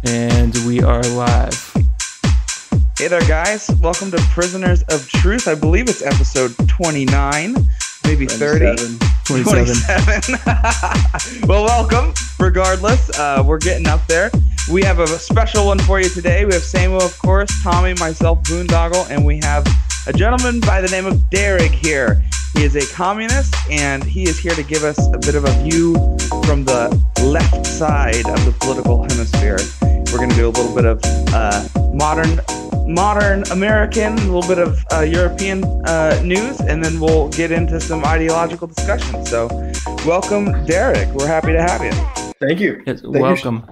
And we are live. Hey there, guys. Welcome to Prisoners of Truth. I believe it's episode 29, maybe 30. 27. Well, welcome. Regardless, we're getting up there. We have a special one for you today. We have Samuel, of course, Tommy, myself, Boondoggle, and we have a gentleman by the name of Derek here. He is a communist, and he is here to give us a bit of a view from the left side of the political hemisphere. We're going to do a little bit of modern American, a little bit of European news, and then we'll get into some ideological discussion. So welcome, Derek. We're happy to have you. Thank you. Yes, welcome.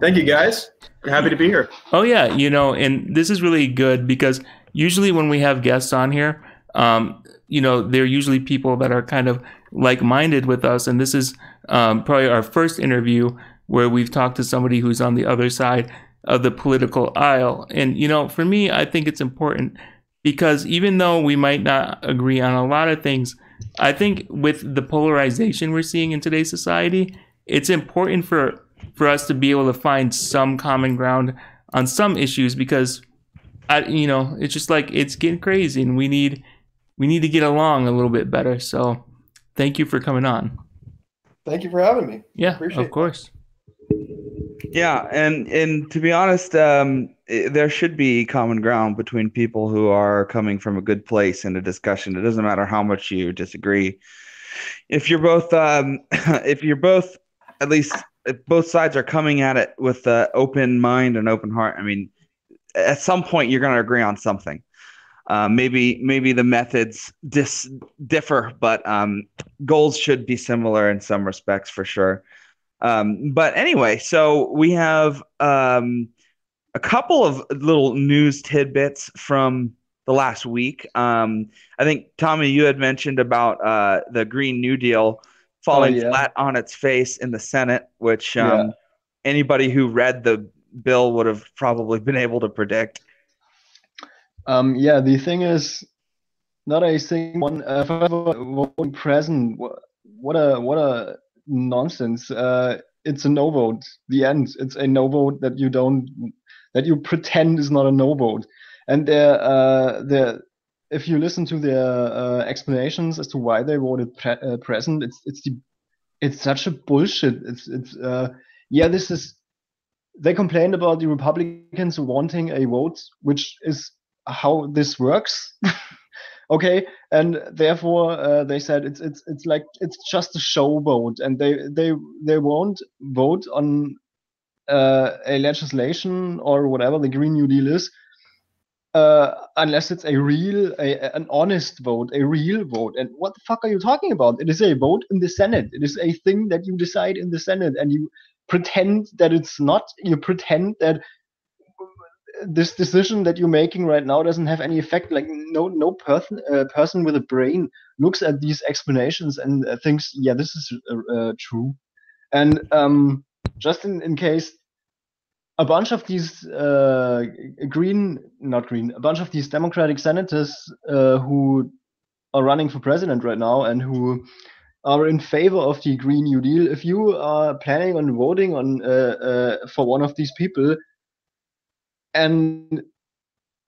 Thank you, guys. Happy to be here. Oh, yeah. And this is really good because usually when we have guests on here, they're usually people that are kind of like-minded with us. And this is probably our first interview where we've talked to somebody who's on the other side of the political aisle. And, for me, I think it's important because even though we might not agree on a lot of things, I think with the polarization we're seeing in today's society, it's important for us to be able to find some common ground on some issues because, it's just like it's getting crazy and we need to get along a little bit better. So thank you for coming on. Thank you for having me. Yeah, of course. Yeah, and to be honest, there should be common ground between people who are coming from a good place in a discussion. It doesn't matter how much you disagree. If you're both, at least if both sides are coming at it with an open mind and open heart, I mean, at some point you're going to agree on something. Maybe the methods differ, but goals should be similar in some respects for sure. But anyway, so we have a couple of little news tidbits from the last week. I think, Tommy, you had mentioned about the Green New Deal falling flat on its face in the Senate, which anybody who read the bill would have probably been able to predict. The thing is, not a single one present. What a nonsense. It's a no vote. The end. It's a no vote that you pretend is not a no vote. And if you listen to their explanations as to why they voted present, it's such a bullshit. They complained about the Republicans wanting a vote, which is how this works. Okay, and therefore they said it's like it's just a show vote, and they won't vote on a legislation or whatever the Green New Deal is unless it's an honest vote, a real vote. And what the fuck are you talking about? It is a vote in the Senate. It is a thing that you decide in the Senate, and you pretend that it's not. You pretend that this decision that you're making right now doesn't have any effect. Like no person with a brain looks at these explanations and thinks, yeah, this is true. And just in case, a bunch of these a bunch of these Democratic senators who are running for president right now and who are in favor of the Green New Deal, if you are planning on voting on for one of these people, and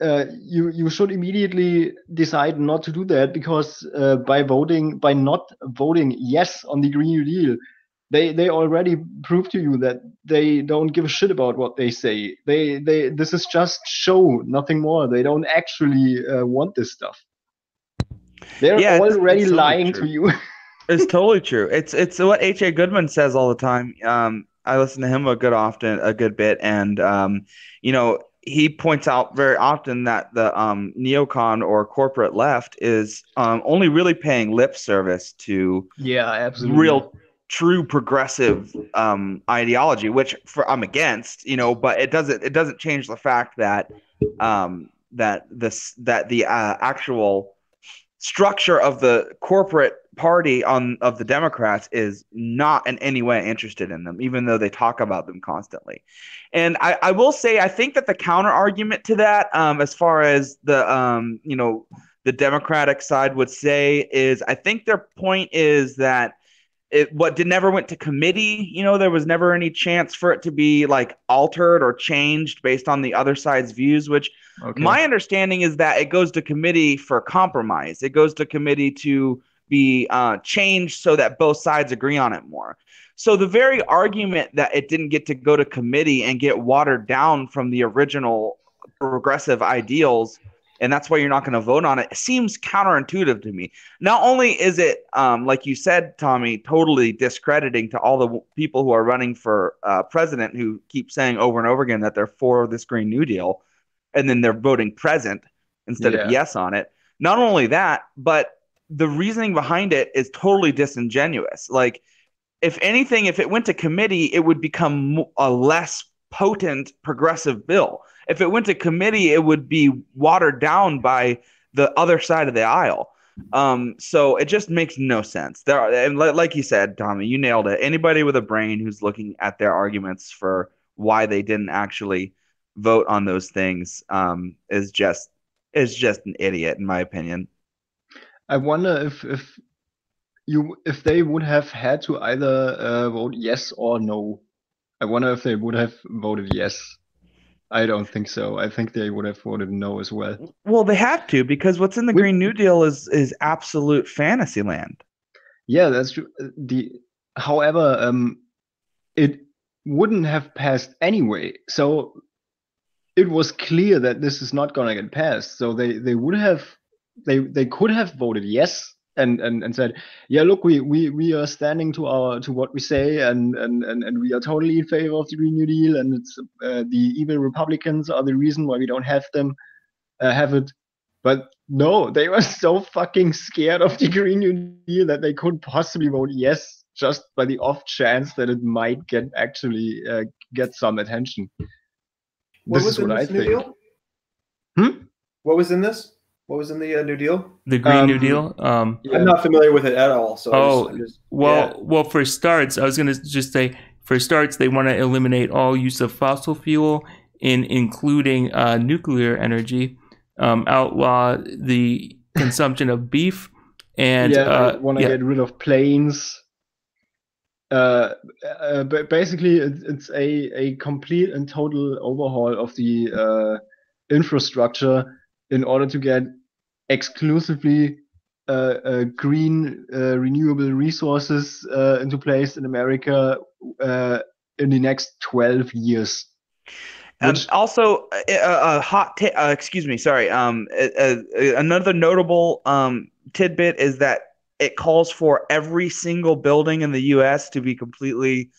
you should immediately decide not to do that, because by not voting yes on the Green New Deal, they already proved to you that they don't give a shit about what they say. This is just show, nothing more. They don't actually want this stuff. They're already it's lying to you. It's totally true. It's what H.A. Goodman says all the time. I listen to him a good bit, and he points out very often that the neocon or corporate left is only really paying lip service to real, true progressive ideology, which I'm against, but it doesn't change the fact that the actual structure of the corporate party of the Democrats is not in any way interested in them, even though they talk about them constantly. And I will say, I think that the counter argument to that, as far as the Democratic side would say, is I think their point is that never went to committee. There was never any chance for it to be like altered or changed based on the other side's views, which my understanding is that it goes to committee for compromise. It goes to committee to be changed so that both sides agree on it more. So the very argument that it didn't get to go to committee and get watered down from the original progressive ideals, and that's why you're not going to vote on it, seems counterintuitive to me. Not only is it, like you said, Tommy, totally discrediting to all the people who are running for president who keep saying over and over again that they're for this Green New Deal, and then they're voting present instead of yes on it. Not only that, but the reasoning behind it is totally disingenuous. Like, if anything, if it went to committee, it would become a less potent progressive bill. If it went to committee, it would be watered down by the other side of the aisle. So it just makes no sense. And like you said, Tommy, you nailed it. Anybody with a brain who's looking at their arguments for why they didn't actually vote on those things is just an idiot, in my opinion. I wonder if they would have had to either vote yes or no. I wonder if they would have voted yes. I don't think so. I think they would have voted no as well. Well, they have to, because what's in the Green New Deal is absolute fantasy land. Yeah, that's true. However, it wouldn't have passed anyway. So it was clear that this is not going to get passed. So they could have voted yes and said, yeah, look, we are standing to what we say, and we are totally in favor of the Green New Deal, and it's the evil Republicans are the reason why we don't have it. But no, they were so fucking scared of the Green New Deal that they couldn't possibly vote yes, just by the off chance that it might get some attention. What was in this New Deal? What was in this? What was in the New Deal? The Green New Deal? I'm not familiar with it at all. So well, for starts, I was going to just say, for starts, they want to eliminate all use of fossil fuel, including nuclear energy, outlaw the consumption of beef, and want to get rid of planes. But basically, it's a complete and total overhaul of the infrastructure in order to get exclusively green renewable resources into place in America in the next 12 years. Also, a hot excuse me, sorry. Another notable tidbit is that it calls for every single building in the U.S. to be completely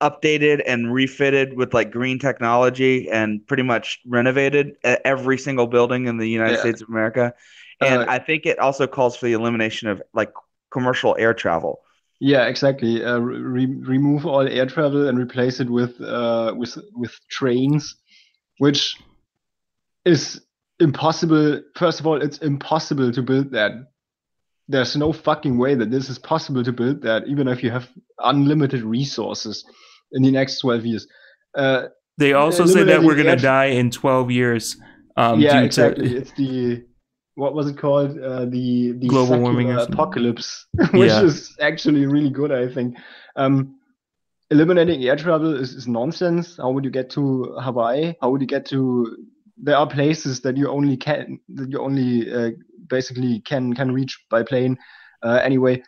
updated and refitted with like green technology and pretty much renovated at every single building in the United States of America. And I think it also calls for the elimination of like commercial air travel. Yeah, exactly. Remove all air travel and replace it with trains, which is impossible. First of all, it's impossible to build that. There's no fucking way that this is possible to build that, even if you have unlimited resources in the next 12 years. They also say that we're going to die in 12 years. Exactly. It's the, what was it called? The global warming apocalypse, which is actually really good, I think. Eliminating air travel is nonsense. How would you get to Hawaii? How would you get to? There are places that you only basically can reach by plane anyway.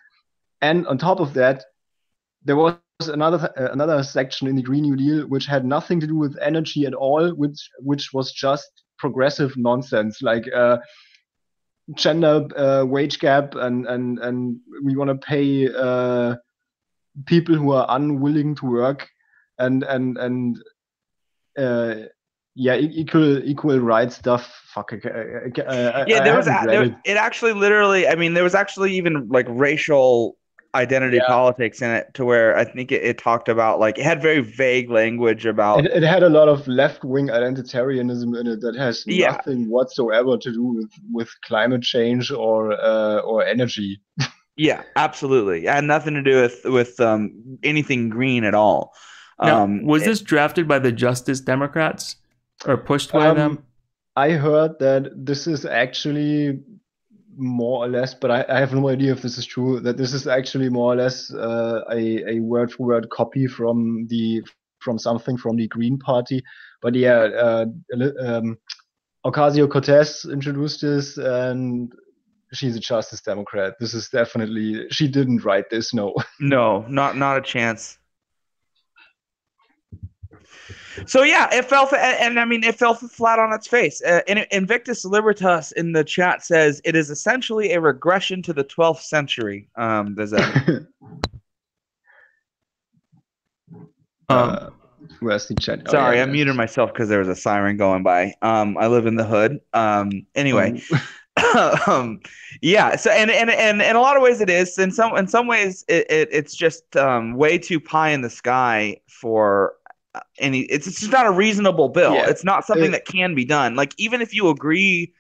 And on top of that, there was another section in the Green New Deal which had nothing to do with energy at all, which was just progressive nonsense, like gender wage gap, and we want to pay people who are unwilling to work, and equal rights stuff. Fuck. There was actually even like racial identity politics in it, to where I think it talked about, like, it had very vague language about. It had a lot of left-wing identitarianism in it that has nothing whatsoever to do with climate change or energy. Yeah, absolutely. It had nothing to do with anything green at all. Now, was this drafted by the Justice Democrats or pushed by them? I heard that this is actually more or less, but I have no idea if this is true, that this is actually more or less a word-for-word copy from something from the Green Party. But yeah, Ocasio-Cortez introduced this, and she's a Justice Democrat. This is definitely, she didn't write this. No, not a chance. So yeah, it fell, and I mean, it fell flat on its face. Invictus Libertas in the chat says it is essentially a regression to the 12th century. Does that? Where's the chat? Sorry, I muted myself because there was a siren going by. I live in the hood. Anyway. Yeah. So and in a lot of ways it is. In some ways it's just way too pie in the sky for it's just not a reasonable bill. Yeah. It's not something that can be done. Like, even if you agree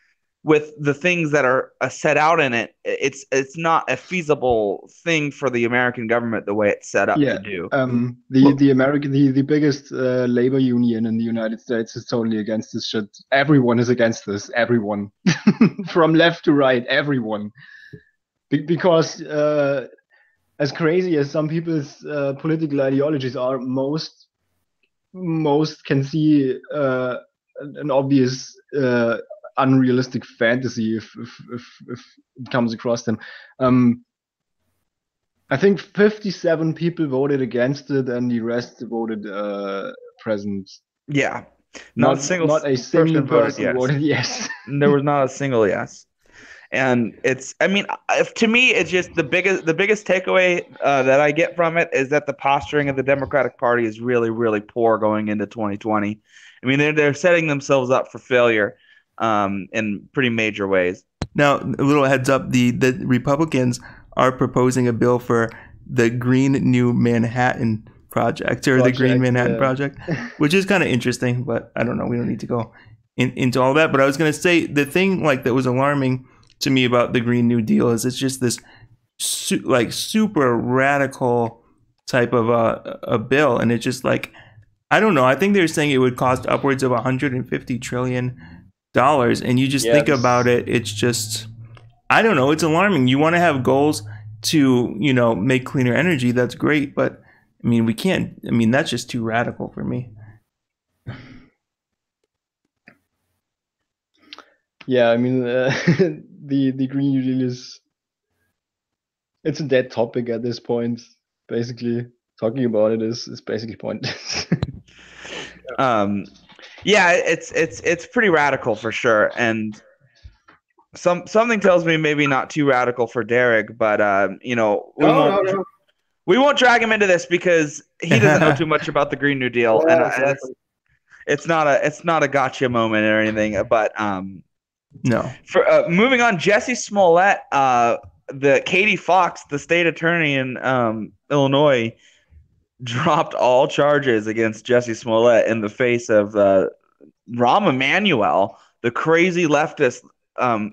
with the things that are set out in it, it's not a feasible thing for the American government the way it's set up to do. The biggest labor union in the United States is totally against this shit. Everyone is against this. Everyone, from left to right, everyone, because as crazy as some people's political ideologies are, most can see an obvious unrealistic fantasy if it comes across them. I think 57 people voted against it, and the rest voted present. Yeah, not a single person voted yes. There was not a single yes. And to me, it's just the biggest takeaway that I get from it is that the posturing of the Democratic Party is really, really poor going into 2020. I mean, they're setting themselves up for failure in pretty major ways. Now, a little heads up: the Republicans are proposing a bill for the Green New Manhattan Project, the Green Manhattan Project, which is kind of interesting. But I don't know. We don't need to go into all that. But I was going to say the thing that was alarming to me about the Green New Deal is it's just this super radical type of a bill, and it's just I don't know. I think they're saying it would cost upwards of $150 trillion, and you just think about it. It's just, I don't know. It's alarming. You want to have goals to make cleaner energy. That's great, but I mean we can't. I mean that's just too radical for me. Yeah, I mean, the Green New Deal it's a dead topic at this point. Basically, talking about it is basically pointless. Yeah, it's pretty radical for sure, and something tells me maybe not too radical for Derek, but we won't drag him into this because he doesn't know too much about the Green New Deal, and it's not a gotcha moment or anything, but no. For moving on, Jussie Smollett, the Katie Fox, the state attorney in Illinois, dropped all charges against Jussie Smollett in the face of Rahm Emanuel, the crazy leftist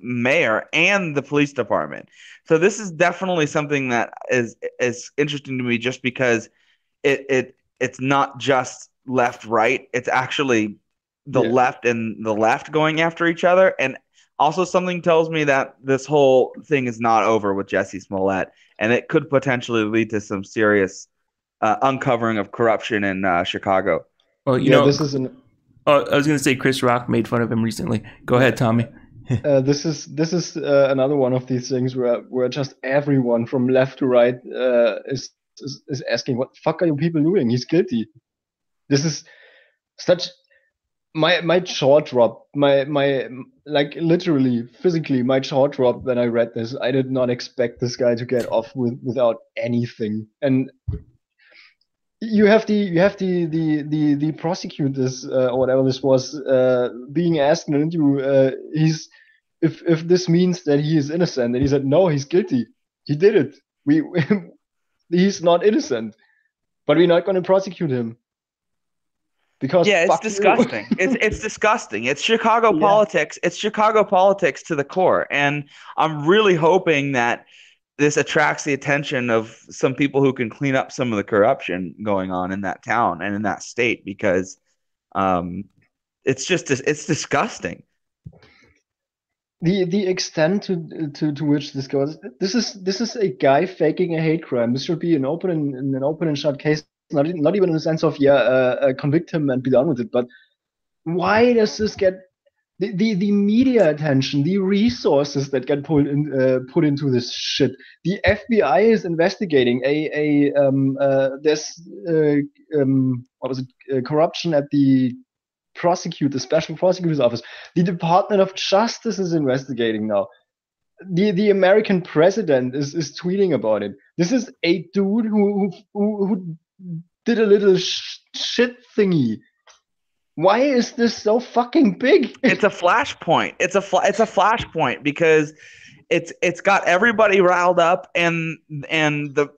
mayor, and the police department. So this is definitely something that is interesting to me, just because it's not just left right. It's actually the left and the left going after each other. And also something tells me that this whole thing is not over with Jussie Smollett, and it could potentially lead to some serious uncovering of corruption in Chicago. Well, I was going to say Chris Rock made fun of him recently. Go ahead, Tommy. This is another one of these things where just everyone from left to right is asking, what the fuck are you people doing? He's guilty. This is such my jaw dropped. My literally physically my jaw dropped when I read this. I did not expect this guy to get off without anything. And you have the prosecutors or whatever this was being asked in an interview. If this means that he is innocent, and he said no, he's guilty. He did it. He's not innocent, but we're not going to prosecute him. Because it's disgusting. It's disgusting. It's Chicago politics. It's Chicago politics to the core. And I'm really hoping that this attracts the attention of some people who can clean up some of the corruption going on in that town and in that state, because it's disgusting. the extent to which this goes, this is a guy faking a hate crime. This should be an open and shut case. Not even in the sense of convict him and be done with it. But why does this get the media attention, the resources that get put into this shit? The FBI is investigating what was it, corruption at the special prosecutor's office. The Department of Justice is investigating now. The American president is tweeting about it. This is a dude who did a little shit thingy. Why is this so fucking big? It's a flashpoint. It's a flashpoint because it's got everybody riled up, and the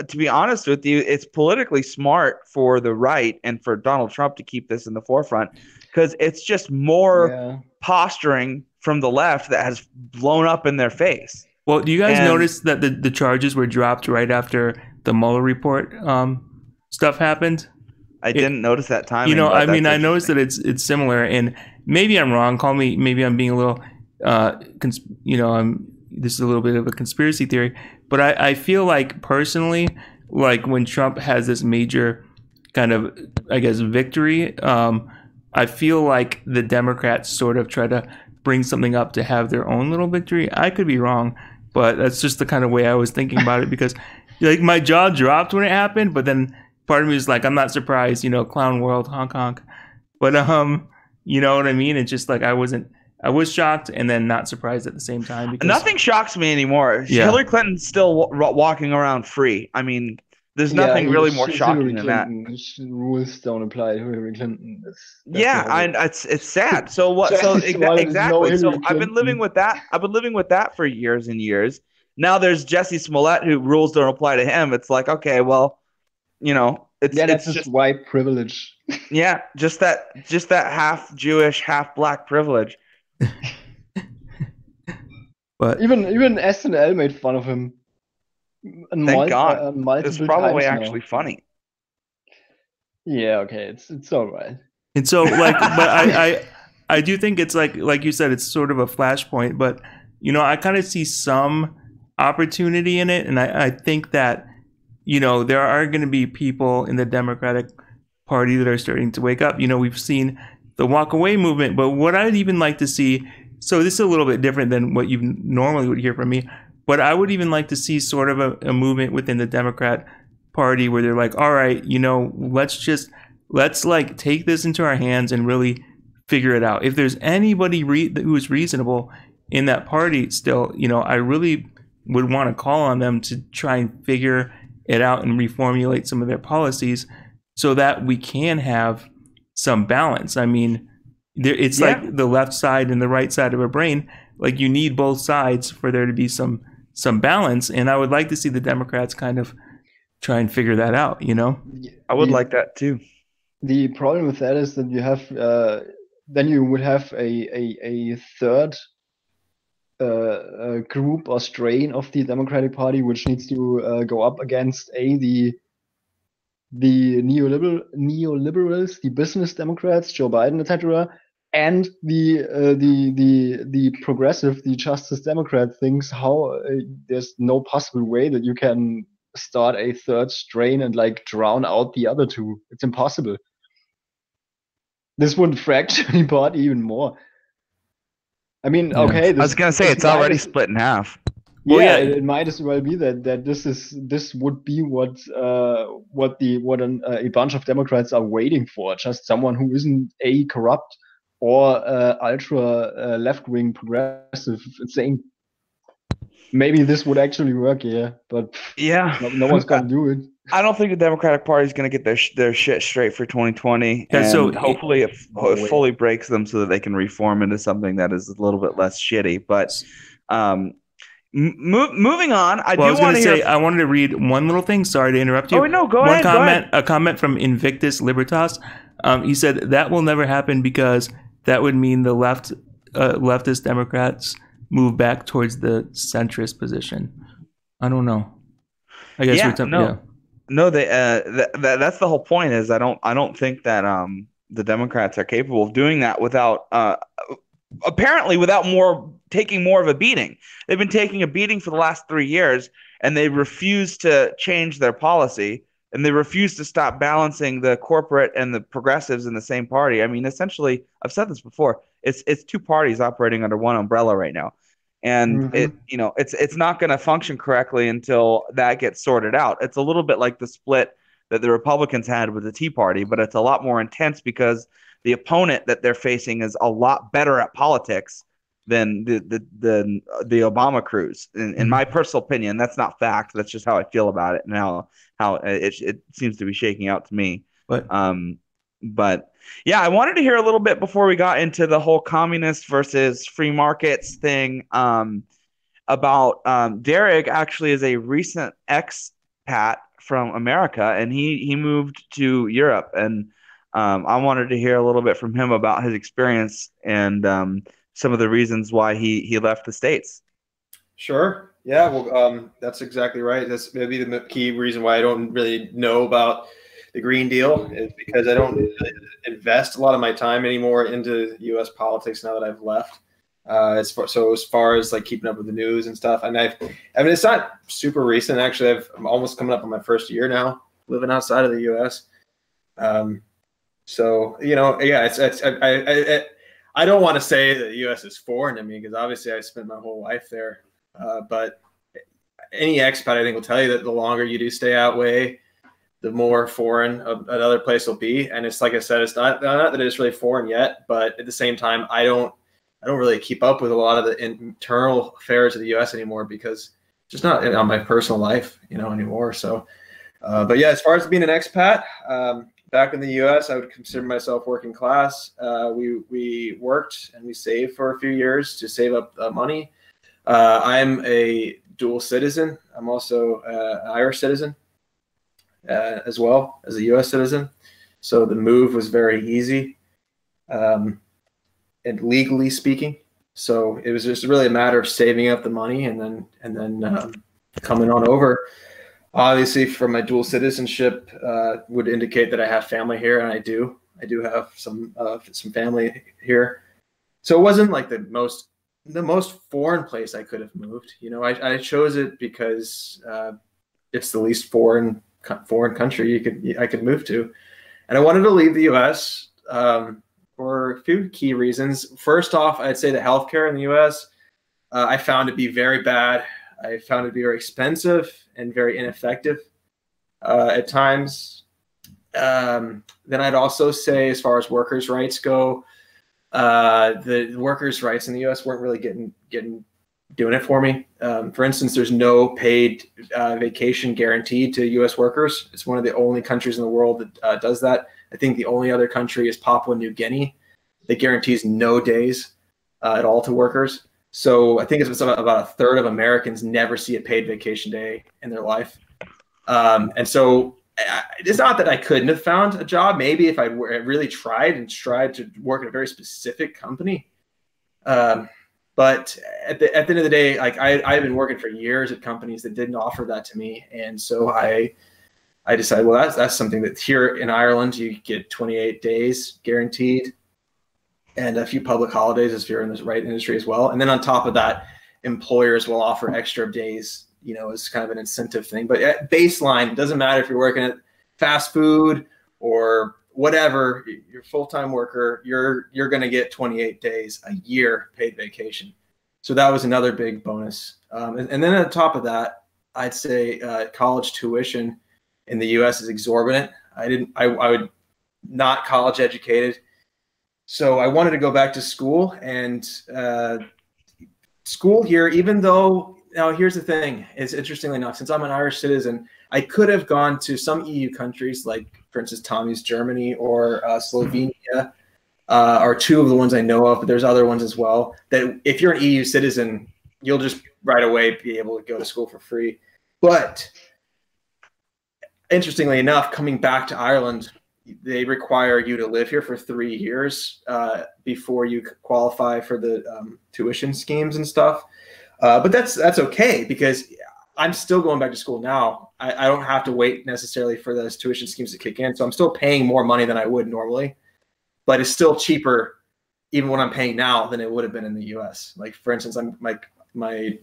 to be honest with you, it's politically smart for the right and for Donald Trump to keep this in the forefront because it's just more posturing from the left that has blown up in their face. Well, do you guys notice that the charges were dropped right after the Mueller report stuff happened? I didn't notice that timing. You know, I mean, I noticed that it's similar, and maybe I'm wrong. Maybe I'm being a little, this is a little bit of a conspiracy theory, but I feel like personally, like when Trump has this major kind of, I guess, victory, I feel like the Democrats sort of try to bring something up to have their own little victory. I could be wrong, but that's just the kind of way I was thinking about it because, like, my jaw dropped when it happened, but then part of me is like, I'm not surprised, clown world, honk honk. But you know what I mean? It's just like I was shocked and then not surprised at the same time. Because nothing shocks me anymore. Yeah. Hillary Clinton's still walking around free. I mean, there's nothing really more shocking than that. Rules don't apply to Hillary Clinton. It's sad. So what? So exactly. So I've been living with that for years and years. Now there's Jesse Smollett, who rules don't apply to him. It's like, okay, well, that's just white privilege. Yeah, just that half Jewish, half black privilege. But even SNL made fun of him. Thank God. It's probably actually funny. Yeah, okay, it's all right. And so, like, but I do think it's like you said, it's sort of a flashpoint. But I kind of see some opportunity in it, and I think that there are going to be people in the Democratic Party that are starting to wake up. We've seen the walk away movement, but what I'd even like to see, so this is a little bit different than what you normally would hear from me, but I would even like to see sort of a movement within the Democrat Party where they're like, all right, let's like take this into our hands and really figure it out. If there's anybody who is reasonable in that party still, I really would want to call on them to try and figure it out and reformulate some of their policies so that we can have some balance. I mean, it's like the left side and the right side of a brain. Like you need both sides for there to be some balance. And I would like to see the Democrats kind of try and figure that out, I would like that too. The problem with that is that you have, then you would have a third group or strain of the Democratic Party, which needs to go up against the neoliberals, the business Democrats, Joe Biden, etc., and the progressive, the Justice Democrat thinks how there's no possible way that you can start a third strain and like drown out the other two. It's impossible. This would fracture the party even more. I mean, okay. I was gonna say it's already split in half. Well, it might as well be that this would be what a bunch of Democrats are waiting for. Just someone who isn't corrupt or ultra left wing progressive saying maybe this would actually work. But no one's gonna do it. I don't think the Democratic Party is going to get their shit straight for 2020. And so hopefully it fully breaks them so that they can reform into something that is a little bit less shitty. But moving on, I wanted to read one little thing. Sorry to interrupt you. Oh, no, go ahead. A comment from Invictus Libertas. He said that will never happen because that would mean the leftist Democrats move back towards the centrist position. I don't know. I guess No, that's the whole point. Is I don't think that the Democrats are capable of doing that without apparently without taking more of a beating. They've been taking a beating for the last 3 years, and they refuse to change their policy, and they refuse to stop balancing the corporate and the progressives in the same party. I mean, essentially, I've said this before. It's two parties operating under one umbrella right now, and it's not going to function correctly until that gets sorted out. It's a little bit like the split that the Republicans had with the Tea Party, but it's a lot more intense because the opponent that they're facing is a lot better at politics than the Obama crews. In my personal opinion, that's not fact. That's just how I feel about it and how it seems to be shaking out to me. But yeah, I wanted to hear a little bit before we got into the whole communist versus free markets thing about Derek actually is a recent expat from America, and he moved to Europe, and I wanted to hear a little bit from him about his experience and some of the reasons why he left the States. Sure. Yeah. Well, that's exactly right. That's maybe the key reason why I don't really know about the Green Deal is because I don't really invest a lot of my time anymore into U.S. politics now that I've left. As far as like keeping up with the news and stuff, and I mean, it's not super recent. Actually, I'm almost coming up on my first year now living outside of the U.S. So yeah, I don't want to say that the U.S. is foreign to me because obviously I spent my whole life there. But any expat, I think, will tell you that the longer you do stay out way, the more foreign another place will be. And it's like I said, it's not that it's really foreign yet, but at the same time, I don't really keep up with a lot of the internal affairs of the U.S. anymore because it's just not on my personal life, anymore. So, but yeah, as far as being an expat, back in the U.S., I would consider myself working class. We worked and we saved for a few years to save up money. I'm a dual citizen. I'm also an Irish citizen as well as a U.S. citizen. So the move was very easy. And legally speaking, so it was just really a matter of saving up the money and then coming on over. Obviously, for my dual citizenship, would indicate that I have family here, and I do have some family here. So it wasn't like the most foreign place I could have moved. I chose it because it's the least foreign country I could move to, and I wanted to leave the U.S. For a few key reasons. First off, I'd say the healthcare in the U.S. I found to be very bad. I found it to be very expensive and very ineffective at times. Then I'd also say, as far as workers' rights go, the workers' rights in the U.S. weren't really doing it for me. For instance, there's no paid vacation guaranteed to U.S. workers. It's one of the only countries in the world that does that. I think the only other country is Papua New Guinea that guarantees no days at all to workers. So I think it's about a third of Americans never see a paid vacation day in their life. And so it's not that I couldn't have found a job. Maybe if I really tried to work at a very specific company. But at the end of the day, like I've been working for years at companies that didn't offer that to me. And so I decided, well, that's something that here in Ireland, you get 28 days guaranteed and a few public holidays if you're in the right industry as well. And then on top of that, employers will offer extra days, as kind of an incentive thing. But at baseline, it doesn't matter if you're working at fast food or whatever, you're a full-time worker, you're going to get 28 days a year paid vacation. So that was another big bonus. And then on top of that, I'd say college tuition in the U.S. is exorbitant. I would not college educated. So I wanted to go back to school, and school here, even though, now here's the thing, is interestingly enough, since I'm an Irish citizen, I could have gone to some EU countries like, for instance, Tommy's Germany or Slovenia, are two of the ones I know of, but there's other ones as well, that if you're an EU citizen, you'll just right away be able to go to school for free. But interestingly enough, coming back to Ireland, they require you to live here for 3 years before you qualify for the tuition schemes and stuff. But that's okay, because I'm still going back to school now. I don't have to wait necessarily for those tuition schemes to kick in. So I'm still paying more money than I would normally, but it's still cheaper even what I'm paying now than it would have been in the U.S. Like, for instance, my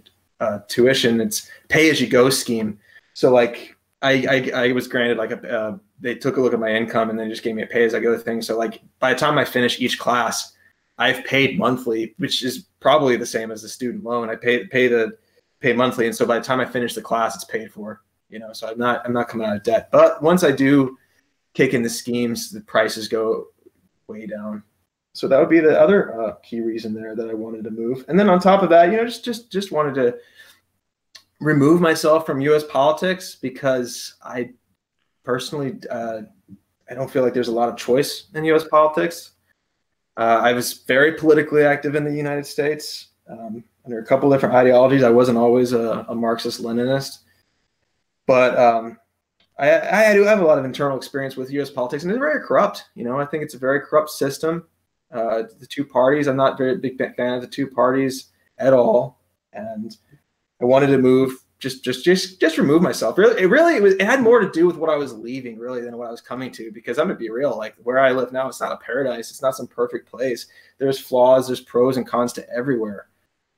tuition, it's pay as you go scheme. So like I was granted like they took a look at my income and then just gave me a pay as I go thing. So like by the time I finish each class, I've paid monthly, which is probably the same as the student loan. I pay monthly, and so by the time I finish the class, it's paid for. So I'm not coming out of debt. But once I do kick in the schemes, the prices go way down. So that would be the other key reason there that I wanted to move. And then on top of that, just wanted to remove myself from U.S. politics, because I personally I don't feel like there's a lot of choice in U.S. politics. I was very politically active in the United States under a couple different ideologies. I wasn't always a Marxist-Leninist, but I do have a lot of internal experience with U.S. politics, and it's very corrupt. I think it's a very corrupt system. The two parties, I'm not very big fan of the two parties at all, and I wanted to move, just remove myself. It had more to do with what I was leaving really than what I was coming to, because I'm gonna be real, like where I live now, it's not a paradise. It's not some perfect place. There's flaws, there's pros and cons to everywhere.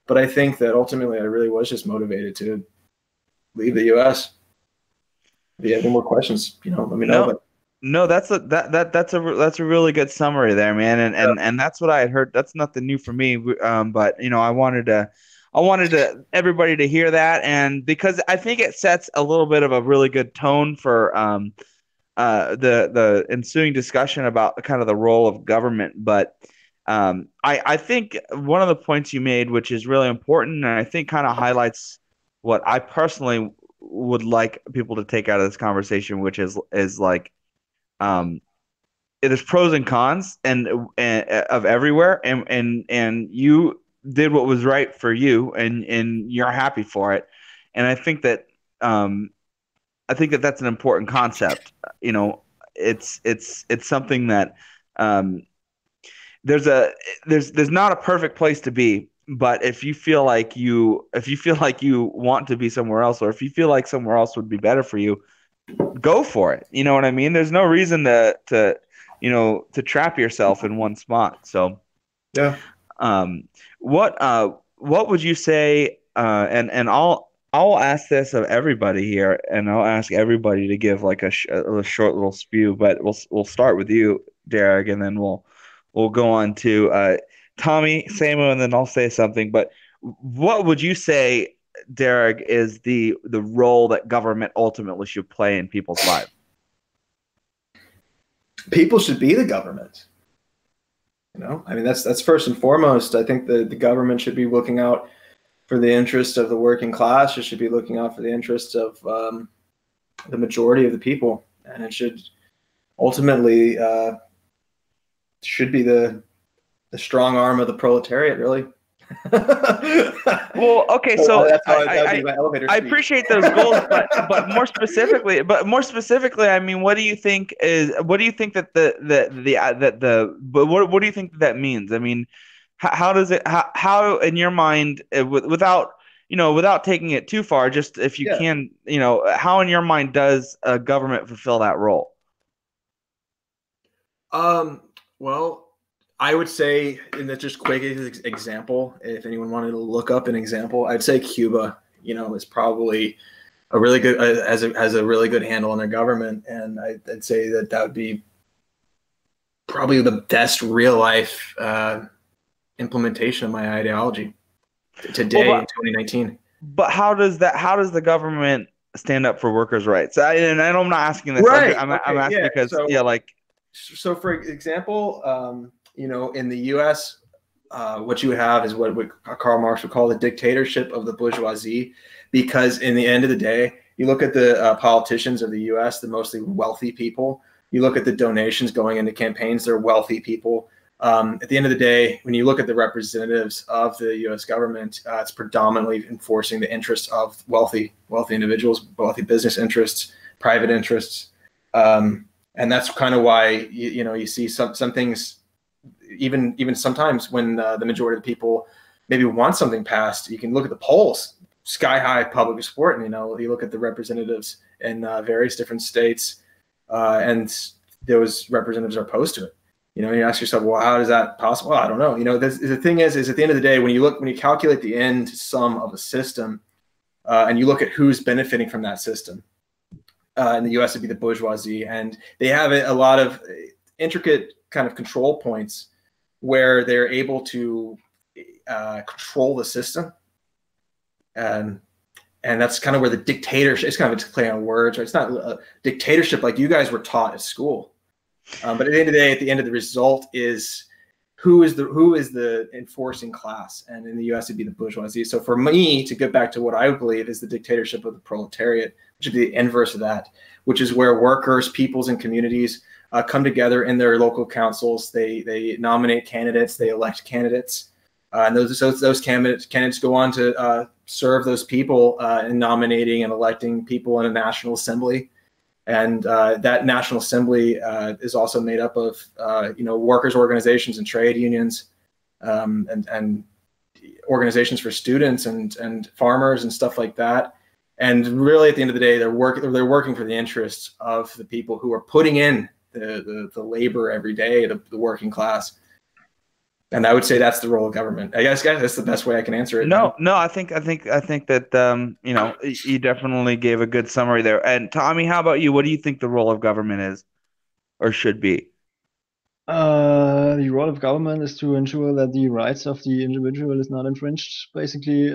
But I think that ultimately I really was just motivated to leave the US. If you have any more questions, let me know. No, that's a really good summary there, man. And that's what I had heard. That's nothing new for me. But I wanted everybody to hear that, and because I think it sets a little bit of a really good tone for the ensuing discussion about kind of the role of government. But I think one of the points you made, which is really important, and I think kind of highlights what I personally would like people to take out of this conversation, which is like it is pros and cons and of everywhere, and you did what was right for you, and you're happy for it. And I think that that's an important concept. It's something that there's not a perfect place to be, but if you feel like you want to be somewhere else, or if you feel like somewhere else would be better for you, go for it. You know what I mean? There's no reason to trap yourself in one spot. So yeah. What would you say? And I'll ask this of everybody here, and I'll ask everybody to give like a short little spew. But we'll start with you, Derek, and then we'll go on to Tommy, Samuel, and then I'll say something. But what would you say, Derek, is the role that government ultimately should play in people's lives? People should be the government. I mean, that's first and foremost. I think the government should be looking out for the interest of the working class. It should be looking out for the interest of the majority of the people, and it should ultimately should be the strong arm of the proletariat, really. Well, okay, so I appreciate those goals, but more specifically, I mean, what do you think that what do you think that means? I mean, how in your mind, without taking it too far, just if you can, how in your mind does a government fulfill that role? Well, I would say, in the just quick example, if anyone wanted to look up an example, I'd say Cuba, is probably a really good, has a really good handle on their government. And I'd say that would be probably the best real life implementation of my ideology today in 2019. But how does the government stand up for workers' rights? And I'm not asking this. Right. I'm asking because, So for example, in the U.S., what you have is what Karl Marx would call the dictatorship of the bourgeoisie, because in the end of the day, you look at the politicians of the U.S., the mostly wealthy people. You look at the donations going into campaigns, they're wealthy people. At the end of the day, when you look at the representatives of the U.S. government, it's predominantly enforcing the interests of wealthy individuals, wealthy business interests, private interests, and that's kind of why you see some things. Even sometimes when the majority of the people maybe want something passed, you can look at the polls, sky high public support, and you look at the representatives in various different states, and those representatives are opposed to it. You ask yourself, well, how is that possible? Well, I don't know. The thing is at the end of the day, when you calculate the end sum of a system, and you look at who's benefiting from that system, in the U.S. it'd be the bourgeoisie, and they have a lot of intricate kind of control points where they're able to control the system, and that's kind of where the dictatorship. It's kind of a play on words, right? It's not a dictatorship like you guys were taught at school. But at the end of the day, at the end of the result is who is the enforcing class, and in the U.S. it'd be the bourgeoisie. So for me to get back to what I believe is the dictatorship of the proletariat, which would be the inverse of that, which is where workers, peoples, and communities come together in their local councils. They nominate candidates, they elect candidates, and those candidates go on to serve those people in nominating and electing people in a national assembly. And that National Assembly is also made up of, workers' organizations and trade unions, and organizations for students and farmers and stuff like that. And really, at the end of the day, they're working for the interests of the people who are putting in the labor every day, the working class. And I would say that's the role of government. I guess, guys, that's the best way I can answer it. No, I think that you definitely gave a good summary there. And Tommy, how about you? What do you think the role of government is, or should be? The role of government is to ensure that the rights of the individual is not infringed. Basically,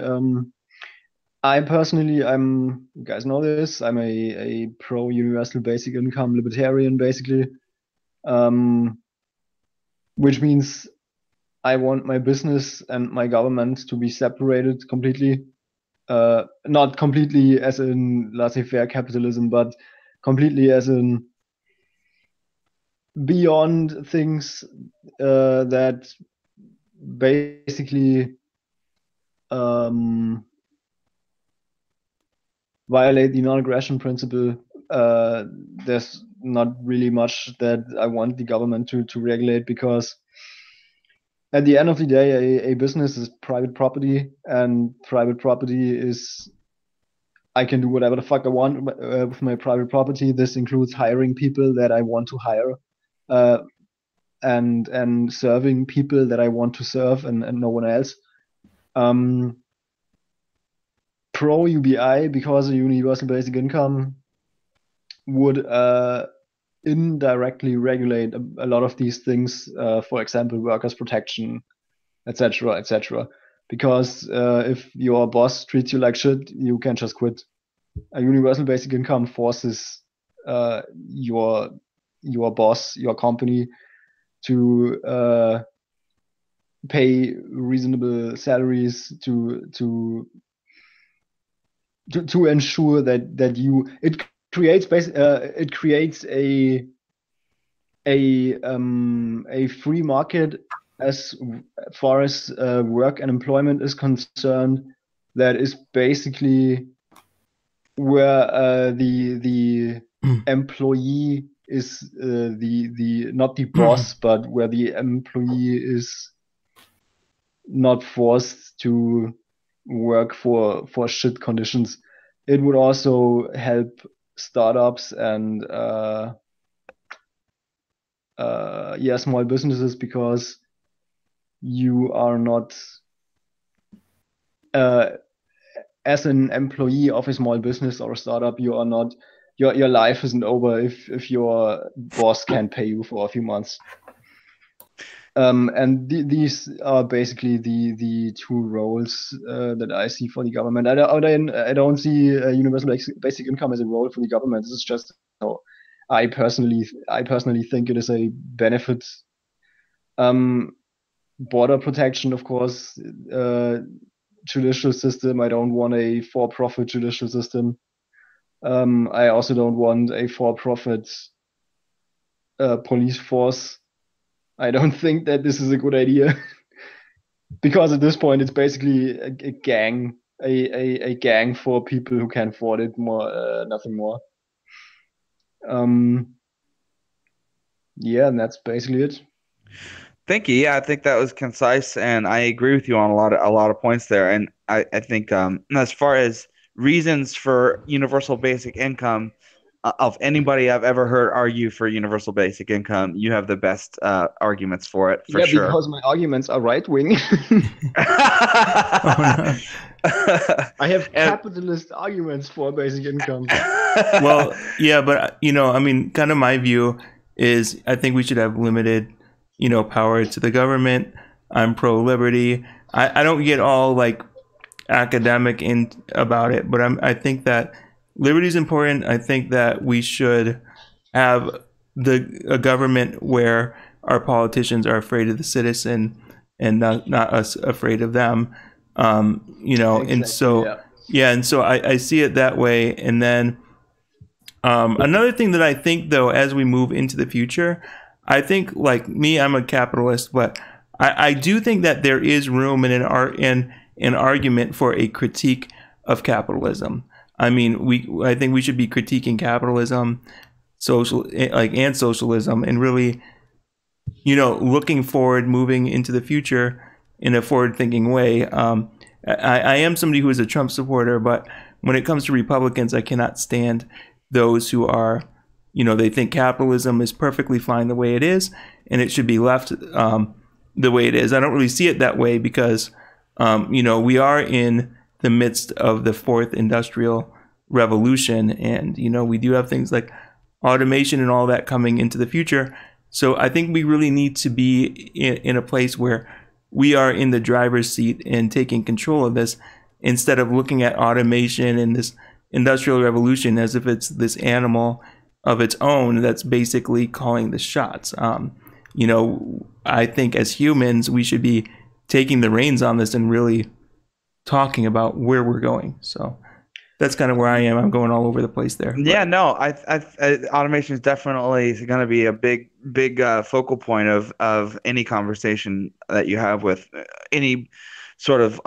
I personally, you guys know this, I'm a pro universal basic income libertarian, basically, which means I want my business and my government to be separated completely. Not completely as in laissez-faire capitalism, but completely as in beyond things that basically violate the non-aggression principle. There's not really much that I want the government to regulate, because at the end of the day, a business is private property, and private property is, I can do whatever the fuck I want with my private property. This includes hiring people that I want to hire, and serving people that I want to serve, and no one else. Pro UBI, because a universal basic income would indirectly regulate a lot of these things, for example, workers' protection, etc. Because if your boss treats you like shit, you can just quit. A universal basic income forces your boss, your company, to pay reasonable salaries to ensure that you, it creates a free market as far as work and employment is concerned, that is basically where the employee is the not the boss, but where the employee is not forced to work for shit conditions. It would also help startups and small businesses, because you are not as an employee of a small business or a startup, you are not, your life isn't over if your boss can't pay you for a few months. And these are basically the two roles that I see for the government. I don't see a universal basic income as a role for the government. This is just how I personally think it is a benefit. Border protection, of course. Judicial system. I don't want a for-profit judicial system. I also don't want a for-profit police force. I don't think that this is a good idea, because at this point it's basically a gang, a gang for people who can afford it, nothing more. Yeah, and that's basically it. Thank you. Yeah, I think that was concise, and I agree with you on a lot of points there. And I think as far as reasons for universal basic income, of anybody I've ever heard argue for universal basic income, you have the best arguments for it, for sure. Because my arguments are right wing. Oh, I have capitalist arguments for basic income. Well, yeah, but I mean, kind of my view is I think we should have limited, power to the government. I'm pro-liberty. I don't get all like academic about it, but I think that liberty is important. I think that we should have a government where our politicians are afraid of the citizen and not us afraid of them. Exactly, and so and so I see it that way. And then another thing that I think, though, as we move into the future, I think, like me, I'm a capitalist, but I do think that there is room in an argument for a critique of capitalism. I mean, I think we should be critiquing capitalism, and socialism, and really, looking forward, moving into the future in a forward-thinking way. I am somebody who is a Trump supporter, but when it comes to Republicans, I cannot stand those who are, they think capitalism is perfectly fine the way it is, and it should be left the way it is. I don't really see it that way because, we are in the midst of the fourth industrial revolution, and, we do have things like automation and all that coming into the future. So I think we really need to be in a place where we are in the driver's seat and taking control of this, instead of looking at automation and this industrial revolution as if it's this animal of its own that's basically calling the shots. I think as humans, we should be taking the reins on this and really talking about where we're going. So that's kind of where I am. I'm going all over the place there. Yeah, no, I automation is definitely going to be a big focal point of any conversation that you have with any sort of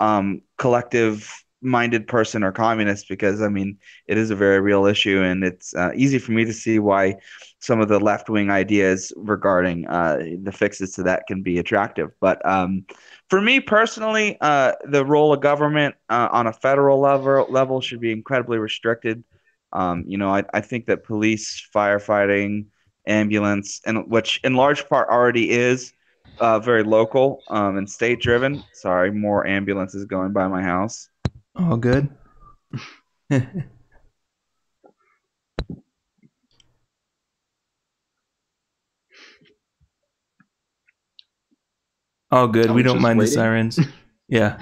collective-minded person or communist, because I mean, it is a very real issue, and it's easy for me to see why some of the left-wing ideas regarding the fixes to that can be attractive. But for me personally, the role of government on a federal level should be incredibly restricted. I think that police, firefighting, ambulance, and which in large part already is very local and state-driven. Sorry, more ambulances going by my house. Oh, good. Oh, good. We don't mind waiting. The sirens. Yeah.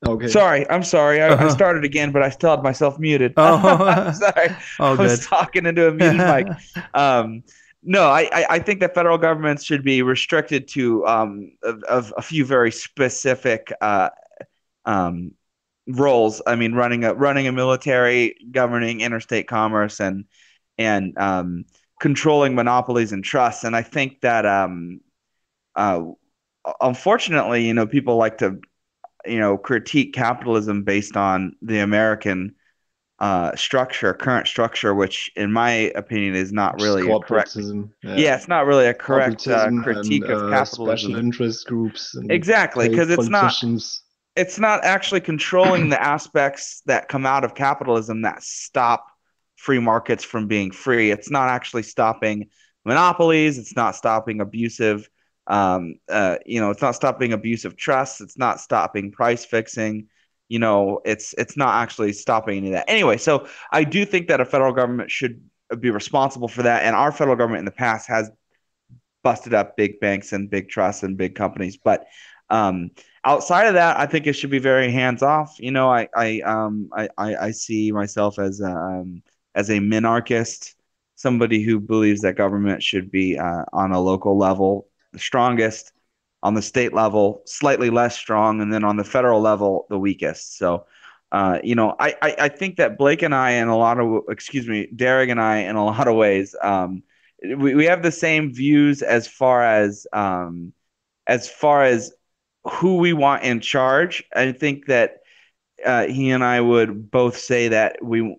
Okay. Sorry. I'm sorry. I started again, but I still had myself muted. I'm sorry. I was talking into a muted mic. No, I think that federal governments should be restricted to a few very specific roles. I mean, running a military, governing interstate commerce, and controlling monopolies and trusts. And I think that unfortunately, people like to, critique capitalism based on the American current structure, which, in my opinion, is not really a correct. Yeah, it's not really a correct critique of capitalism. Special interest groups. Exactly, because it's not actually controlling the aspects that come out of capitalism that stop free markets from being free. It's not actually stopping monopolies. It's not stopping abusive. It's not stopping abusive trusts. It's not stopping price fixing. It's not actually stopping any of that. Anyway, so I do think that a federal government should be responsible for that. And our federal government in the past has busted up big banks and big trusts and big companies. But outside of that, I think it should be very hands off. I see myself as a minarchist, somebody who believes that government should be on a local level the strongest, on the state level slightly less strong, and then on the federal level the weakest. So I think that Derek and I in a lot of ways we have the same views as far as who we want in charge. I think that he and I would both say that we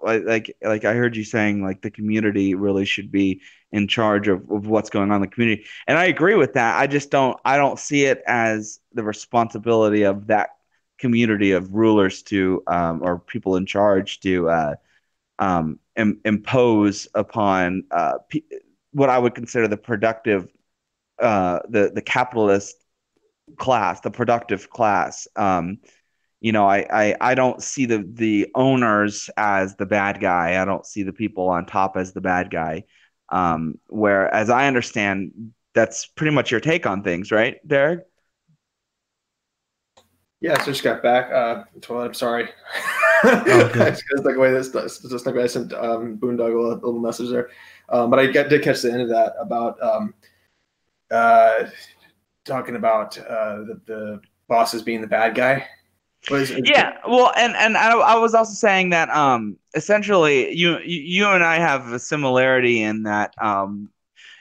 like I heard you saying, like, the community really should be in charge of what's going on in the community. And I agree with that. I don't see it as the responsibility of that community of rulers to or people in charge to impose upon what I would consider the productive, the capitalist class, the productive class. I don't see the owners as the bad guy. I don't see the people on top as the bad guy. Where, as I understand, that's pretty much your take on things, right, Derek? Yeah, so just got back. I'm sorry. Okay. Just like the way just like I sent Boondoggle a little message there. But I did catch the end of that about talking about the bosses being the bad guy. Yeah, well, and I was also saying that essentially you and I have a similarity in that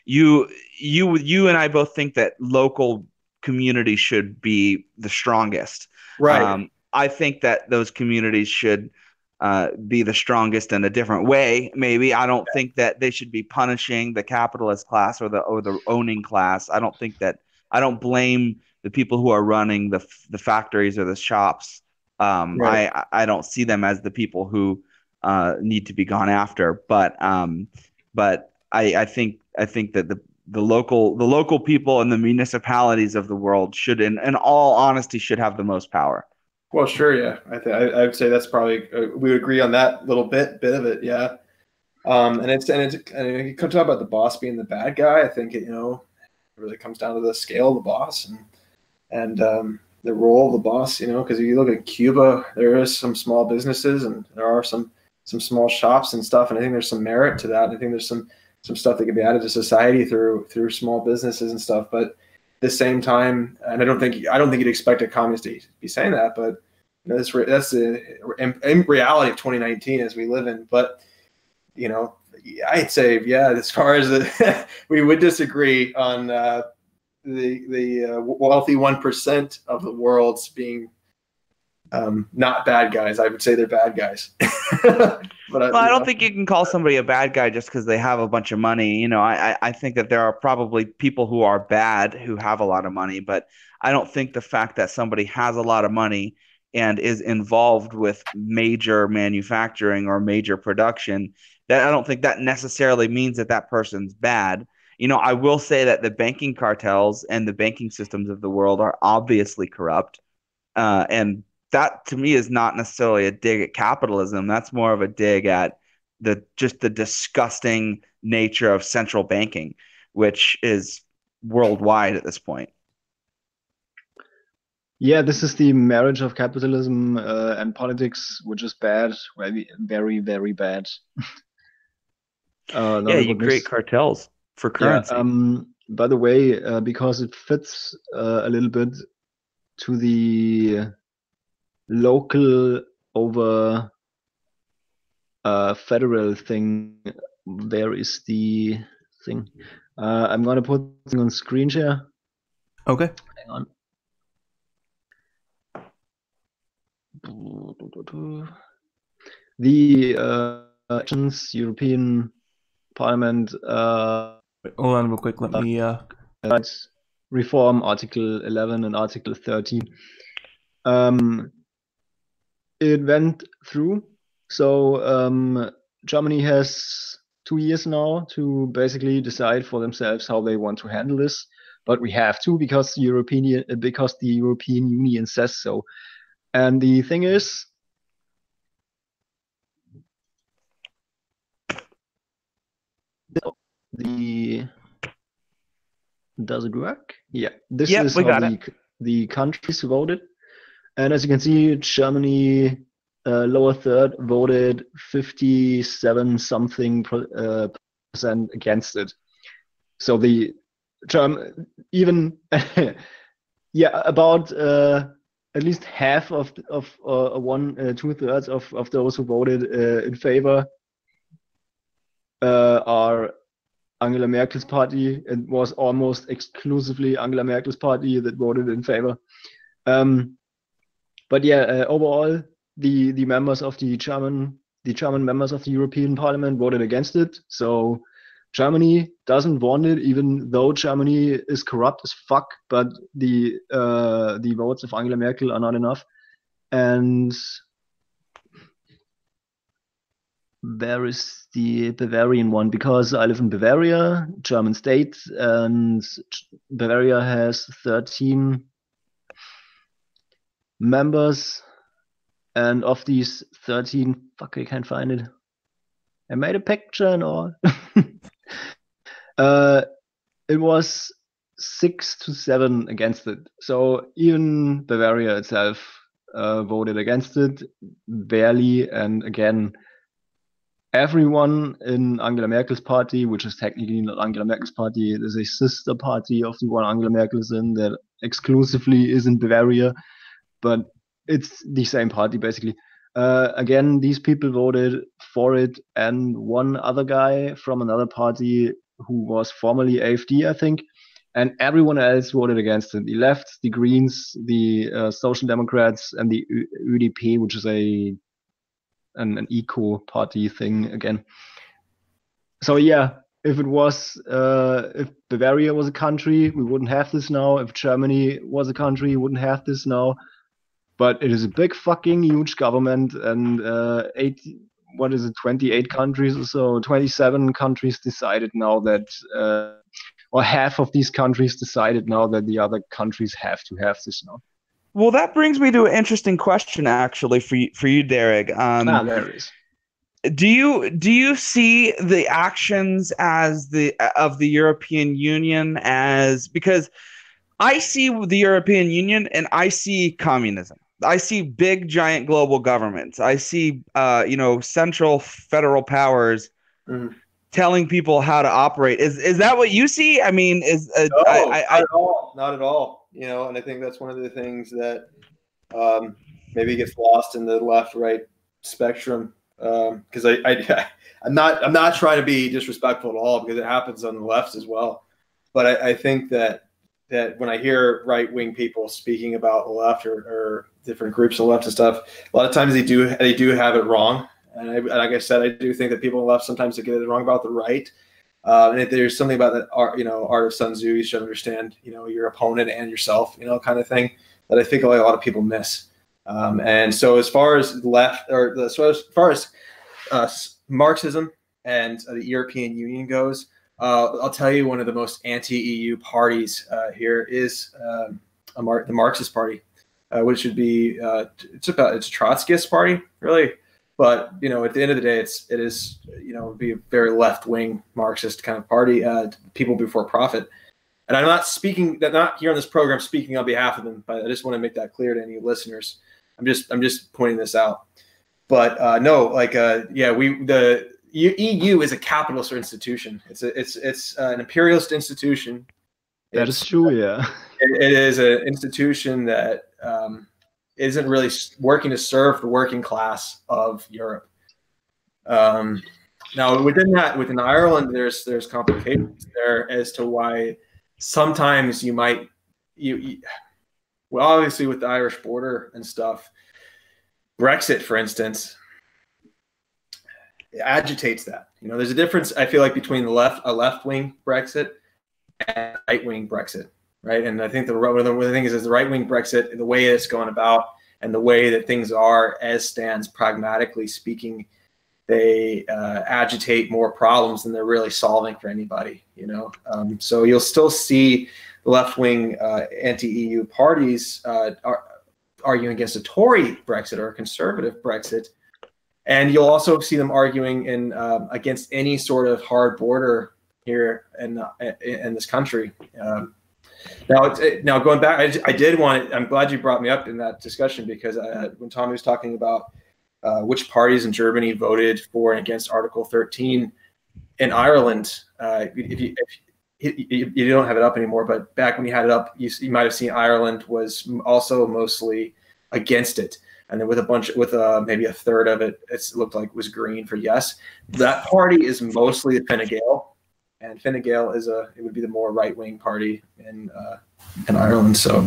you and I both think that local communities should be the strongest. Right. I think that those communities should be the strongest in a different way. Maybe I don't think that they should be punishing the capitalist class or the owning class. I don't blame the people who are running the factories or the shops. Right. I don't see them as the people who need to be gone after. But I think that the local people and the municipalities of the world should, in all honesty, should have the most power. Well, sure, yeah. I would say that's probably we would agree on that little bit of it, yeah. And you come talk about the boss being the bad guy. I think it really comes down to the scale of the boss and the role of the boss. Because if you look at Cuba, there is some small businesses and there are some small shops and stuff, and I think there's some merit to that. I think there's some stuff that can be added to society through small businesses and stuff, but the same time, and I don't think you'd expect a communist to be saying that, but that's the in reality of 2019 as we live in. But I'd say, yeah, as far as we would disagree on the wealthy 1% of the world's being not bad guys. I would say they're bad guys. But I don't think you can call somebody a bad guy just because they have a bunch of money. I think that there are probably people who are bad who have a lot of money, but I don't think the fact that somebody has a lot of money and is involved with major manufacturing or major production, that I don't think that necessarily means that person's bad. I will say that the banking cartels and the banking systems of the world are obviously corrupt, and that to me is not necessarily a dig at capitalism. That's more of a dig at the disgusting nature of central banking, which is worldwide at this point. Yeah, this is the marriage of capitalism and politics, which is bad, very, very, very bad. Yeah, you create cartels for currency. Yeah, by the way, because it fits a little bit to the local over federal thing, there is the thing. I'm gonna put it on screen share. Okay. Hang on. The European Parliament. Hold on real quick. Let me. Reform Article 11 and Article 13. It went through. So Germany has 2 years now to basically decide for themselves how they want to handle this. But we have to because the European Union says so. And the thing is, does it work? Yeah, this is how the countries voted. And as you can see, Germany, lower third, voted 57 something percent against it. So the even yeah, about at least half of 2/3 of those who voted in favor are Angela Merkel's party, and was almost exclusively Angela Merkel's party that voted in favor. But yeah, overall, the members of the German members of the European Parliament voted against it. So Germany doesn't want it, even though Germany is corrupt as fuck. But the votes of Angela Merkel are not enough, and Where is the Bavarian one? Because I live in Bavaria, German state, and Bavaria has 13 members. And of these 13, fuck, I can't find it. I made a picture and all. It was 6-7 against it. So even Bavaria itself voted against it, barely. And again, everyone in Angela Merkel's party, which is technically not Angela Merkel's party, it is a sister party of the one Angela Merkel is in that exclusively is in Bavaria, but it's the same party basically. Again, these people voted for it, and one other guy from another party who was formerly AfD, I think, and everyone else voted against it. The left, the Greens, the Social Democrats, and the ÖDP, which is an eco party thing again. So yeah, if it was if Bavaria was a country, we wouldn't have this now. If Germany was a country, we wouldn't have this now. But it is a big fucking huge government, and 28 countries or so, 27 countries decided now that, or half of these countries decided now that the other countries have to have this now. Well, that brings me to an interesting question, actually, for you, Derek. There it is. Do you see the actions of the European Union as, because I see the European Union and I see communism. I see big giant global governments. I see central federal powers telling people how to operate. Is that what you see? I mean, not at all. And I think that's one of the things that maybe gets lost in the left-right spectrum. Because I'm not trying to be disrespectful at all, because it happens on the left as well. But I think that when I hear right-wing people speaking about the left or different groups on the left and stuff, a lot of times they do have it wrong. And like I said, I do think that people on the left sometimes get it wrong about the right. And if there's something about that art of Sun Tzu, you should understand, your opponent and yourself, kind of thing, that I think a lot of people miss. And so as far as Marxism and the European Union goes, I'll tell you, one of the most anti-EU parties here is the Marxist Party, which would be it's a Trotskyist party, really. But at the end of the day, it is be a very left-wing Marxist kind of party, people before profit. And I'm not here on this program speaking on behalf of them, but I just want to make that clear to any listeners. I'm just pointing this out. But the EU is a capitalist institution. It's an imperialist institution. That is true, yeah. It is an institution that isn't really working to serve the working class of Europe. Now, within Ireland, there's complications there as to why sometimes well, obviously with the Irish border and stuff, Brexit, for instance, agitates that. There's a difference, I feel like, between a left-wing Brexit and right-wing Brexit, right? And I think one of the things is the right-wing Brexit, the way it's going about and the way that things are as stands, pragmatically speaking, they agitate more problems than they're really solving for anybody, So you'll still see the left-wing anti-EU parties arguing against a Tory Brexit or a conservative Brexit. And you'll also see them arguing against any sort of hard border here in this country. Now going back, I'm glad you brought me up in that discussion, because when Tommy was talking about which parties in Germany voted for and against Article 13 in Ireland, if you don't have it up anymore, but back when you had it up, you might have seen Ireland was also mostly against it. And then with maybe a third of it, it looked like was green for yes. That party is mostly the Fine Gael, and Fine Gael it would be the more right wing party in Ireland. So,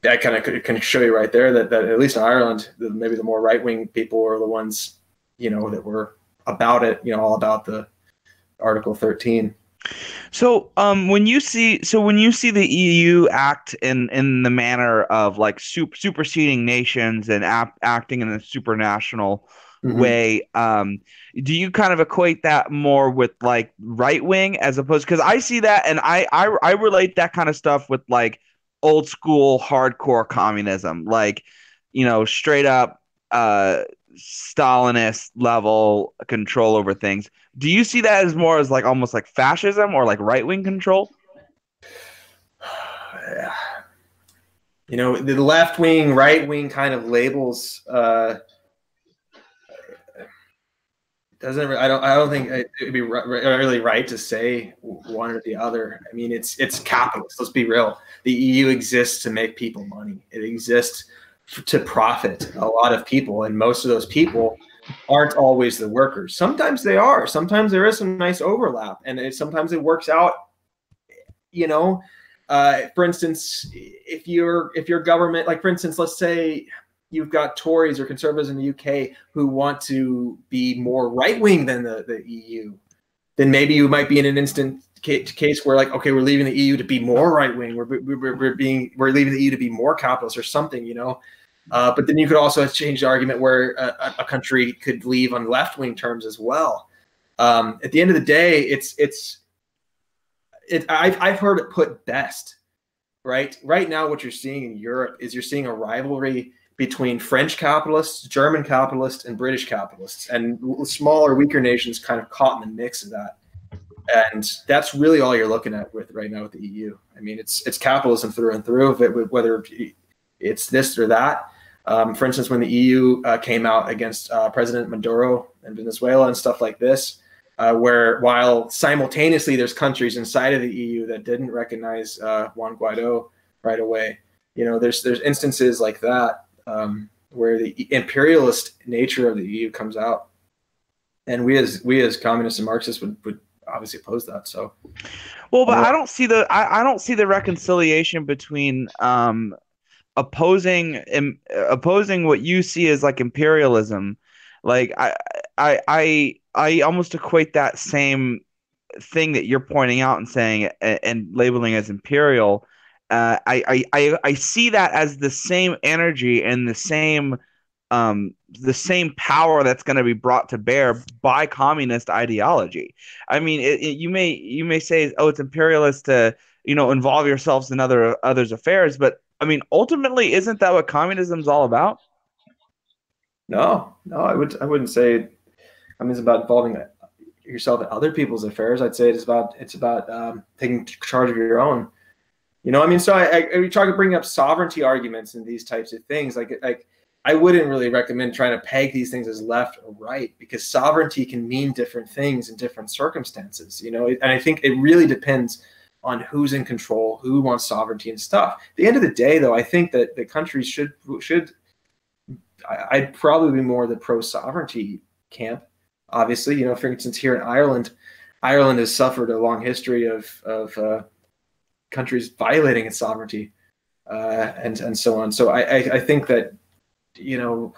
that kind of can show you right there that at least in Ireland, maybe the more right wing people are the ones that were about it, all about the Article 13. So when you see the EU act in the manner of like superseding nations and acting in a supranational way. Do you kind of equate that more with like right wing as opposed, because I see that and I relate that kind of stuff with like old school hardcore communism, like, you know, straight up Stalinist level control over things. Do you see that as more as like almost like fascism or like right wing control? You know, the left wing, right wing kind of labels doesn't. I don't think it'd be really right to say one or the other. I mean, it's capitalist. Let's be real. The EU exists to make people money. It exists to profit a lot of people, and most of those people aren't always the workers. Sometimes they are. Sometimes there is some nice overlap, and sometimes it works out. You know, for instance, if your government, like for instance, let's say you've got Tories or Conservatives in the UK who want to be more right wing than the EU, then maybe you might be in an instant case where like, okay, we're leaving the EU to be more right wing. We're leaving the EU to be more capitalist or something, you know. But then you could also change the argument where a country could leave on left wing terms as well. At the end of the day, I've heard it put best, right? Right now, what you're seeing in Europe is you're seeing a rivalry between French capitalists, German capitalists, and British capitalists, and smaller, weaker nations kind of caught in the mix of that. And that's really all you're looking at right now with the EU. I mean, it's capitalism through and through, whether it's this or that. For instance, when the EU came out against President Maduro in Venezuela and stuff like this, where while simultaneously there's countries inside of the EU that didn't recognize Juan Guaido right away. You know, there's instances like that where the imperialist nature of the EU comes out, and we as communists and Marxists would obviously oppose that. So, well, but I don't see the reconciliation between opposing what you see as like imperialism. Like I almost equate that same thing that you're pointing out and saying and labeling as imperial. I see that as the same energy and the same power that's going to be brought to bear by communist ideology. I mean, you may say, oh, it's imperialist to, you know, involve yourselves in others' affairs, but I mean, ultimately, isn't that what communism's all about? No, I wouldn't say. I mean, it's about involving yourself in other people's affairs. I'd say it's about taking charge of your own. You know, I mean, so we try to bring up sovereignty arguments and these types of things. Like I wouldn't really recommend trying to peg these things as left or right, because sovereignty can mean different things in different circumstances. You know, and I think it really depends on who's in control, who wants sovereignty and stuff. At the end of the day, though, I think that the countries should. I'd probably be more the pro-sovereignty camp. Obviously, you know, for instance, here in Ireland has suffered a long history of countries violating its sovereignty and so on. So I think that, you know,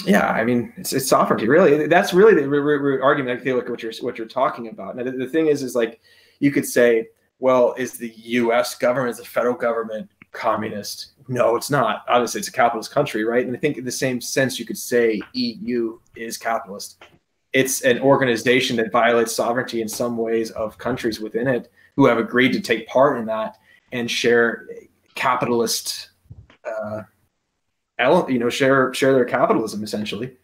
yeah, I mean, it's sovereignty. Really, that's really the root argument. I feel like what you're talking about. Now, the thing is like you could say, well, is the U.S. government, is the federal government communist? No, it's not. Obviously, it's a capitalist country, right? And I think in the same sense, you could say EU is capitalist. It's an organization that violates sovereignty in some ways of countries within it who have agreed to take part in that and share capitalist, share their capitalism essentially.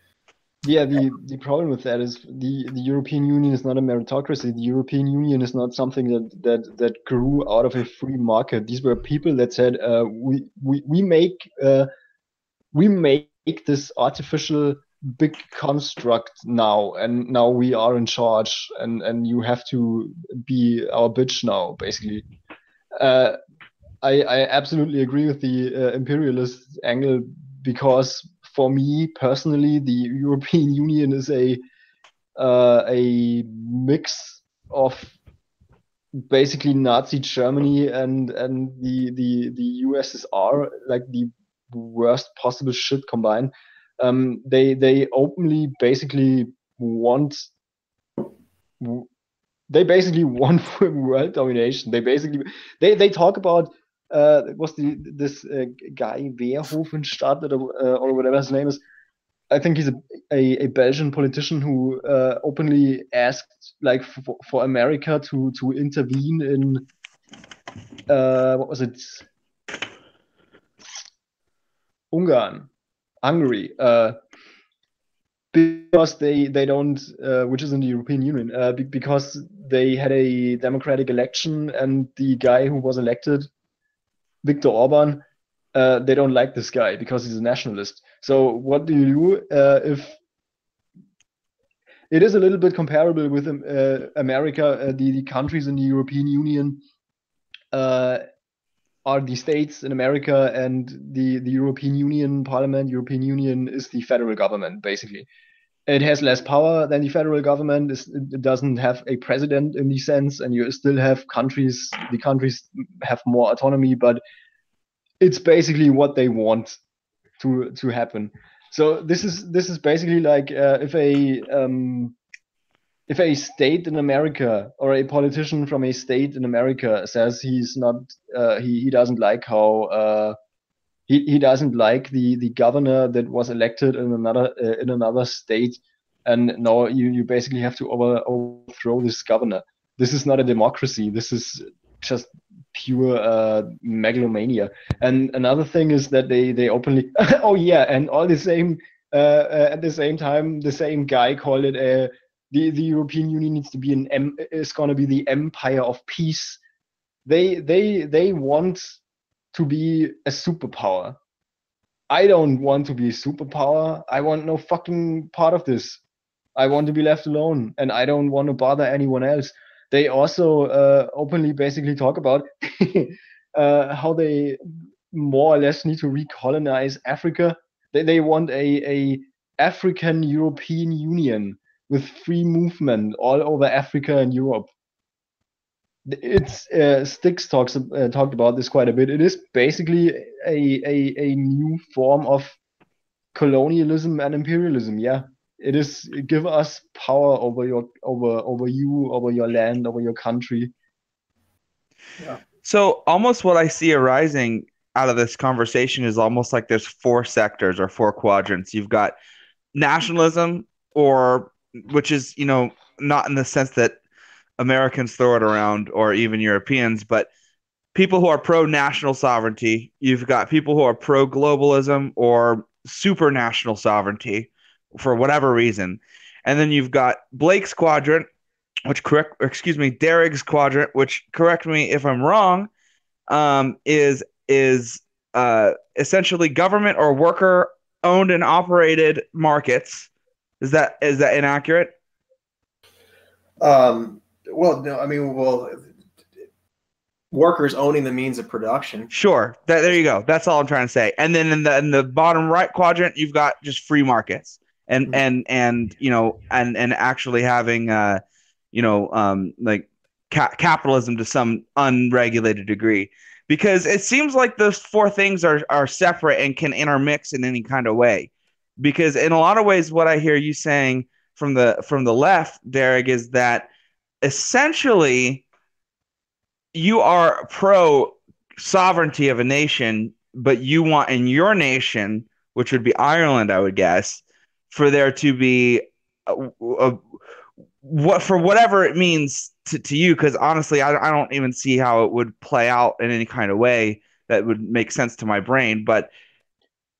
Yeah, the problem with that is the European Union is not a meritocracy. The European Union is not something that grew out of a free market. These were people that said, we make this artificial big construct now, and now we are in charge, and you have to be our bitch now, basically. I absolutely agree with the imperialist angle, because for me personally, the European Union is a mix of basically Nazi Germany and the USSR, like the worst possible shit combined. They openly basically want world domination. They talk about it was this guy Verhofstadt or whatever his name is. I think he's a Belgian politician who openly asked like for America to intervene in what was it? Hungary, because they don't, which is in the European Union, because they had a democratic election and the guy who was elected, Viktor Orban, they don't like this guy because he's a nationalist. So what do you do if it is a little bit comparable with America? The countries in the European Union are the states in America, and the European Union Parliament, European Union is the federal government, basically. It has less power than the federal government. It doesn't have a president in the sense, and you still have countries. The countries have more autonomy, but it's basically what they want to happen. So this is basically like if a state in America or a politician from a state in America says he's not he doesn't like how he doesn't like the governor that was elected in another state, and now you basically have to overthrow this governor. This is not a democracy. This is just pure megalomania. And another thing is that they openly oh yeah, and all the same at the same time the same guy called it the European Union needs to be is going to be the empire of peace. They want to be a superpower. I don't want to be a superpower. I want no fucking part of this. I want to be left alone, and I don't want to bother anyone else. They also openly basically talk about how they more or less need to recolonize Africa. They want a African European Union with free movement all over Africa and Europe. It's Styx talked about this quite a bit. It is basically a new form of colonialism and imperialism. Yeah, it is give us power over you, over your land, over your country. Yeah. So almost what I see arising out of this conversation is almost like there's 4 sectors or 4 quadrants. You've got nationalism, or which is, not in the sense that Americans throw it around or even Europeans, but people who are pro-national sovereignty. You've got people who are pro-globalism or supranational sovereignty for whatever reason. And then you've got Blake's quadrant, Derek's quadrant, which, correct me if I'm wrong, is essentially government or worker owned and operated markets. Is that inaccurate? Well, no, I mean, workers owning the means of production. Sure. There you go. That's all I'm trying to say. And then in the bottom right quadrant, you've got just free markets and actually having like capitalism to some unregulated degree, because it seems like those 4 things are separate and can intermix in any kind of way. Because in a lot of ways, what I hear you saying from the left, Derek, is that essentially you are pro sovereignty of a nation, but you want in your nation, which would be Ireland, I would guess, for there to be what, for whatever it means to you, because honestly, I don't even see how it would play out in any kind of way that would make sense to my brain, but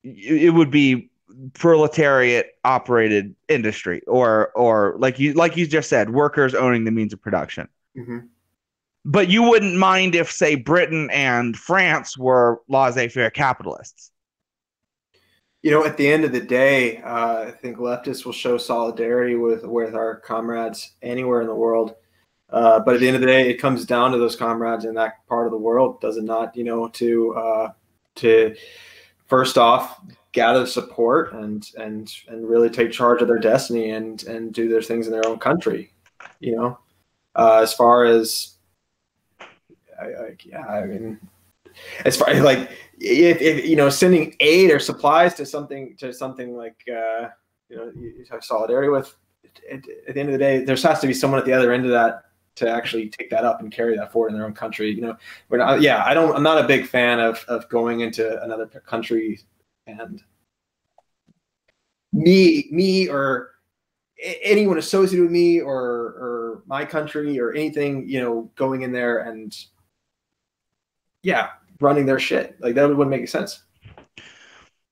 it would be proletariat operated industry, or like you just said, workers owning the means of production. Mm-hmm. But you wouldn't mind if, say, Britain and France were laissez-faire capitalists. At the end of the day, I think leftists will show solidarity with our comrades anywhere in the world. But at the end of the day, it comes down to those comrades in that part of the world, does it not? To first off, gather support and really take charge of their destiny and do their things in their own country. As far as as far as like if sending aid or supplies to something like you have solidarity with, at the end of the day, there has to be someone at the other end of that to actually take that up and carry that forward in their own country. I'm not a big fan of going into another country and me or anyone associated with me or my country or anything, going in there and running their shit. Like, that wouldn't make sense.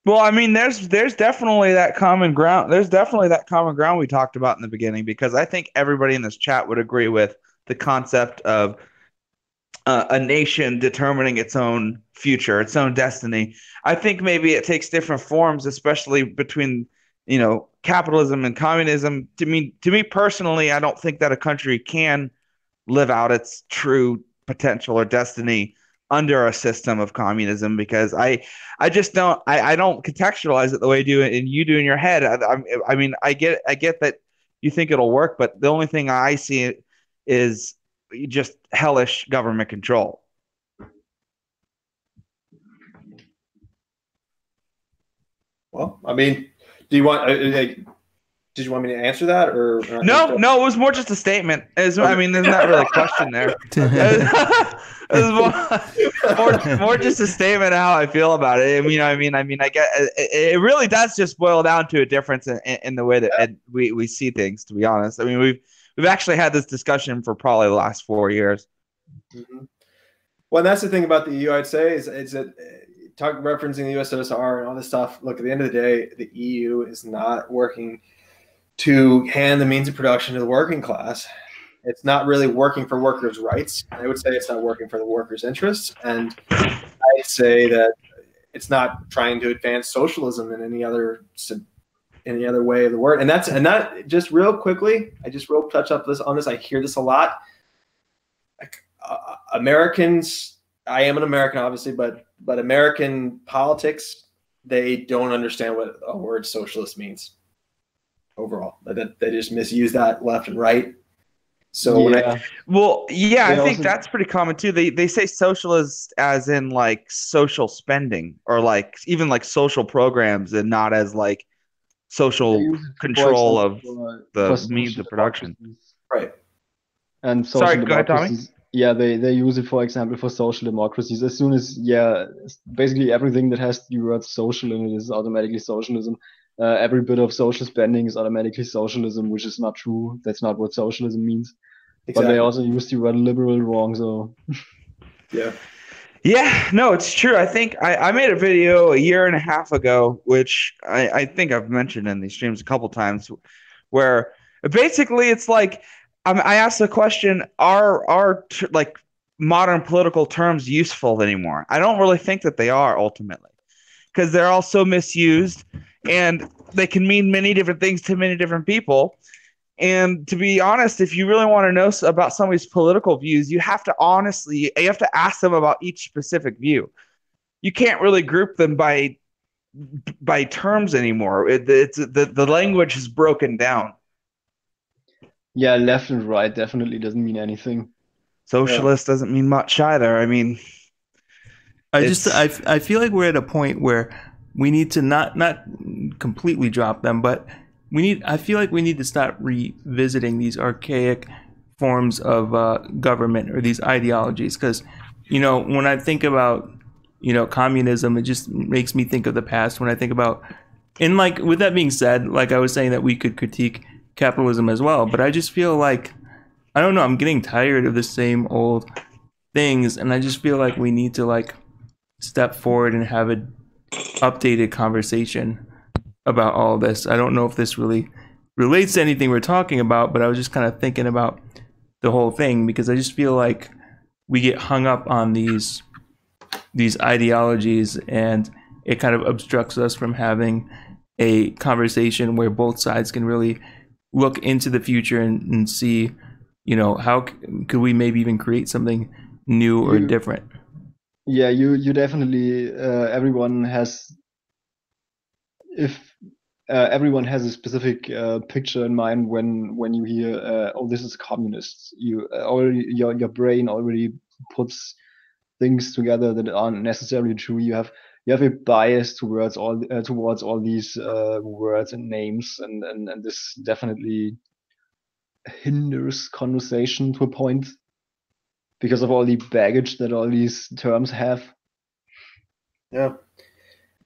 Well, I mean, there's definitely that common ground. There's definitely that common ground we talked about in the beginning, because I think everybody in this chat would agree with the concept of a nation determining its own future, its own destiny. I think maybe it takes different forms, especially between, capitalism and communism. To me personally, I don't think that a country can live out its true potential or destiny under a system of communism, because I just don't contextualize it the way you do in your head. I mean, I get that you think it'll work, but the only thing I see is just hellish government control. Well, I mean, did you want me to answer that or no? It was more just a statement. I mean, there's not really a question there. It was more just a statement of how I feel about it. I mean, I get it really does just boil down to a difference in the way that we see things, to be honest. I mean, we've actually had this discussion for probably the last 4 years. Mm-hmm. Well, that's the thing about the EU, I'd say, is that referencing the USSR and all this stuff. Look, at the end of the day, the EU is not working to hand the means of production to the working class. It's not really working for workers' rights. I would say it's not working for the workers' interests. And I'd say that it's not trying to advance socialism in any other way of the word. And that just real quickly, I just real touch up on this. I hear this a lot. Americans, I am an American, obviously, but American politics, they don't understand what a word socialist means overall. They just misuse that left and right. So I think that's pretty common too. They say socialist as in like social spending, or like even like social programs, and not as like social control of the means of production. Right. And sorry, go ahead, Tommy. Yeah, they use it, for example, for social democracies. As soon as, basically everything that has the word social in it is automatically socialism. Every bit of social spending is automatically socialism, which is not true. That's not what socialism means. Exactly. But they also use the word liberal wrong, so... Yeah. Yeah, no, it's true. I think I made a video 1.5 years ago, which I think I've mentioned in these streams a couple times, where basically it's like, I asked the question, are like modern political terms useful anymore? I don't really think that they are, ultimately, because they're all so misused, and they can mean many different things to many different people. And to be honest, if you really want to know about somebody's political views, you have to ask them about each specific view. You can't really group them by terms anymore. The language is broken down. Yeah, left and right definitely doesn't mean anything. Socialist doesn't mean much either. I mean, I feel like we're at a point where we need to not completely drop them, but I feel like we need to stop revisiting these archaic forms of government or these ideologies, because when I think about communism, it just makes me think of the past. When I think about, and like, with that being said, like I was saying that we could critique capitalism as well, but I just feel like, I don't know, I'm getting tired of the same old things, and I just feel like we need to like step forward and have an updated conversation about all this. I don't know if this really relates to anything we're talking about, but I was just kind of thinking about the whole thing, because I just feel like we get hung up on these ideologies, and it kind of obstructs us from having a conversation where both sides can really look into the future and see, how could we maybe even create something new or different. Yeah, you definitely, everyone has a specific picture in mind when you hear, this is communists. You already, your brain already puts things together that aren't necessarily true. You have a bias towards all these words and names, and this definitely hinders conversation to a point because of all the baggage that all these terms have. Yeah.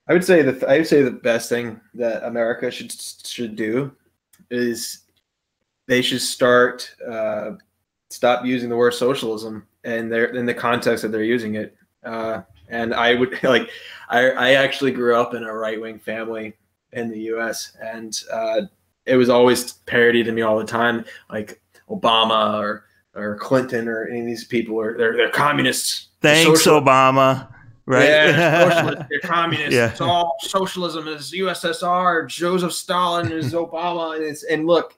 I would say the best thing that America should do is they should start stop using the word socialism and they're in the context that they're using it. And I would like I actually grew up in a right-wing family in the US, and it was always parodied to me all the time, like Obama or Clinton or any of these people are they're communists. Thanks, Obama. Right? Yeah, they're socialists, they're communists. Yeah. It's all socialism is USSR. Joseph Stalin is Obama. And look,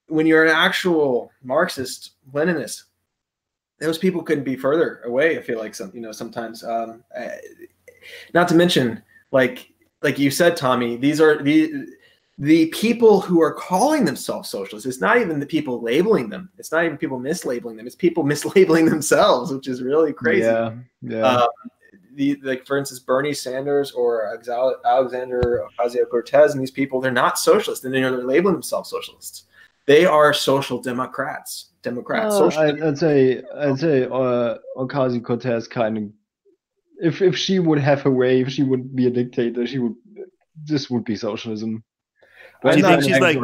when you're an actual Marxist, Leninist, those people couldn't be further away. I feel like sometimes. Not to mention, like you said, Tommy, these are the people who are calling themselves socialists. It's not even the people labeling them. It's not even people mislabeling them. It's people mislabeling themselves, which is really crazy. Yeah. Like for instance, Bernie Sanders or Alexander Ocasio-Cortez and these people, they're not socialists, and they're labeling themselves socialists. They are social democrats. I'd say Ocasio-Cortez kind of, if she would have her way, if she would be a dictator, this would be socialism. Do you think she's like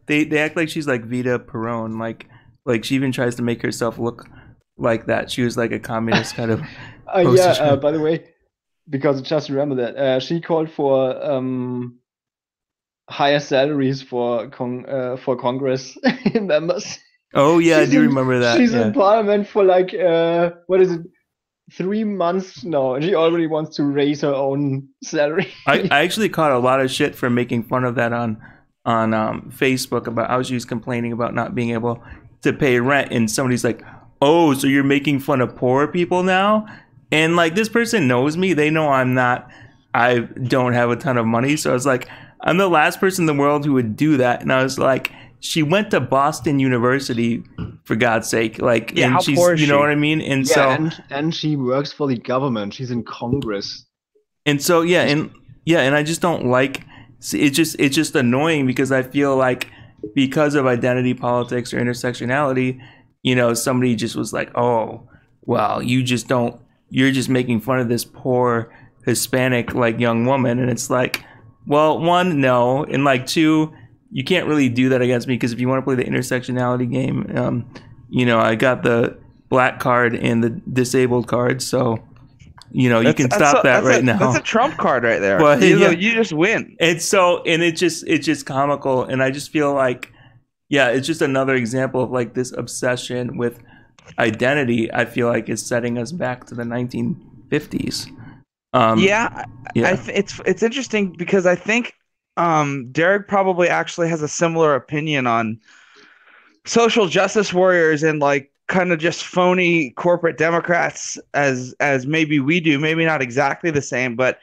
they act like she's like Vita Perón, like she even tries to make herself look like that. She was like a communist kind of. By the way, because I just remember that she called for higher salaries for Congress members. Oh yeah, I do remember that. She's in parliament for like 3 months now, and she already wants to raise her own salary. I actually caught a lot of shit for making fun of that on Facebook about how she was complaining about not being able to pay rent, and somebody's like, "Oh, so you're making fun of poor people now?" And like, this person knows me. They know I don't have a ton of money. So I was like, I'm the last person in the world who would do that. And I was like, she went to Boston University, for God's sake. Like, yeah, and how she's, poor is you know she? what I mean? And and she works for the government. She's in Congress. And so, and I just don't like, it's just annoying because I feel like because of identity politics or intersectionality, somebody just was like, oh, well, you're just making fun of this poor Hispanic like young woman. And it's like, well, one, no. And like, two, you can't really do that against me because if you want to play the intersectionality game, I got the black card and the disabled card. So, you can stop that right now. That's a trump card right there. But, you just win. It's just comical. And I just feel like, it's just another example of like this obsession with identity. I feel like is setting us back to the 1950s. It's interesting because I think Derek probably actually has a similar opinion on social justice warriors and like kind of just phony corporate Democrats as maybe we do. Maybe not exactly the same, but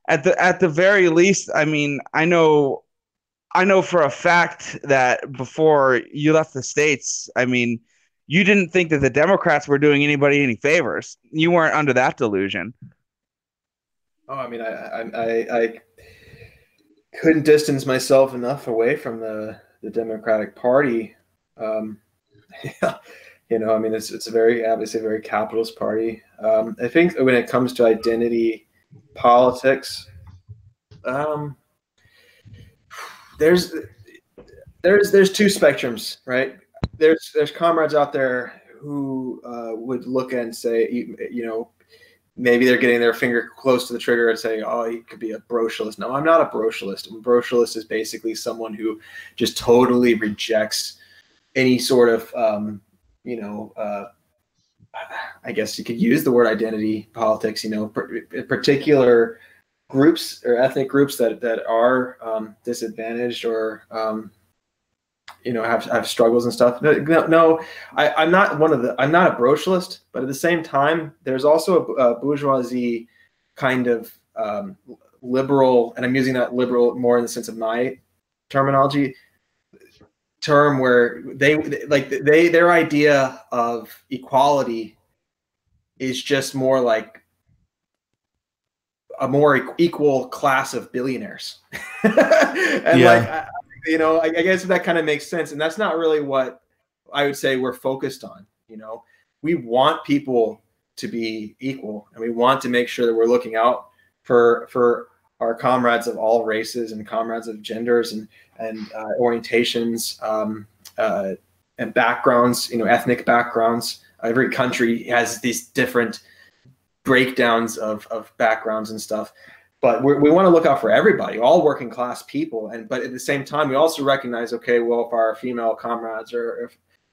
at the very least, I mean, I know for a fact that before you left the States, I mean, you didn't think that the Democrats were doing anybody any favors. You weren't under that delusion. Oh, I mean, I couldn't distance myself enough away from the Democratic Party. I mean, it's obviously a very capitalist party. I think when it comes to identity politics, there's two spectrums, right? There's comrades out there who would look and say, maybe they're getting their finger close to the trigger and saying, oh, he could be a brocialist. No, I'm not a brocialist. A brocialist is basically someone who just totally rejects any sort of, I guess you could use the word identity politics, particular groups or ethnic groups that are disadvantaged or, have struggles and stuff. No, I'm not I'm not a brocialist, but at the same time, there's also a bourgeoisie kind of liberal, and I'm using that liberal more in the sense of my terminology term, where their idea of equality is just more like a more equal class of billionaires. And I guess that kind of makes sense. And that's not really what I would say we're focused on. We want people to be equal, and we want to make sure that we're looking out for our comrades of all races and comrades of genders and orientations and backgrounds, ethnic backgrounds. Every country has these different breakdowns of backgrounds and stuff. But we want to look out for everybody, all working class people. But at the same time, we also recognize, okay, well, if our female comrades or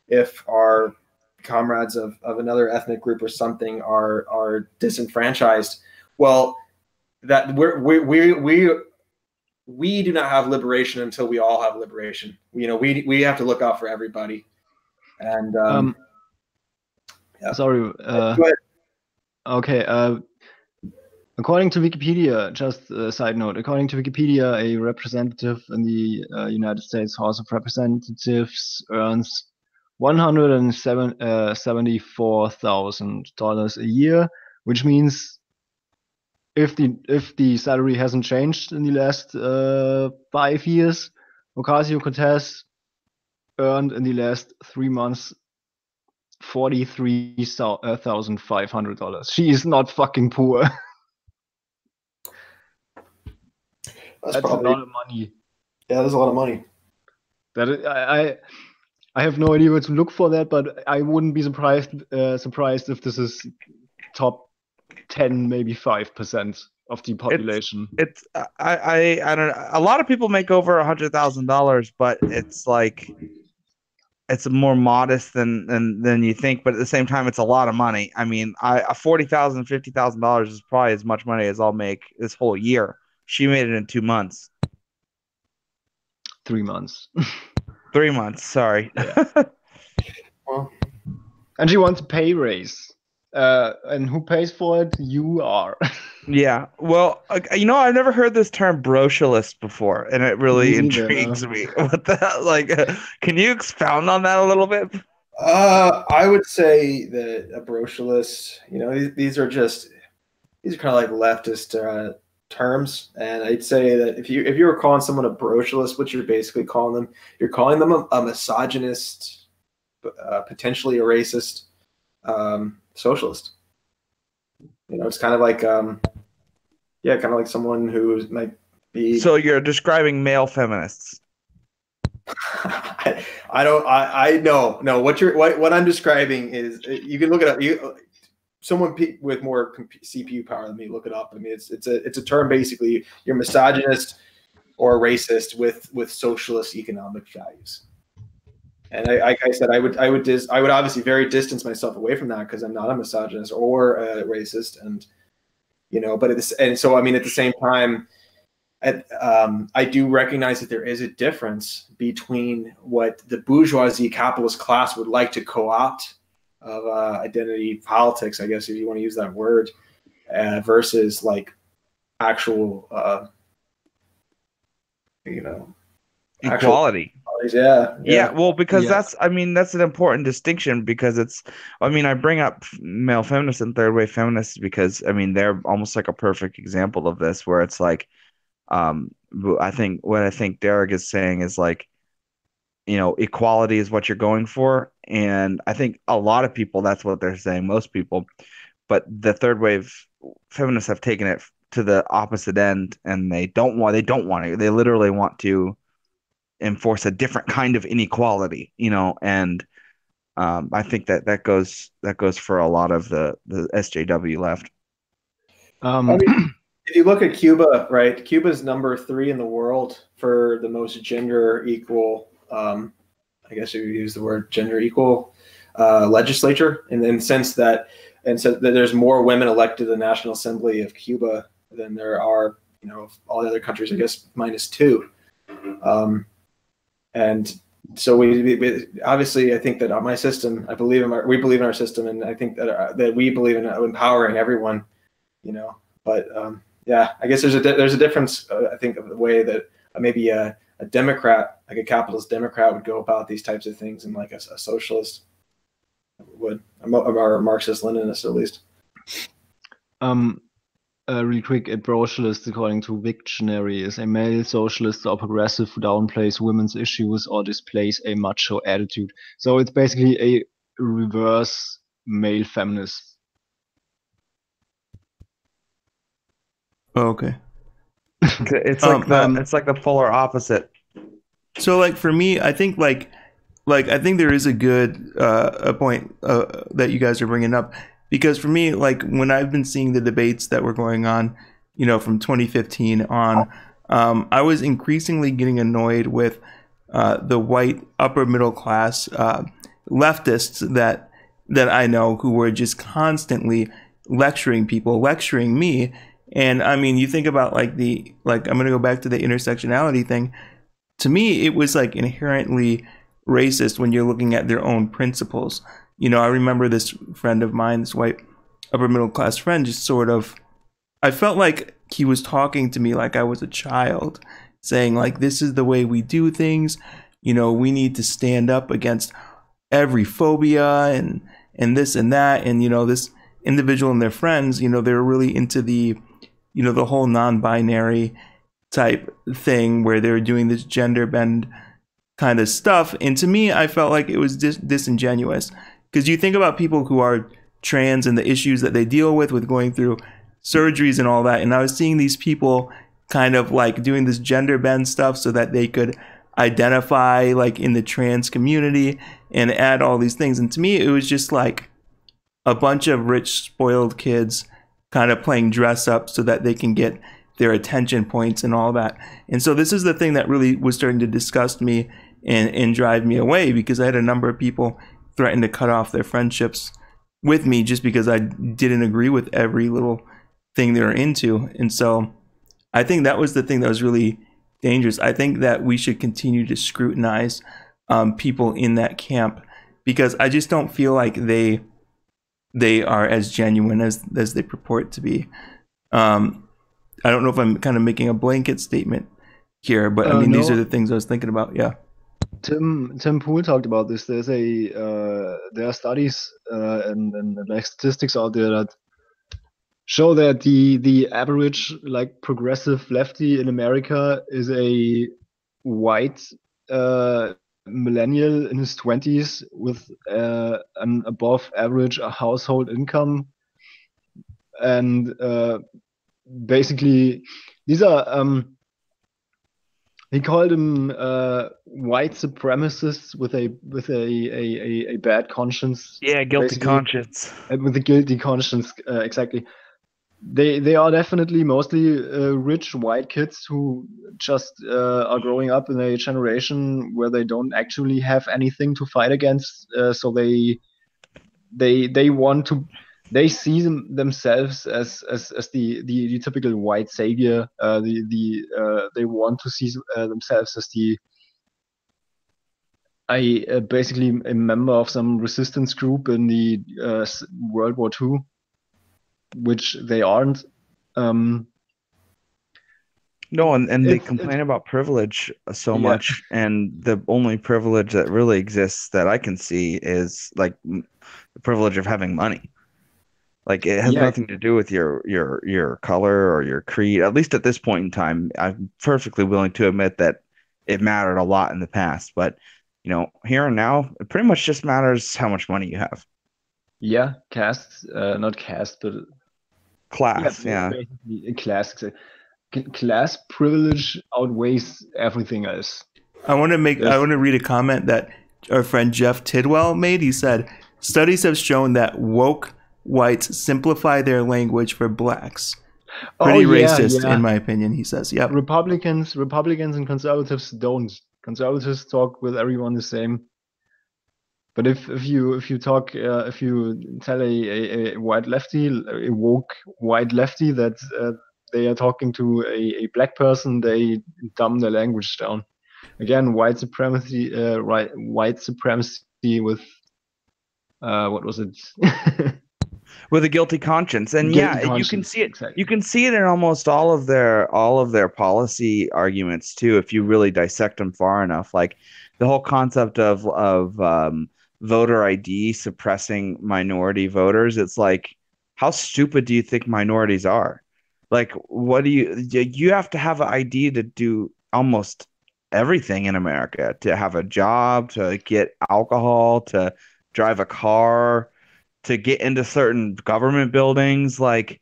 if our comrades of another ethnic group or something are disenfranchised, well, that we do not have liberation until we all have liberation. We have to look out for everybody. And yeah. Sorry. Go ahead. Okay. According to Wikipedia, just a side note, according to Wikipedia, a representative in the United States House of Representatives earns $174,000 a year, which means if the salary hasn't changed in the last 5 years, Ocasio-Cortez earned in the last 3 months $43,500. She is not fucking poor. That's probably a lot of money. Yeah, that's a lot of money. I have no idea where to look for that, but I wouldn't be surprised if this is top 10, maybe 5% of the population. I don't know. A lot of people make over $100,000, but it's like it's more modest than you think. But at the same time, it's a lot of money. I mean, $40,000, $50,000 is probably as much money as I'll make this whole year. She made it in 2 months. 3 months. 3 months. Sorry. Yeah. Well, and she wants a pay raise. And who pays for it? You are. Yeah. Well, I've never heard this term brocialist before, and it really intrigues me. What the hell? Like, can you expound on that a little bit? I would say that a brocialist, these are kind of like leftist terms, and I'd say that if you were calling someone a brocialist, what you're basically calling them, you're calling them a misogynist, potentially a racist, socialist. It's kind of like kind of like someone who might be. So you're describing male feminists. I know what I'm describing is, you can look it up. Someone with more CPU power than me, look it up. I mean, it's a term, basically. You're misogynist or racist with socialist economic values. And like I said, I would obviously very distance myself away from that, because I'm not a misogynist or a racist, and but so I mean, at the same time, I do recognize that there is a difference between what the bourgeoisie capitalist class would like to co-opt of identity politics, I guess, if you want to use that word, versus like actual equality. Yeah. Well, because that's an important distinction, because I bring up male feminists and third wave feminists because they're almost like a perfect example of this, where it's like, I think Derek is saying is like, equality is what you're going for. And I think a lot of people, that's what they're saying, most people. But the third wave feminists have taken it to the opposite end, and they don't want to. They literally want to enforce a different kind of inequality, and I think that goes for a lot of the SJW left. If you look at Cuba, right? Cuba's number 3 in the world for the most gender equal, I guess if you use the word gender equal, legislature, in the sense that there's more women elected to the National Assembly of Cuba than there are, all the other countries, I guess, -2. And so we obviously, I think that my system, we believe in our system, and I think that we believe in empowering everyone, But I guess there's a difference, I think, of the way that maybe a Democrat, like a capitalist Democrat, would go about these types of things, and like a socialist would, or a Marxist-Leninist at least. Really quick, a brocialist, according to Wiktionary, is a male socialist or progressive who downplays women's issues or displays a macho attitude. So it's basically a reverse male feminist. Oh, okay. It's like the polar opposite. So like for me, I think like I think there is a good a point that you guys are bringing up, because for me, like when I've been seeing the debates that were going on, from 2015 on, I was increasingly getting annoyed with the white upper middle class leftists that I know, who were just constantly lecturing me. And I mean, you think about I'm going to go back to the intersectionality thing. To me, it was like inherently racist when you're looking at their own principles. I remember this friend of mine, this white upper middle class friend, just sort of, I felt like he was talking to me like I was a child, saying like, this is the way we do things. We need to stand up against every phobia and this and that. And, this individual and their friends, they're really into the, the whole non-binary type thing where they're doing this gender bend kind of stuff. And to me, I felt like it was disingenuous, because you think about people who are trans and the issues that they deal with going through surgeries and all that. And I was seeing these people kind of like doing this gender bend stuff so that they could identify like in the trans community and add all these things. And to me, it was just like a bunch of rich, spoiled kids kind of playing dress up so that they can get their attention points and all that. And so this is the thing that really was starting to disgust me and drive me away, because I had a number of people threaten to cut off their friendships with me just because I didn't agree with every little thing they were into. And so I think that was the thing that was really dangerous. I think that we should continue to scrutinize people in that camp, because I just don't feel like they are as genuine as they purport to be. I don't know if I'm kind of making a blanket statement here, but I mean, these are the things I was thinking about. Yeah. Tim Poole talked about this. There are studies and like statistics out there that show that the average like progressive lefty in America is a white millennial in his 20s with an above average household income, and basically these are he called them white supremacists with a bad conscience. Yeah, guilty conscience. With a guilty conscience, exactly. They are definitely mostly rich white kids who just are growing up in a generation where they don't actually have anything to fight against. So they want to. They see themselves as the typical white savior. They want to see themselves as basically a member of some resistance group in the World War II, which they aren't. No, and they complain about privilege so much, and the only privilege that really exists that I can see is like the privilege of having money. Like it has nothing to do with your color or your creed. At least at this point in time, I'm perfectly willing to admit that it mattered a lot in the past. But here and now, it pretty much just matters how much money you have. Yeah, not caste, but class. Yeah, basically class. Class privilege outweighs everything else. I want to read a comment that our friend Jeff Tidwell made. He said, "Studies have shown that woke whites simplify their language for blacks." Pretty racist, in my opinion, he says. Yeah. Republicans and conservatives don't. Conservatives talk with everyone the same. But if you tell a white lefty, a woke white lefty, that they are talking to a black person, they dumb their language down. Again, white supremacy with what was it? With a guilty conscience. And you can see it. Exactly. You can see it in almost all of their policy arguments too, if you really dissect them far enough. Like the whole concept of voter ID suppressing minority voters. It's like, how stupid do you think minorities are? Like, what do you have to have an ID to do almost everything in America, to have a job, to get alcohol, to drive a car, to get into certain government buildings. Like,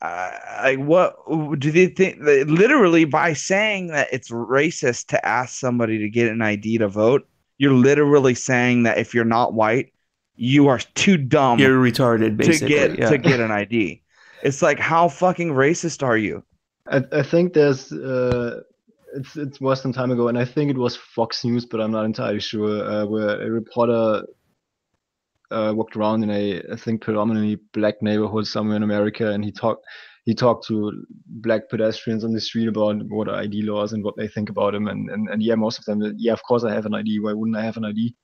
like, what do they think? Literally, by saying that it's racist to ask somebody to get an ID to vote, you're literally saying that if you're not white, you are too dumb. You're retarded, basically. To get an ID. It's like, how fucking racist are you? I think there's it was some time ago, and I think it was Fox News, but I'm not entirely sure, where a reporter walked around in I think predominantly black neighborhood somewhere in America, and he talked to black pedestrians on the street about what are ID laws and what they think about them, and yeah, most of them, yeah, of course I have an ID. Why wouldn't I have an ID?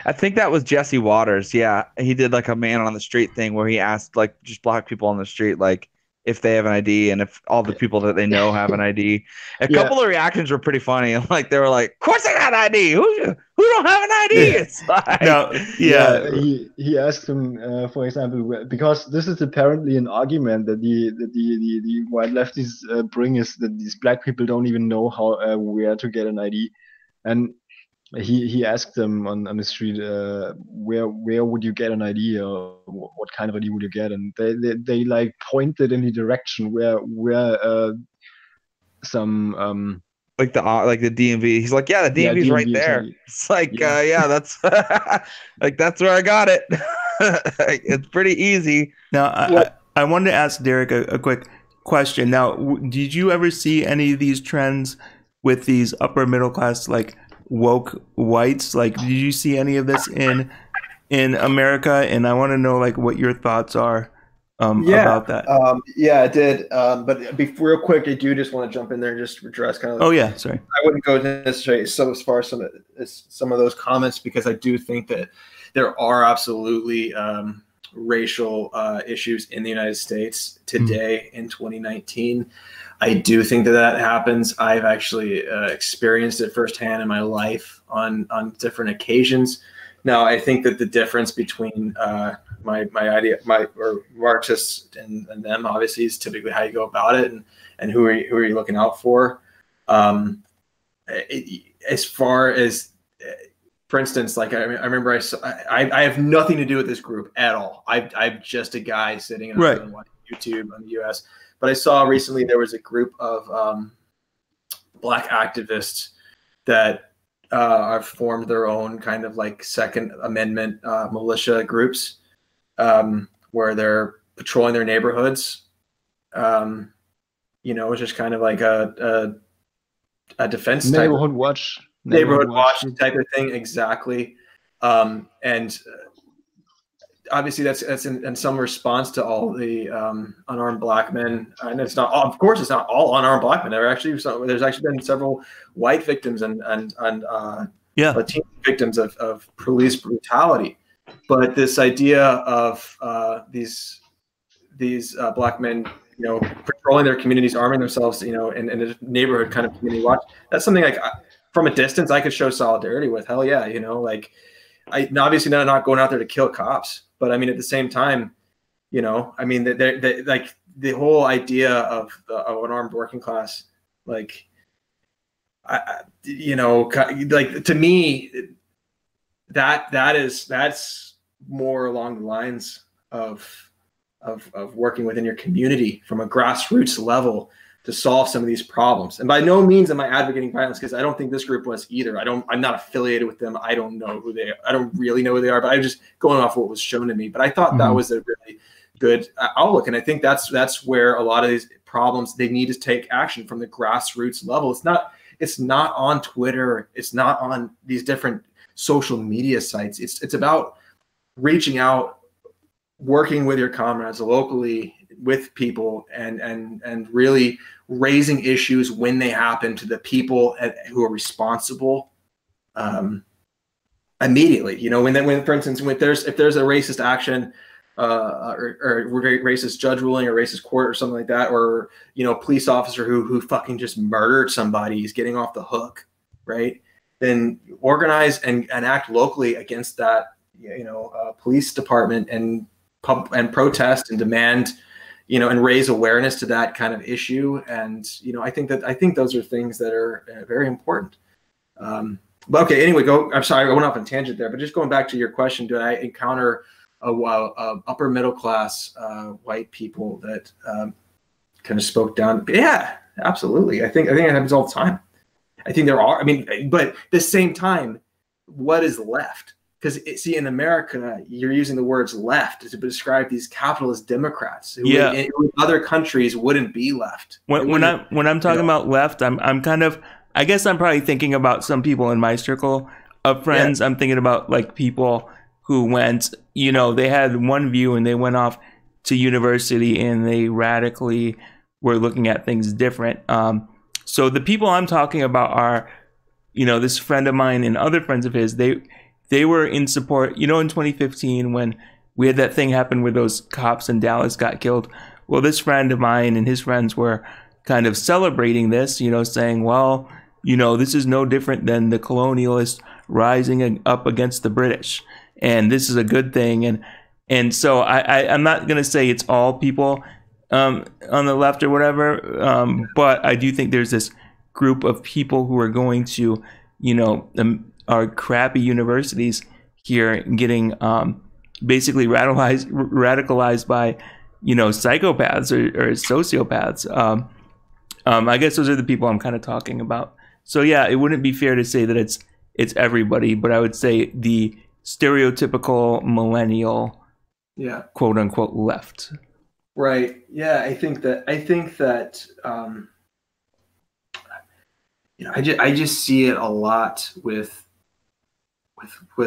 I think that was Jesse Waters. Yeah, he did like a man on the street thing where he asked like just black people on the street like if they have an ID and if all the people that they know have an ID. A couple of reactions were pretty funny. Like they were like, "Of course I got an ID. Who don't have an ID?" It's like, he asked him, for example, because this is apparently an argument that the white lefties bring, is that these black people don't even know how where to get an ID, and he asked them on the street, where would you get an ID, or what kind of ID would you get, and they like pointed in the direction where some like the DMV. He's like, yeah, the DMV's right there. It's like, yeah, that's like that's where I got it. It's pretty easy. Now, I wanted to ask Derek a quick question. Now, did you ever see any of these trends with these upper middle class like woke whites? Like, did you see any of this in America? And I want to know like what your thoughts are about that. Yeah, I did. But real quick, I do just want to jump in there and just address kind of. Oh yeah, sorry. I wouldn't go necessarily as far as some of those comments, because I do think that there are absolutely racial issues in the United States today in 2019. I do think that happens. I've actually experienced it firsthand in my life on different occasions. Now, I think that the difference between my Marxists and them obviously is typically how you go about it and who are you looking out for. As far as, for instance, like I remember I have nothing to do with this group at all. I'm just a guy sitting and watching YouTube on the U.S. But I saw recently there was a group of black activists that have formed their own kind of like Second Amendment militia groups, where they're patrolling their neighborhoods. It's just kind of like a defense neighborhood watch type of thing. Exactly. And obviously that's in some response to all the unarmed black men, and it's not, of course, it's not all unarmed black men. There's actually been several white victims and Latino victims of police brutality. But this idea of these black men, patrolling their communities, arming themselves, in a neighborhood kind of community watch, that's something like from a distance I could show solidarity with. Hell yeah, I obviously not going out there to kill cops. But I mean, at the same time, like the whole idea of an armed working class, like, like to me, that's more along the lines of working within your community from a grassroots level to solve some of these problems. And by no means am I advocating violence, because I don't think this group was either. I'm not affiliated with them. I don't know who they are. I don't really know who they are, but I'm just going off what was shown to me. But I thought that was a really good outlook. And I think that's where a lot of these problems, they need to take action from the grassroots level. It's not on Twitter. It's not on these different social media sites. It's about reaching out, working with your comrades locally, with people, and really raising issues when they happen to the people who are responsible immediately. When for instance, if there's a racist action or racist judge ruling or racist court or something like that, or police officer who fucking just murdered somebody, he's getting off the hook, right? Then organize and act locally against that police department and protest and demand, and raise awareness to that kind of issue. And, I think those are things that are very important. But okay, anyway, I'm sorry, I went off on a tangent there, but just going back to your question, do I encounter a upper middle class white people that kind of spoke down. Yeah, absolutely. I think it happens all the time. I think there are. I mean, but at the same time, what is left? Because see, in America, you're using the words left to describe these capitalist Democrats who in other countries wouldn't be left. When I'm talking about left, I'm kind of, I guess I'm probably thinking about some people in my circle of friends. Yeah. I'm thinking about like people who went, they had one view and they went off to university and they radically were looking at things different. So the people I'm talking about are, this friend of mine and other friends of his, they were in support, in 2015 when we had that thing happen where those cops in Dallas got killed. Well, this friend of mine and his friends were kind of celebrating this, saying, well, this is no different than the colonialists rising up against the British. And this is a good thing. And so I'm not going to say it's all people on the left or whatever, but I do think there's this group of people who are going to, our crappy universities here getting basically radicalized by, psychopaths or sociopaths. I guess those are the people I'm kind of talking about. So yeah, it wouldn't be fair to say that it's everybody, but I would say the stereotypical millennial, quote unquote, left. Right. Yeah, I think that I just see it a lot with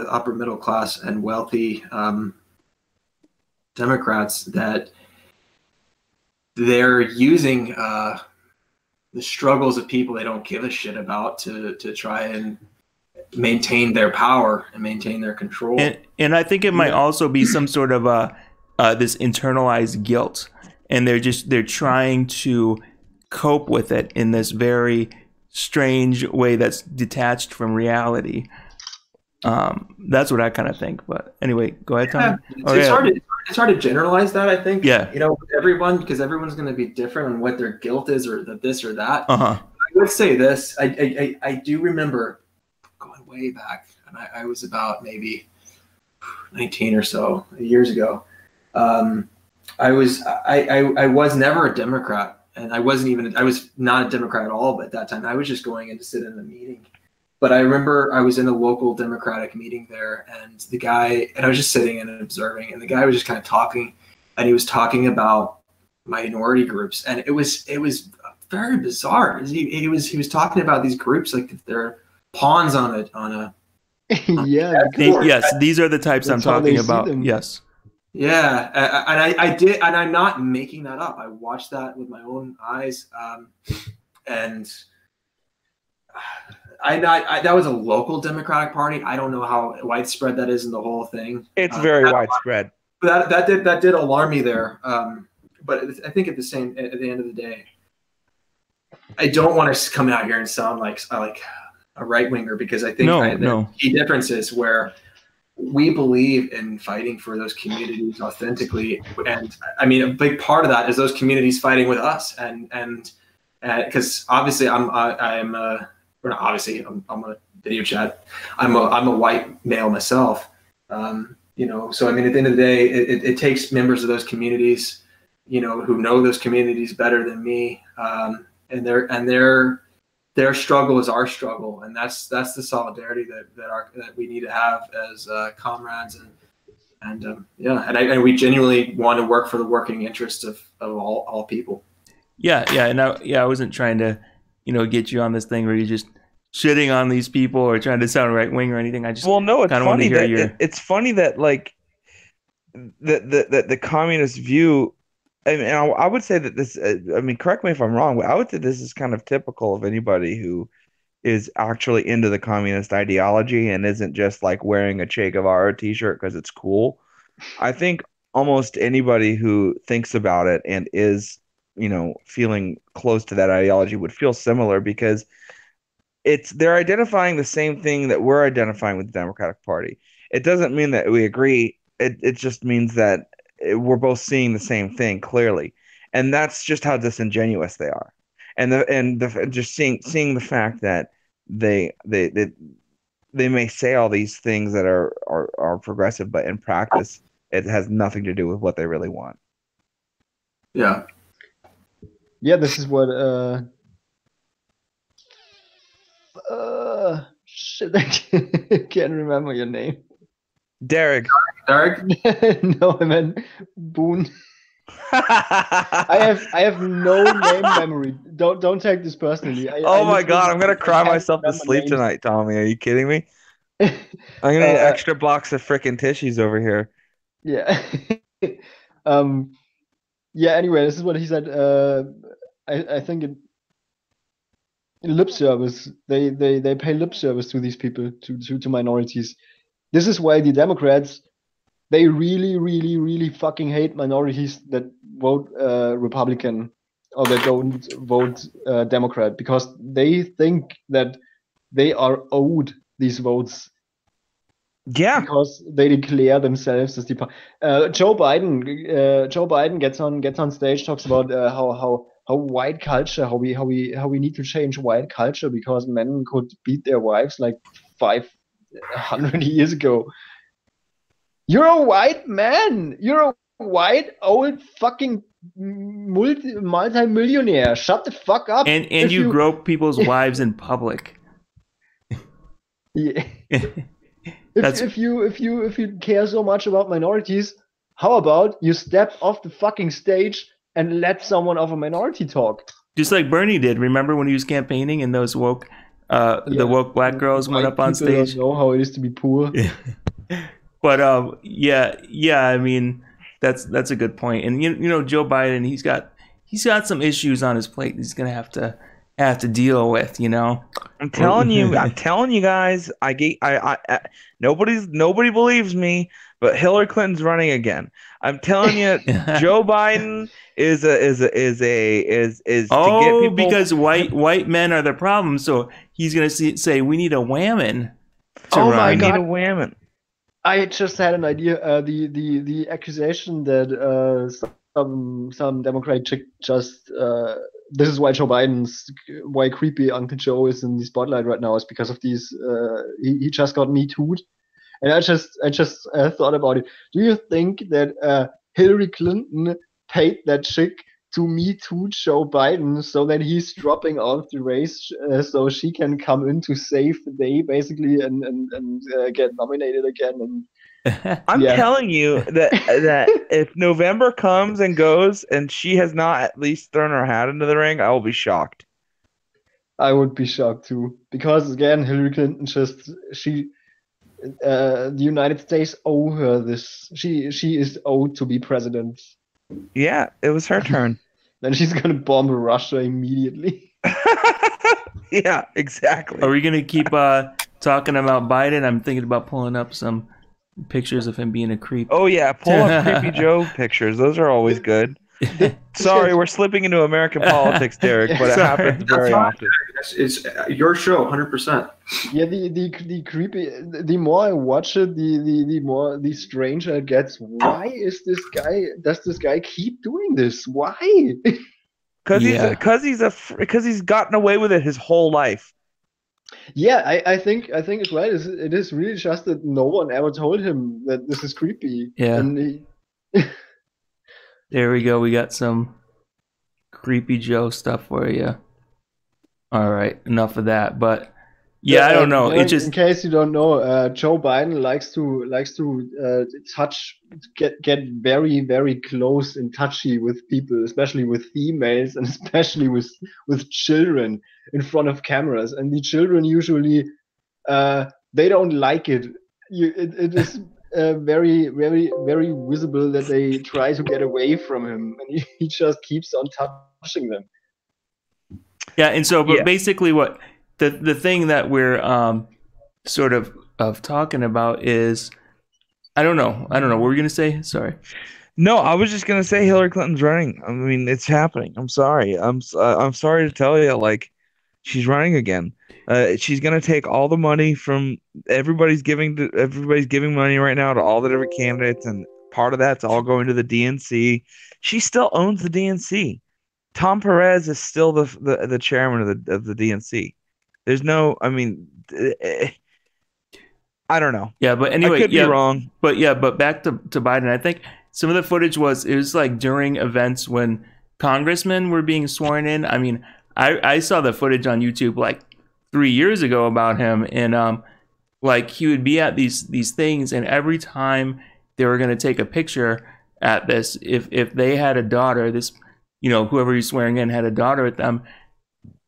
upper middle class and wealthy Democrats that they're using the struggles of people they don't give a shit about to try and maintain their power and maintain their control. And I think it might also be some sort of this internalized guilt, and they're trying to cope with it in this very strange way that's detached from reality. That's what I kind of think. But anyway, go ahead, Tom. It's hard to generalize that, I think. Yeah. Everyone, because everyone's going to be different on what their guilt is or this or that. Uh-huh. I would say this. I do remember going way back, and I was about maybe 19 or so years ago. I was never a Democrat, and I was not a Democrat at all at that time. I was just going in to sit in a meeting. But I remember I was in a local Democratic meeting there, and I was just sitting and observing, and the guy was just kind of talking, and he was talking about minority groups, and it was very bizarre. He was talking about these groups like they're pawns on a yeah. Yes, these are the types I'm talking about. Yes. Yeah, and I did, and I'm not making that up. I watched that with my own eyes, and that was a local Democratic Party. I don't know how widespread that is in the whole thing. It's very widespread. But that did alarm me there. But I think at the end of the day, I don't want to come out here and sound like a right winger, because I think the key difference is where we believe in fighting for those communities authentically, and I mean a big part of that is those communities fighting with us, and because obviously I'm a video chat. I'm a white male myself, so I mean at the end of the day, it takes members of those communities, who know those communities better than me, and their struggle is our struggle, and that's the solidarity that we need to have as comrades, and we genuinely want to work for the working interests of all people. Yeah, and I wasn't trying to get you on this thing where you're just shitting on these people or trying to sound right wing or anything. I just kind of want to hear your. It's funny that like the communist view. I mean, I would say that this. I mean, correct me if I'm wrong, but I would say this is kind of typical of anybody who is actually into the communist ideology and isn't just like wearing a Che Guevara T-shirt because it's cool. I think almost anybody who thinks about it and is, feeling close to that ideology would feel similar, because they're identifying the same thing that we're identifying with the Democratic Party. It doesn't mean that we agree. It just means that we're both seeing the same thing clearly, and that's just how disingenuous they are, and just seeing the fact that they may say all these things that are progressive, but in practice it has nothing to do with what they really want. Yeah. yeah, this is what shit, I can't remember your name. Derek. Derek? No, I meant Boone. I have no name memory. Don't take this personally. Oh my God, I'm gonna cry can't myself to remember sleep names. tonight, Tommy. Are you kidding me? I'm gonna need an extra box of freaking tissues over here. Yeah. Yeah, anyway, this is what he said. I think in lip service, they pay lip service to these people, to minorities. This is why the Democrats, they really, really, really fucking hate minorities that vote Republican or that don't vote Democrat, because they think that they are owed these votes Yeah. because they declare themselves as the Joe Biden gets on stage, talks about how white culture, how we need to change white culture because men could beat their wives like 500 years ago. You're a white man. You're a white old fucking multi-millionaire. Shut the fuck up. And you grope people's wives in public. Yeah. If you care so much about minorities, how about you step off the fucking stage and let someone of a minority talk? Just like Bernie did. Remember when he was campaigning and those woke, the woke black girls went up on stage? Don't know how it is to be poor. But yeah. I mean, that's a good point. And you know, Joe Biden, he's got some issues on his plate. He's gonna have to deal with. You know, I'm telling you guys. Nobody believes me, but Hillary Clinton's running again. I'm telling you, Joe Biden is to get people, because white men are the problem. So he's gonna say we need a whammon to Oh run. my God. need a whammon. I just had an idea. The accusation that some Democratic chick just this is why why creepy Uncle Joe is in the spotlight right now is because of these. He just got Me Too'd, and I just thought about it. Do you think that Hillary Clinton paid that chick to Me Too Joe Biden so that he's dropping out of the race so she can come in to save the day basically and get nominated again? And I'm telling you that if November comes and goes and she has not at least thrown her hat into the ring, I will be shocked. I would be shocked too, because again, Hillary Clinton the United States owe her this. She is owed to be president. Yeah, it was her turn. Then she's gonna bomb Russia immediately. Yeah, exactly. Are we gonna keep talking about Biden? I'm thinking about pulling up some pictures of him being a creep. Oh yeah, pull up Creepy Joe pictures. Those are always good. Sorry, we're slipping into American politics, Derek, but it happens very often. It's your show, 100%. Yeah, the creepy. The more I watch it, the stranger it gets. Why is this guy? Does this guy keep doing this? Why? Because he's gotten away with it his whole life. Yeah, I think it's right. It is really just that no one ever told him that this is creepy. Yeah. And There we go. We got some Creepy Joe stuff for you. All right, enough of that. But yeah, I don't know. In It just case you don't know, Joe Biden likes to get very, very close and touchy with people, especially with females and especially with children in front of cameras. And the children usually they don't like it. It is very, very, very visible that they try to get away from him, and he just keeps on touching them. yeah, and so but basically what the thing that we're sort of talking about is I don't know. What were you gonna say? Sorry. No, I was just gonna say Hillary Clinton's running. I mean, it's happening. I'm sorry. I'm sorry to tell you, like, she's running again. She's gonna take all the money from everybody's giving money right now to all the different candidates, and part of that's all going to the DNC. She still owns the DNC. Tom Perez is still the chairman of the DNC. There's no, I mean, I don't know. Yeah, but anyway, I could be wrong. But back to Biden. I think some of the footage was like during events when congressmen were being sworn in. I mean, I saw the footage on YouTube like 3 years ago about him, and like he would be at these things, and every time they were going to take a picture at this, if they had a daughter, this, you know, whoever he's swearing in had a daughter with them,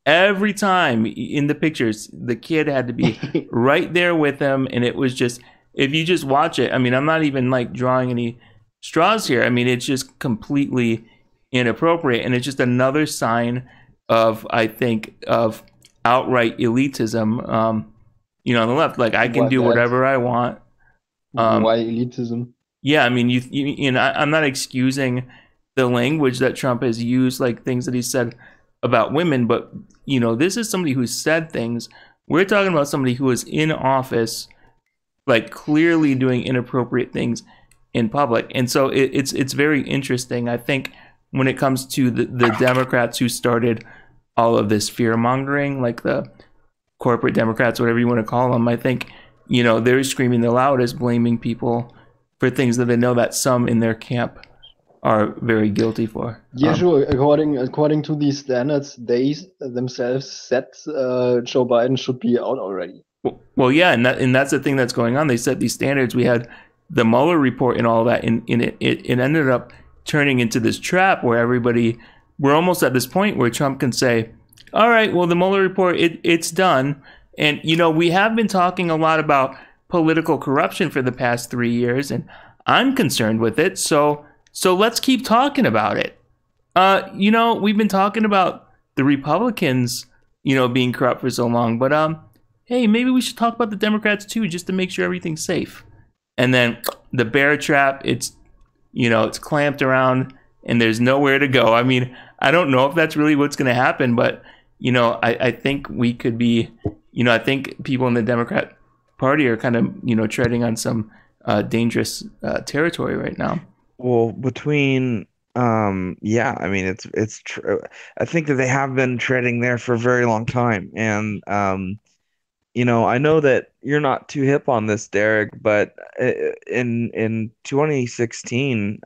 every time in the pictures, the kid had to be right there with them, and it was just, if you just watch it, I mean, I'm not even like drawing any straws here. I mean, it's just completely inappropriate, and it's just another sign of, I think, of outright elitism. You know, on the left, like I can do whatever I want. Why elitism? Yeah, I mean, you know, I'm not excusing the language that Trump has used, like things that he said about women, but you know, this is somebody who said things. We're talking about somebody who was in office, like clearly doing inappropriate things in public, and so it's very interesting. I think when it comes to the Democrats who started all of this fear mongering, like the corporate Democrats, whatever you want to call them, I think, you know, they're screaming the loudest, blaming people for things that they know that some in their camp are very guilty for. Yeah, sure. According to these standards, they themselves said Joe Biden should be out already. Well, yeah, and that's the thing that's going on. They set these standards. We had the Mueller report and all that, and it ended up turning into this trap where we're almost at this point where Trump can say, all right, well, the Mueller report, it's done. And, you know, we have been talking a lot about political corruption for the past 3 years, and I'm concerned with it. So let's keep talking about it. You know, we've been talking about the Republicans, you know, being corrupt for so long, but hey, maybe we should talk about the Democrats too, just to make sure everything's safe. And then the bear trap, it's, you know, it's clamped around and there's nowhere to go. I mean, I don't know if that's really what's going to happen, but, you know, I think we could be, you know, I think people in the Democrat Party are kind of, you know, treading on some dangerous territory right now. Well, between yeah, I mean it's true. I think that they have been treading there for a very long time, and you know, I know that you're not too hip on this, Derek, but in 2016,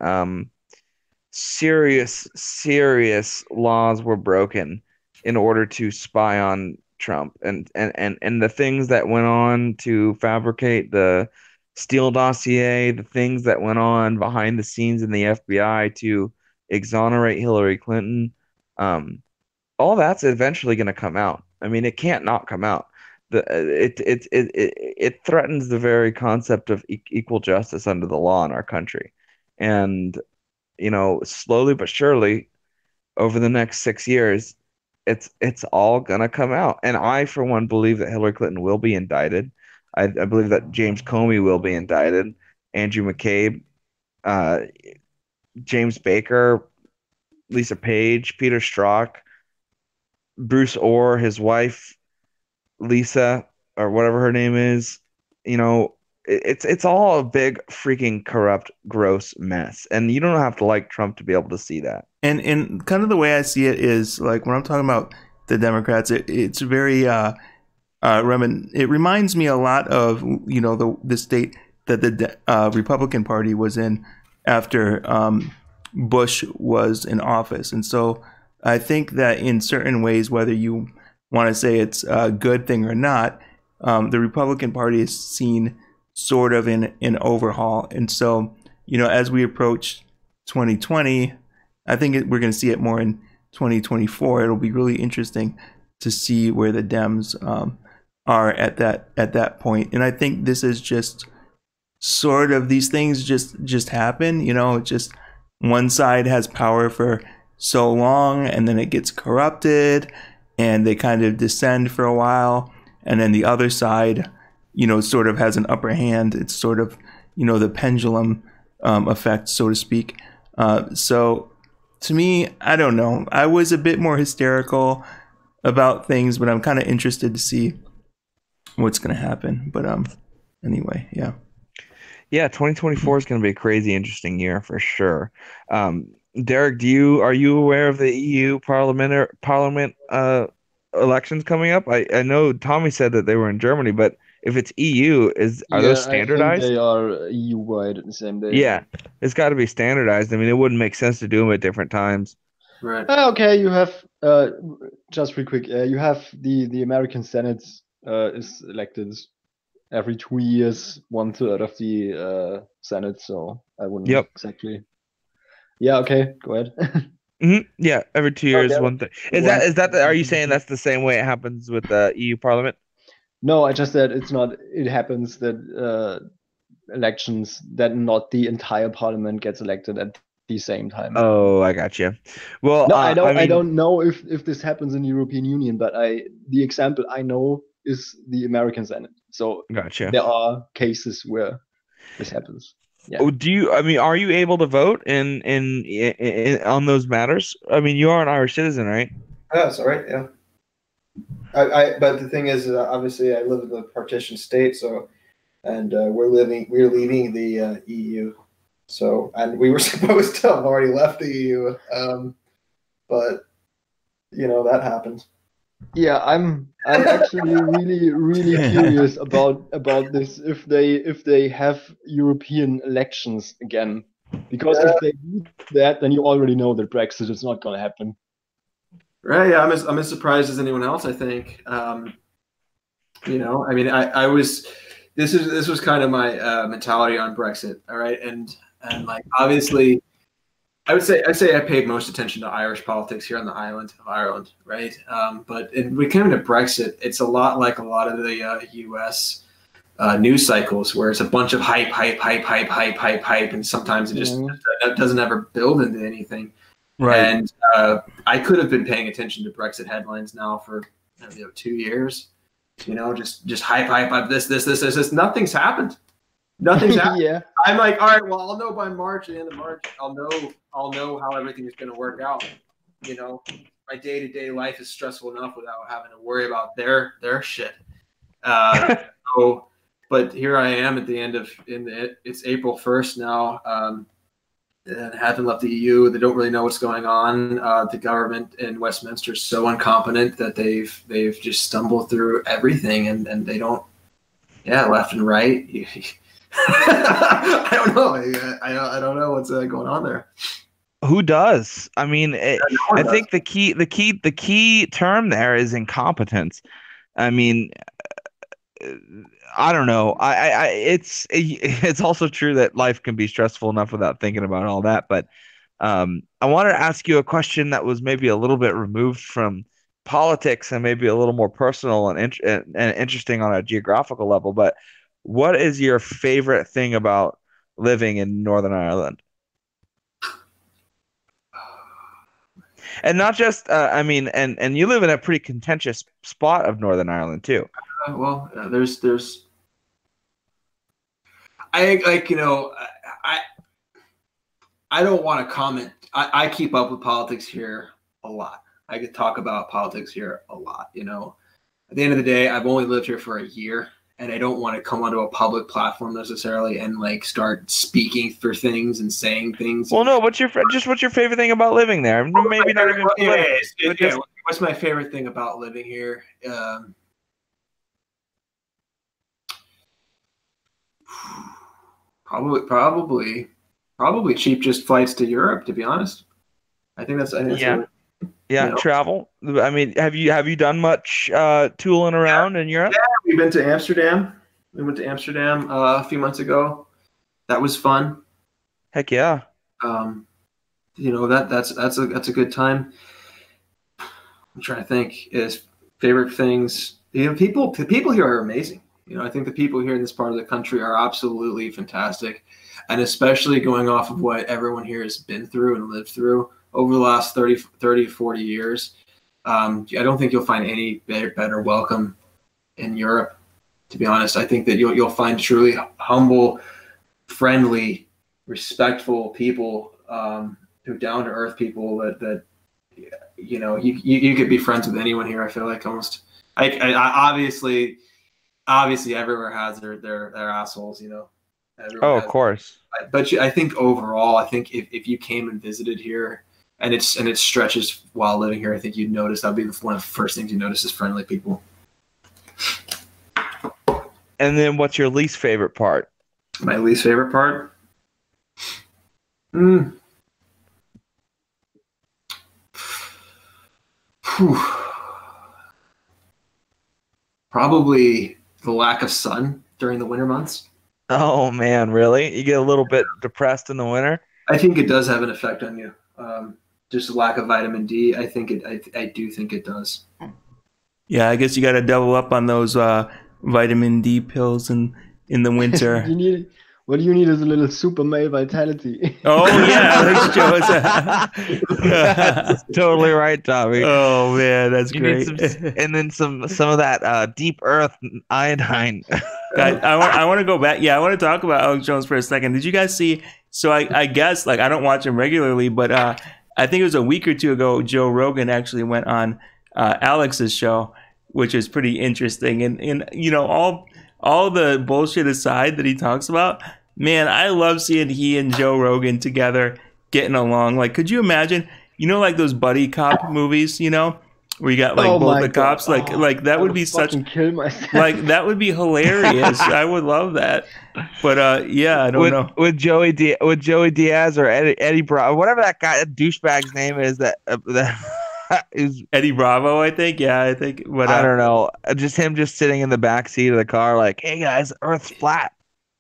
serious laws were broken in order to spy on Trump, and the things that went on to fabricate the Steele dossier, the things that went on behind the scenes in the FBI to exonerate Hillary Clinton, all that's eventually going to come out. I mean, it can't not come out. It threatens the very concept of equal justice under the law in our country, and you know, slowly but surely, over the next 6 years, it's all gonna come out. And I, for one, believe that Hillary Clinton will be indicted. I believe that James Comey will be indicted, Andrew McCabe, James Baker, Lisa Page, Peter Strzok, Bruce Orr, his wife, Lisa, or whatever her name is. You know, it's all a big freaking corrupt, gross mess. And you don't have to like Trump to be able to see that. And kind of the way I see it is, like, when I'm talking about the Democrats, it's very it reminds me a lot of, you know, the state that the Republican Party was in after Bush was in office. And so I think that in certain ways, whether you want to say it's a good thing or not, the Republican Party is seen sort of in an overhaul. And so, you know, as we approach 2020, I think we're going to see it more in 2024. It'll be really interesting to see where the Dems are at that point. And I think this is just sort of, these things just happen. You know, just one side has power for so long, and then it gets corrupted, and they kind of descend for a while, and then the other side, you know, sort of has an upper hand. It's sort of, you know, the pendulum effect, so to speak. So to me, I don't know. I was a bit more hysterical about things, but I'm kind of interested to see what's going to happen. But anyway, yeah. Yeah, 2024 is going to be a crazy interesting year for sure. Derek, are you aware of the EU Parliament elections coming up? I know Tommy said that they were in Germany, but if it's EU, are those standardized? I think they are EU-wide at the same day. Yeah, it's got to be standardized. I mean, it wouldn't make sense to do them at different times. Right. Okay, you have just real quick. You have the American Senate is elected every 2 years, 1/3 of the Senate. So I wouldn't Yep. exactly. Yeah. Okay. Go ahead. Yeah, every 2 years, Okay. one thing. Is that are you saying that's the same way it happens with the EU Parliament? No, I just said it's not. It happens that elections that not the entire parliament gets elected at the same time. Oh, I got you. Well, No, I don't. I I mean, don't know if this happens in the European Union, but the example I know is the American Senate. So gotcha. there are cases where this happens. Yeah. Oh, I mean, are you able to vote on those matters? I mean, you are an Irish citizen, right? Yeah, that's all right. Yeah. But the thing is, obviously, I live in the partition state, so, and we're leaving the EU. So, and we were supposed to have already left the EU, but that happened. Yeah, I'm actually really curious about this if they have European elections again, because if they do that, then you already know that Brexit is not going to happen. Right? Yeah, I'm as surprised as anyone else. I think. I mean, I was. This was kind of my mentality on Brexit. All right, and like obviously. I'd say I paid most attention to Irish politics here on the island of Ireland, right? But when it came to Brexit, it's a lot like a lot of the U.S. News cycles, where it's a bunch of hype, and sometimes it just doesn't ever build into anything. Right. And I could have been paying attention to Brexit headlines now for 2 years. Just hype, this. Nothing's happened. Nothing's happened. Yeah. I'm like, all right, well, I'll know by March, the end of March, I'll know how everything is going to work out. My day-to-day life is stressful enough without having to worry about their shit. But here I am at the end of it's April 1st now. And haven't left the EU. They don't really know what's going on. The government in Westminster is so incompetent that they've just stumbled through everything, and they don't. Yeah, left and right. I don't know. I don't know what's going on there. Who does? I mean, I think the key term there is incompetence. I mean, I don't know. It's also true that life can be stressful enough without thinking about all that. But I wanted to ask you a question that was maybe a little bit removed from politics and maybe a little more personal and interesting on a geographical level. But what is your favorite thing about living in Northern Ireland? And not just, I mean, and you live in a pretty contentious spot of Northern Ireland too. There's I don't want to comment. I keep up with politics here a lot. I could talk about politics here a lot. At the end of the day, I've only lived here for a year, and I don't want to come onto a public platform necessarily and like start speaking for things and saying things. Well, no. What's your favorite thing about living there? Maybe not even. What's my favorite thing about living here? Probably cheap just flights to Europe. To be honest, I think that's travel. I mean, have you done much tooling around in Europe? Yeah, we've been to Amsterdam. We went to Amsterdam a few months ago. That was fun. Heck yeah. That's a good time. I'm trying to think. Is favorite things. People here are amazing. I think the people here in this part of the country are absolutely fantastic, and especially going off of what everyone here has been through and lived through over the last 30, 40 years. I don't think you'll find any better welcome in Europe, to be honest. I think that you'll find truly humble, friendly, respectful people, who down-to-earth people that you could be friends with anyone here. I feel like almost. I obviously everywhere has their assholes, Of course. But I think overall, if you came and visited here, and it stretches while living here, I think you'd notice that'd be one of the first things you notice is friendly people. And then, what's your least favorite part? My least favorite part? Whew. Probably the lack of sun during the winter months. Oh man, really? You get a little bit depressed in the winter? I think it does have an effect on you. Just a lack of vitamin D. I do think it does. Yeah, I guess you got to double up on those vitamin D pills in the winter. What you need is a little super male vitality. Oh yeah, Alex Jones. That's totally right, Tommy. Oh man, that's great. And then some of that deep earth iodine. Guys, I want to go back. Yeah, I want to talk about Alex Jones for a second. Did you guys see? So I guess like I don't watch him regularly, but I think it was a week or two ago. Joe Rogan actually went on Alex's show, which is pretty interesting. And you know, all the bullshit aside that he talks about, man, I love seeing he and Joe Rogan together getting along. Like, could you imagine? You know, like those buddy cop movies, you know, where you got like both the cops. Like that would be such. Kill myself. Like that would be hilarious. I would love that. But yeah, I don't know. With Joey Diaz or Eddie Bravo, whatever that guy, that douchebag's name is, that is Eddie Bravo, I think. Yeah, I think. But I don't know. Just him just sitting in the back seat of the car, like, "Hey guys, Earth's flat."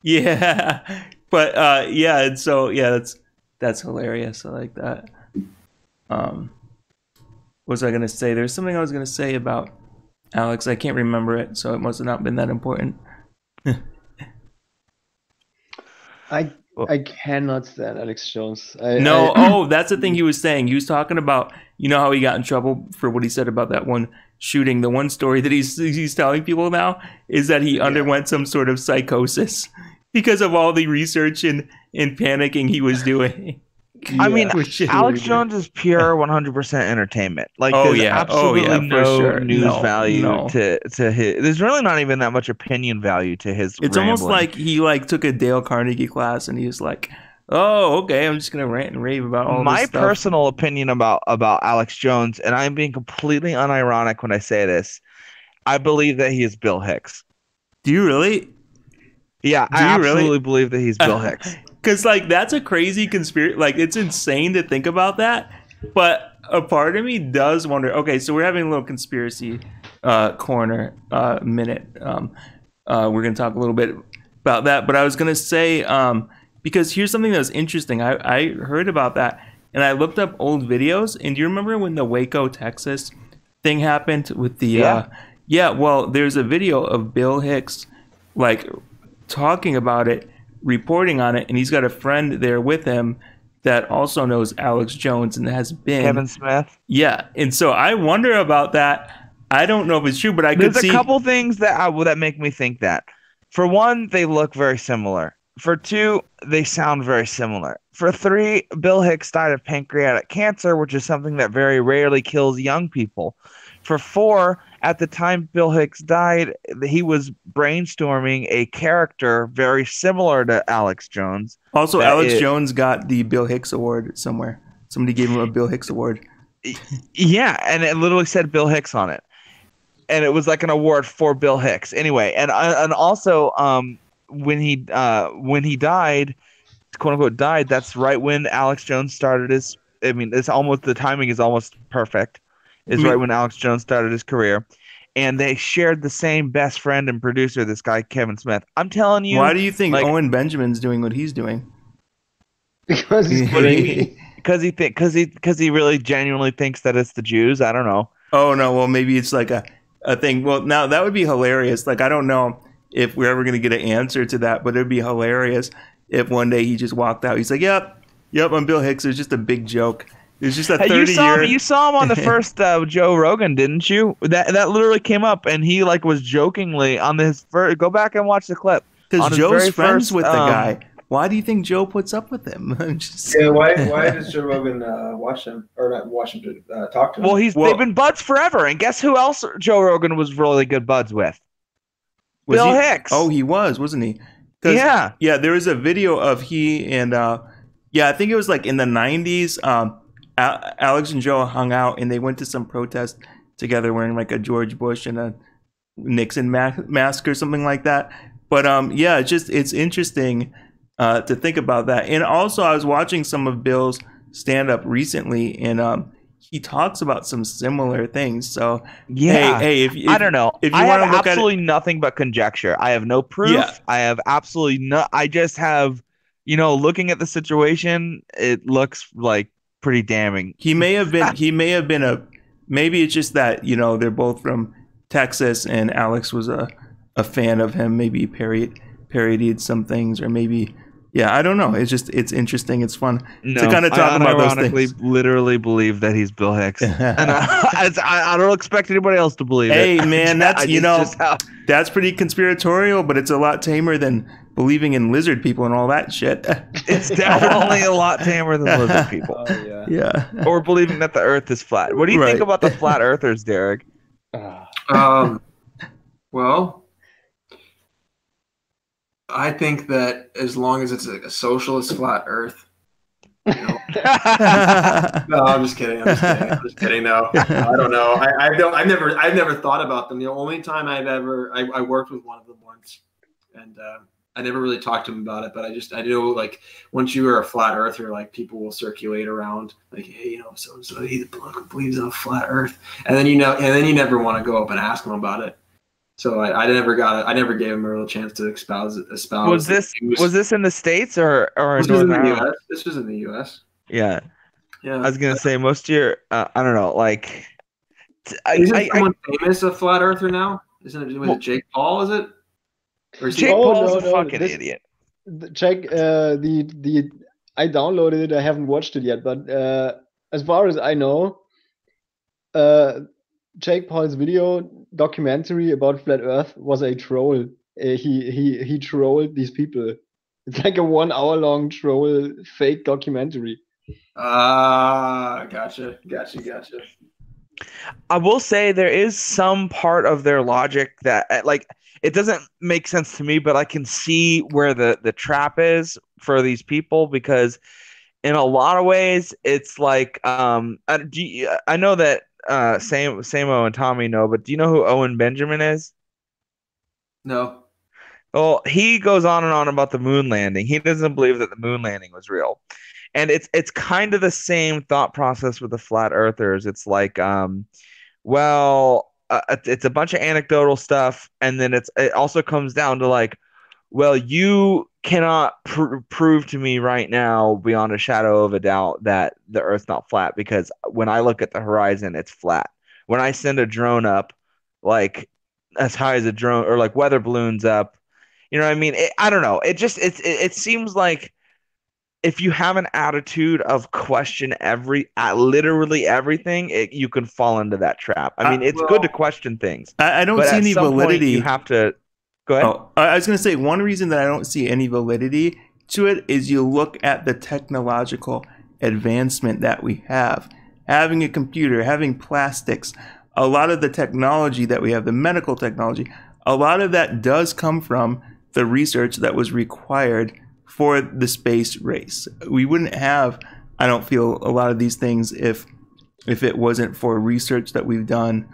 Yeah, but yeah, and so yeah, that's hilarious. I like that. What was I gonna say? There's something I was gonna say about Alex. I can't remember it, so it must have not been that important. I cannot stand Alex Jones. That's the thing he was saying. He was talking about, you know, how he got in trouble for what he said about that one shooting. The one story that he's telling people now is that he underwent some sort of psychosis because of all the research and panicking he was doing. I mean, Alex Jones is pure 100% entertainment. Like, there's absolutely no news value to his. There's really not even that much opinion value to his. It's rambling. almost like he like took a Dale Carnegie class and he was like, "Oh, okay, I'm just gonna rant and rave about all my this stuff." personal opinion about Alex Jones, and I'm being completely unironic when I say this. I believe that he is Bill Hicks. Do you really? Yeah, I absolutely believe that he's Bill Hicks. Because, like, that's a crazy conspiracy. Like, it's insane to think about that. But a part of me does wonder. Okay, so we're having a little conspiracy corner minute. We're going to talk a little bit about that. But I was going to say, because here's something that was interesting. I heard about that, and I looked up old videos. And do you remember when the Waco, Texas thing happened with the... well, there's a video of Bill Hicks, like, talking about it, reporting on it, and he's got a friend there with him that also knows Alex Jones and has been Kevin Smith. Yeah, and so I wonder about that. I don't know if it's true, but there's a couple things that make me think that. For one, they look very similar. For two, they sound very similar. For three, Bill Hicks died of pancreatic cancer, which is something that very rarely kills young people. For four, at the time Bill Hicks died, he was brainstorming a character very similar to Alex Jones. Also, Alex Jones got the Bill Hicks Award somewhere. Somebody gave him a Bill Hicks Award. Yeah, and it literally said Bill Hicks on it. And it was like an award for Bill Hicks. Anyway, and also when he died, quote unquote died, that's right when Alex Jones started his. I mean, the timing is almost perfect. Is right when Alex Jones started his career, and they shared the same best friend and producer. This guy Kevin Smith. I'm telling you. Why do you think Owen Benjamin's doing what he's doing? Because he's crazy. Because he really genuinely thinks that it's the Jews. I don't know. Oh no, well maybe it's like a thing. Well, now that would be hilarious. Like I don't know if we're ever gonna get an answer to that, but it'd be hilarious if one day he just walked out. He's like, "Yep, I'm Bill Hicks." It's just a big joke. It's just a 30-year. You saw him on the first Joe Rogan, didn't you? That literally came up, and he like was jokingly on his first. Go back and watch the clip. Because Joe's friends with the guy. Why do you think Joe puts up with him? Why does Joe Rogan watch him or not watch him to talk to him? Well, they've been buds forever, and guess who else Joe Rogan was really good buds with? Bill Hicks. Oh, he wasn't he? Yeah. Yeah, there was a video of he and I think it was like in the 90s. Alex and Joe hung out and they went to some protest together wearing like a George Bush and a Nixon mask or something like that. But it's interesting to think about that. And also I was watching some of Bill's stand up recently, and he talks about some similar things. So Yeah. hey, if I don't know. if you I have want to look at it, absolutely nothing but conjecture. I have no proof. Yeah. I have absolutely no. I just have, looking at the situation, it looks like pretty damning. he may have been a, maybe it's just that, they're both from Texas and Alex was a fan of him. Maybe parodied some things, or maybe, yeah, I don't know. It's interesting. It's fun to kind of talk about those things. Literally believe that he's Bill Hicks, and I don't expect anybody else to believe it. Hey man, that's that's pretty conspiratorial, but it's a lot tamer than believing in lizard people and all that shit. It's definitely a lot tamer than lizard people. Oh, Yeah. Or believing that the Earth is flat. What do you think about the flat earthers, Derek? Well, I think that as long as it's a socialist flat Earth, no, I'm just kidding. I'm just kidding. No, I don't know. I've never thought about them. The only time I worked with one of them once, and I never really talked to him about it. But I know, like, once you are a flat earther, like, people will circulate around, like, hey, so and so, he believes in a flat Earth, and then you never want to go up and ask him about it. So I never gave him a real chance to espouse. Was this in the States or this was in the U.S.? This was in the U.S. Yeah. I was gonna say most of your I don't know, like, isn't someone famous a flat earther now? Isn't it Jake Paul? Is it? Or Jake Paul's a fucking idiot. Check the I downloaded it. I haven't watched it yet, but as far as I know, Jake Paul's video documentary about flat Earth was a troll. He trolled these people. It's like a 1 hour long troll fake documentary. Gotcha. I will say there is some part of their logic that, like, it doesn't make sense to me, but I can see where the trap is for these people, because in a lot of ways it's like, I know that Samo and Tommy know, but do you know who Owen Benjamin is? No. Well, he goes on and on about the moon landing. He doesn't believe that the moon landing was real. And it's kind of the same thought process with the flat earthers. It's like, it's a bunch of anecdotal stuff, and then it also comes down to, like, well, you cannot prove to me right now beyond a shadow of a doubt that the Earth's not flat, because when I look at the horizon, it's flat. When I send a drone up, like, as high as a drone, or like weather balloons up, you know what I mean? I don't know. It seems like if you have an attitude of question literally everything, you can fall into that trap. I mean, it's good to question things. I don't see any validity. You have to go ahead. Oh, I was going to say, one reason that I don't see any validity to it is you look at the technological advancement that we have. Having a computer, having plastics, a lot of the technology that we have, the medical technology, a lot of that does come from the research that was required for the space race. We wouldn't have, I don't feel, a lot of these things if it wasn't for research that we've done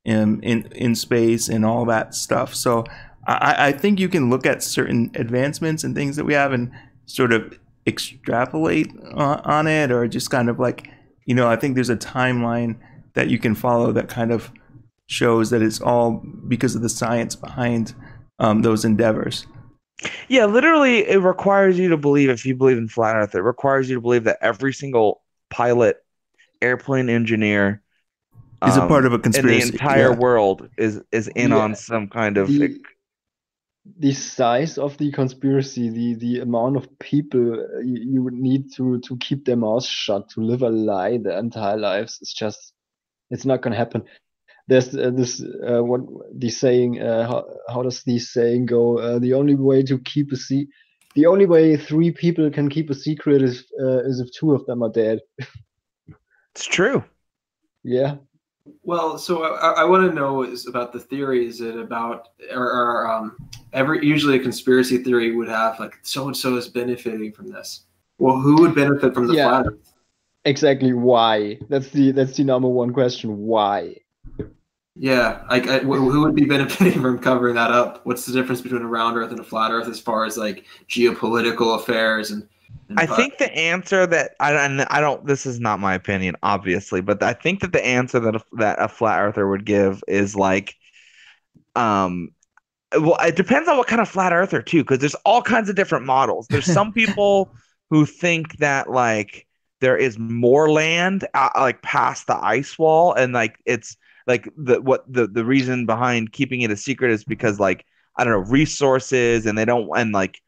in space and all that stuff. So I think you can look at certain advancements and things that we have and sort of extrapolate on it, or just kind of like, I think there's a timeline that you can follow that kind of shows that it's all because of the science behind those endeavors. Yeah, literally, it requires you to believe, if you believe in flat Earth, it requires you to believe that every single pilot, airplane engineer, is a part of a conspiracy. In the entire world is in on some kind of. The size of the conspiracy, the amount of people you would need to keep their mouths shut, to live a lie their entire lives, it's not going to happen. There's this what the saying, how does the saying go? The only way three people can keep a secret is if two of them are dead. It's true. Yeah. Well, so I want to know is about the theory. Is it about, or usually a conspiracy theory would have, like, so and so is benefiting from this. Well, who would benefit from the flat Earth? Exactly. Why? That's the number one question. Why? Yeah, who would be benefiting from covering that up? What's the difference between a round Earth and a flat Earth as far as, like, geopolitical affairs and I think the answer that I don't. This is not my opinion, obviously, but I think that the answer that a flat earther would give is like, well, it depends on what kind of flat earther too, because there's all kinds of different models. There's some people who think that like there is more land like past the ice wall, and like it's like the reason behind keeping it a secret is because like I don't know, resources, and they don't, and like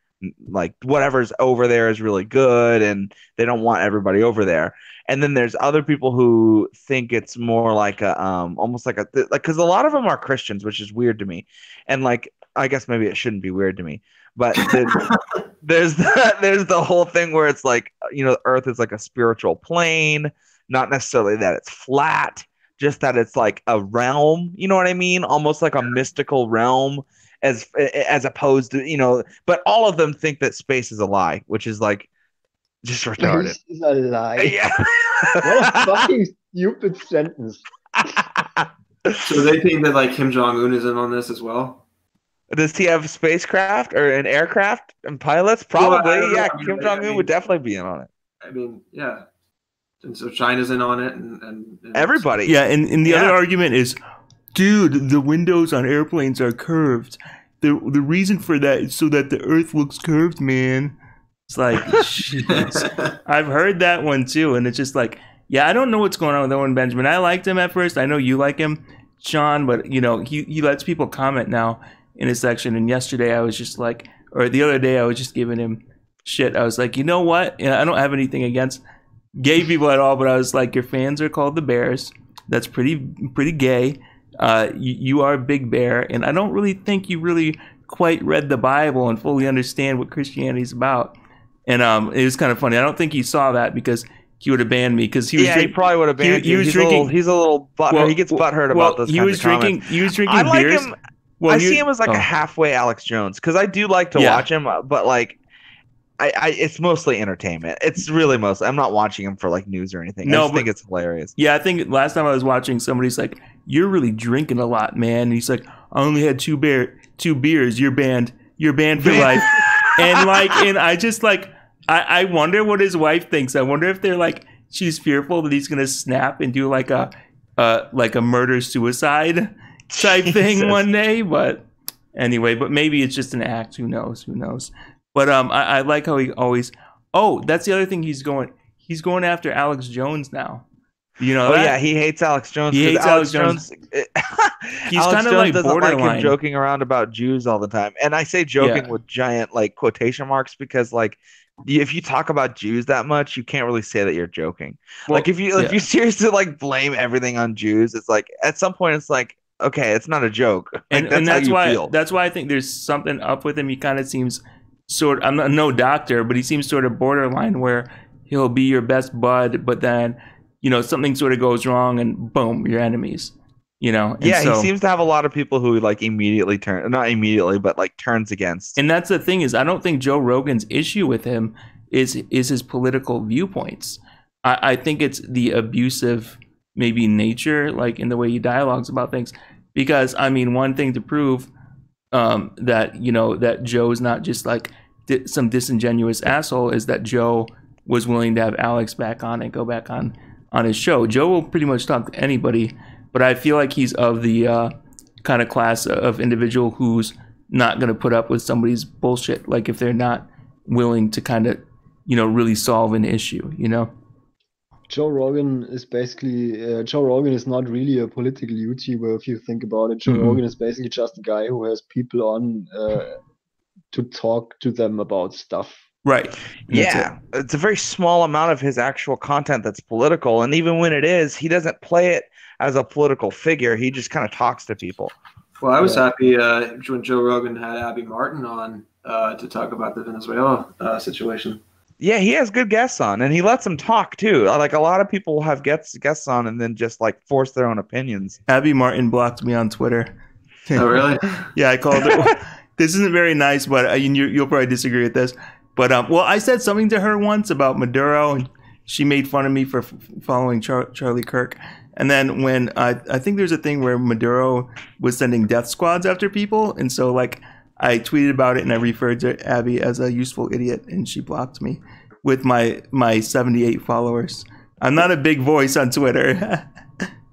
whatever's over there is really good, and they don't want everybody over there. And then there's other people who think it's more like a almost like because a lot of them are Christians, which is weird to me. And like I guess maybe it shouldn't be weird to me, but there's the whole thing where it's like, you know, the Earth is like a spiritual plane, not necessarily that it's flat, just that it's like a realm. You know what I mean? Almost like a mystical realm, as opposed to, you know. But all of them think that space is a lie, which is like just retarded. Space is a lie. Yeah. What a fucking stupid sentence. So they think that like Kim Jong-un is in on this as well? Does he have spacecraft or an aircraft and pilots? Probably. Well, yeah, I mean, Kim Jong-un would definitely be in on it. I mean, yeah. And so China's in on it, and Everybody. Yeah, and the other argument is, dude, the windows on airplanes are curved. The reason for that is so that the Earth looks curved, man. It's like, shit. I've heard that one too, and it's just like, yeah, I don't know what's going on with Owen Benjamin. I liked him at first. I know you like him, Sean, but you know, he lets people comment now in his section. And yesterday I was just like, or the other day I was just giving him shit. I was like, you know what? I don't have anything against gay people at all, but I was like, your fans are called the Bears. That's pretty gay. You are a big bear, and I don't really think you really quite read the Bible and fully understand what Christianity is about. And it was kind of funny. I don't think he saw that, because he would have banned me, because he was he probably would have banned you. He's a little butthurt. Well, he gets butthurt about those kinds of comments. He was drinking I like beers. him. Well, I see him as like a halfway Alex Jones, because I do like to watch him, but like it's mostly entertainment. It's really mostly. I'm not watching him for like news or anything. I just think it's hilarious. Yeah, I think last time I was watching, somebody's like, "You're really drinking a lot, man." And he's like, "I only had two beers. You're banned. You're banned for life." And like, and I just like, I wonder what his wife thinks. I wonder if they're like, she's fearful that he's gonna snap and do like a murder suicide type thing one day. But anyway, but maybe it's just an act. Who knows? But I like how he always. Oh, that's the other thing. He's going after Alex Jones now. You know. Oh yeah, he hates Alex Jones. He hates Alex Jones. He's kind of like doesn't borderline. like him joking around about Jews all the time, and I say joking with giant like quotation marks, because like if you talk about Jews that much, you can't really say that you're joking. Well, like if you seriously like blame everything on Jews, it's like at some point it's like, okay, it's not a joke. Like, and that's why I think there's something up with him. He kind of seems sort. I'm not no doctor, but he seems sort of borderline, where he'll be your best bud, but then, you know, something sort of goes wrong and boom, you're enemies. You know. And he seems to have a lot of people who like immediately not immediately, but like turns against. And that's the thing, is I don't think Joe Rogan's issue with him is his political viewpoints. I think it's the abusive maybe nature, like in the way he dialogues about things. Because I mean, one thing to prove that, you know, that Joe's not just like some disingenuous asshole is that Joe was willing to have Alex back on and go back on his show. Joe will pretty much talk to anybody, but I feel like he's of the kind of class of individual who's not going to put up with somebody's bullshit. Like if they're not willing to kind of, you know, really solve an issue, you know? Joe Rogan is basically Joe Rogan is not really a political YouTuber if you think about it. Joe Rogan is basically just a guy who has people on to talk to them about stuff. Right. Yeah, it's a very small amount of his actual content that's political, and even when it is, he doesn't play it as a political figure. He just kind of talks to people. Well, I was happy when Joe Rogan had Abby Martin on to talk about the Venezuela situation. Yeah, he has good guests on, and he lets them talk too. Like a lot of people will have guests on and then just like force their own opinions. Abby Martin blocked me on Twitter. Oh, really? Yeah, I called her. This isn't very nice, but you'll probably disagree with this. But well, I said something to her once about Maduro, and she made fun of me for following Charlie Kirk. And then when I think there's a thing where Maduro was sending death squads after people, and so like I tweeted about it and I referred to Abby as a useful idiot, and she blocked me. with my 78 followers. I'm not a big voice on Twitter.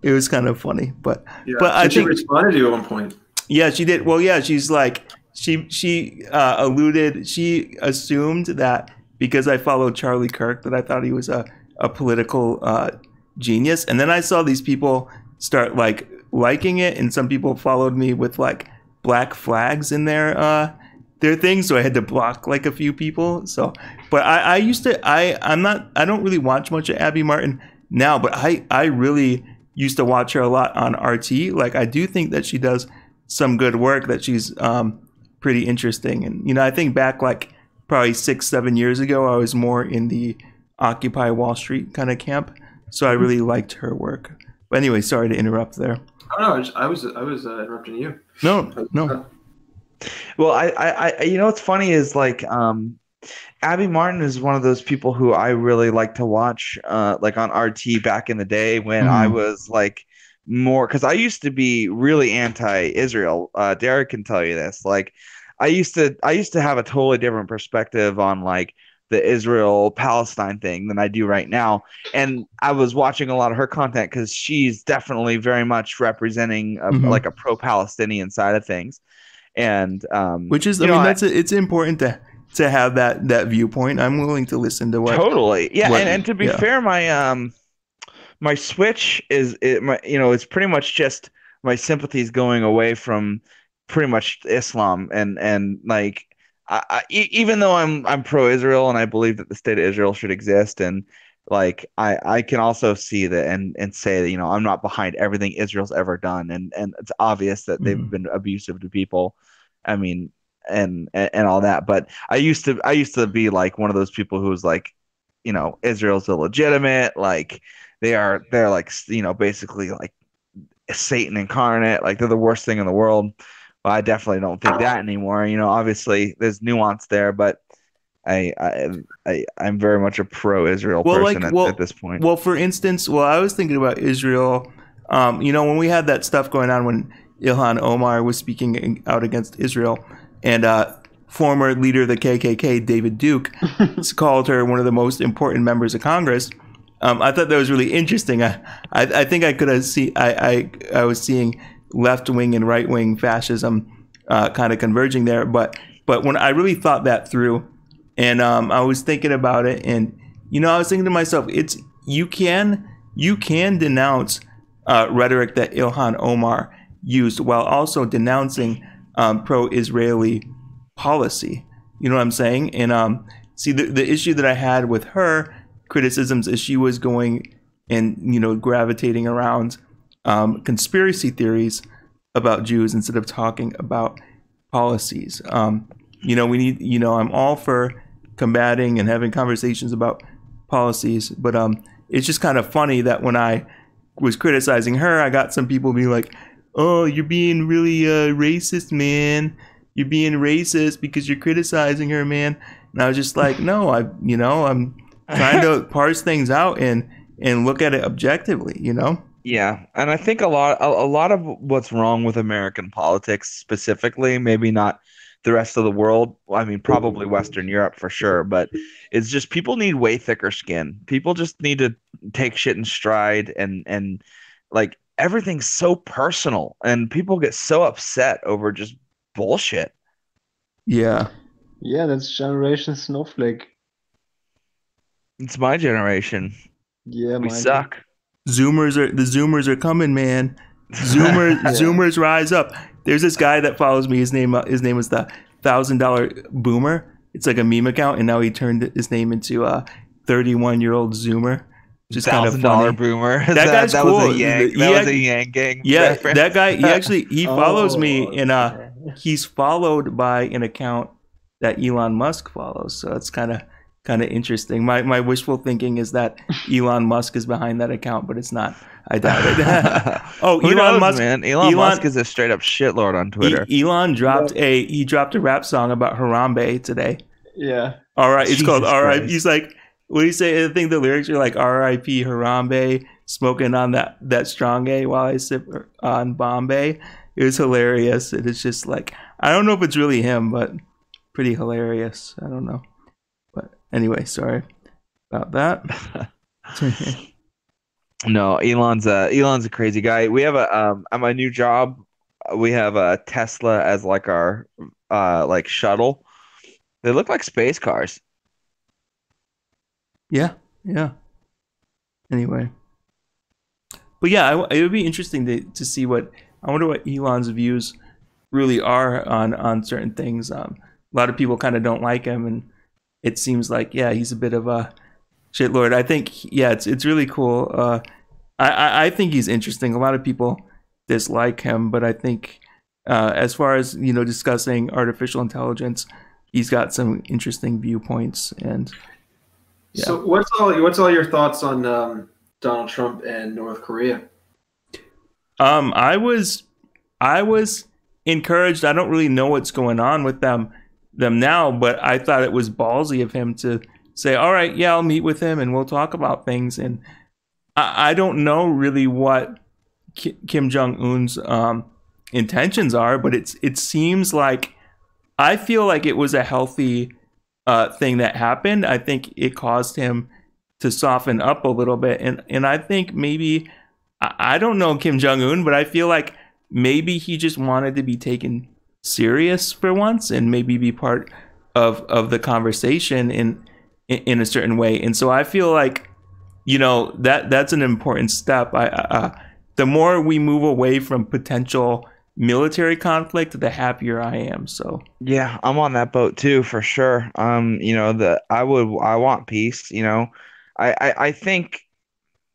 It was kind of funny, but I think she responded to you at one point. Yeah, she did. Well, yeah, she's like she alluded. She assumed that because I followed Charlie Kirk that I thought he was a political genius, and then I saw these people start like liking it, and some people followed me with like black flags in their thing, so I had to block like a few people. So, but I used to I don't really watch much of Abby Martin now, but I really used to watch her a lot on RT. Like I do think that she does some good work, that she's pretty interesting. And you know, I think back like probably 6-7 years ago, I was more in the Occupy Wall Street kind of camp, so I really liked her work. But anyway, sorry to interrupt there. Oh no, I was interrupting you. No. Well, I you know what's funny is like Abby Martin is one of those people who I really like to watch like on RT back in the day when I was like more, because I used to be really anti-Israel. Derek can tell you this. Like I used to have a totally different perspective on like the Israel-Palestine thing than I do right now. And I was watching a lot of her content because she's definitely very much representing like a pro-Palestinian side of things. And which is, I mean, it's important to have that viewpoint. I'm willing to listen to what totally, yeah. And to be fair, my switch is it's pretty much just my sympathies going away from pretty much Islam, and like even though I'm pro-Israel and I believe that the state of Israel should exist, and like I can also see that and say that I'm not behind everything Israel's ever done, and it's obvious that they've been abusive to people. I mean, and all that. But I used to be like one of those people who was like, Israel's illegitimate, like they're like basically like Satan incarnate, like they're the worst thing in the world. Well, I definitely don't think that anymore. Obviously there's nuance there, but I'm very much a pro-Israel person at this point. Well, for instance, I was thinking about Israel. When we had that stuff going on when Ilhan Omar was speaking out against Israel, and former leader of the KKK, David Duke, called her one of the most important members of Congress. I thought that was really interesting. I think I could have I was seeing left-wing and right-wing fascism kind of converging there. But when I really thought that through, and I was thinking about it, and I was thinking to myself, you can denounce rhetoric that Ilhan Omar used while also denouncing pro-Israeli policy. You know what I'm saying? And see, the issue that I had with her criticisms is she was going and gravitating around conspiracy theories about Jews instead of talking about policies. We need, I'm all for combating and having conversations about policies, but it's just kind of funny that when I was criticizing her, I got some people being like, "Oh, you're being really racist, man. You're being racist because you're criticizing her, man." And I was just like, "No, I'm trying to parse things out and look at it objectively, Yeah, and I think a lot of what's wrong with American politics specifically, maybe not the rest of the world. I mean, probably Western Europe for sure, but it's just people need way thicker skin. People just need to take shit in stride, and like everything's so personal, and people get so upset over just bullshit. Yeah, that's Generation Snowflake. It's my generation. Yeah, we suck. The Zoomers are coming, man. Zoomers rise up. There's this guy that follows me. His name is the $1,000 Boomer. It's like a meme account, and now he turned his name into a 31-year-old Zoomer. Just kind of funny. Boomer. That guy's cool. Was a Yang Gang. Yeah, reference. that guy. He follows me, and he's followed by an account that Elon Musk follows. So it's kind of interesting. My wishful thinking is that Elon Musk is behind that account, but it's not. I doubt it. Elon Musk, man. Elon Musk is a straight up shitlord on Twitter. Elon dropped a rap song about Harambe today. Yeah. All right, it's called All right. He's like, what do you say? I think the lyrics are like R.I.P. Harambe, smoking on that strong A while I sip on Bombay. It was hilarious. And it's just like, I don't know if it's really him, but pretty hilarious. I don't know. But anyway, sorry. about that. No, Elon's a crazy guy. We have at my new job, we have a Tesla as like our like shuttle. They look like space cars. Yeah, yeah. Anyway, but yeah, it would be interesting to see what I wonder what Elon's views really are on certain things. A lot of people kind of don't like him, and it seems like he's a bit of a shitlord. I think it's really cool. I think he's interesting. A lot of people dislike him, but I think as far as discussing artificial intelligence, he's got some interesting viewpoints. And so what's all your thoughts on Donald Trump and North Korea? I was encouraged. I don't really know what's going on with them now, but I thought it was ballsy of him to say, all right, yeah, I'll meet with him and we'll talk about things. And I don't know really what Kim Jong-un's intentions are, but it seems like, I feel like it was a healthy thing that happened. I think it caused him to soften up a little bit. And I think maybe, I don't know Kim Jong-un, but I feel like maybe he just wanted to be taken serious for once and maybe be part of the conversation in a certain way. And so I feel like, that's an important step. The more we move away from potential military conflict, the happier I am. So yeah, I'm on that boat too, for sure. I want peace. I think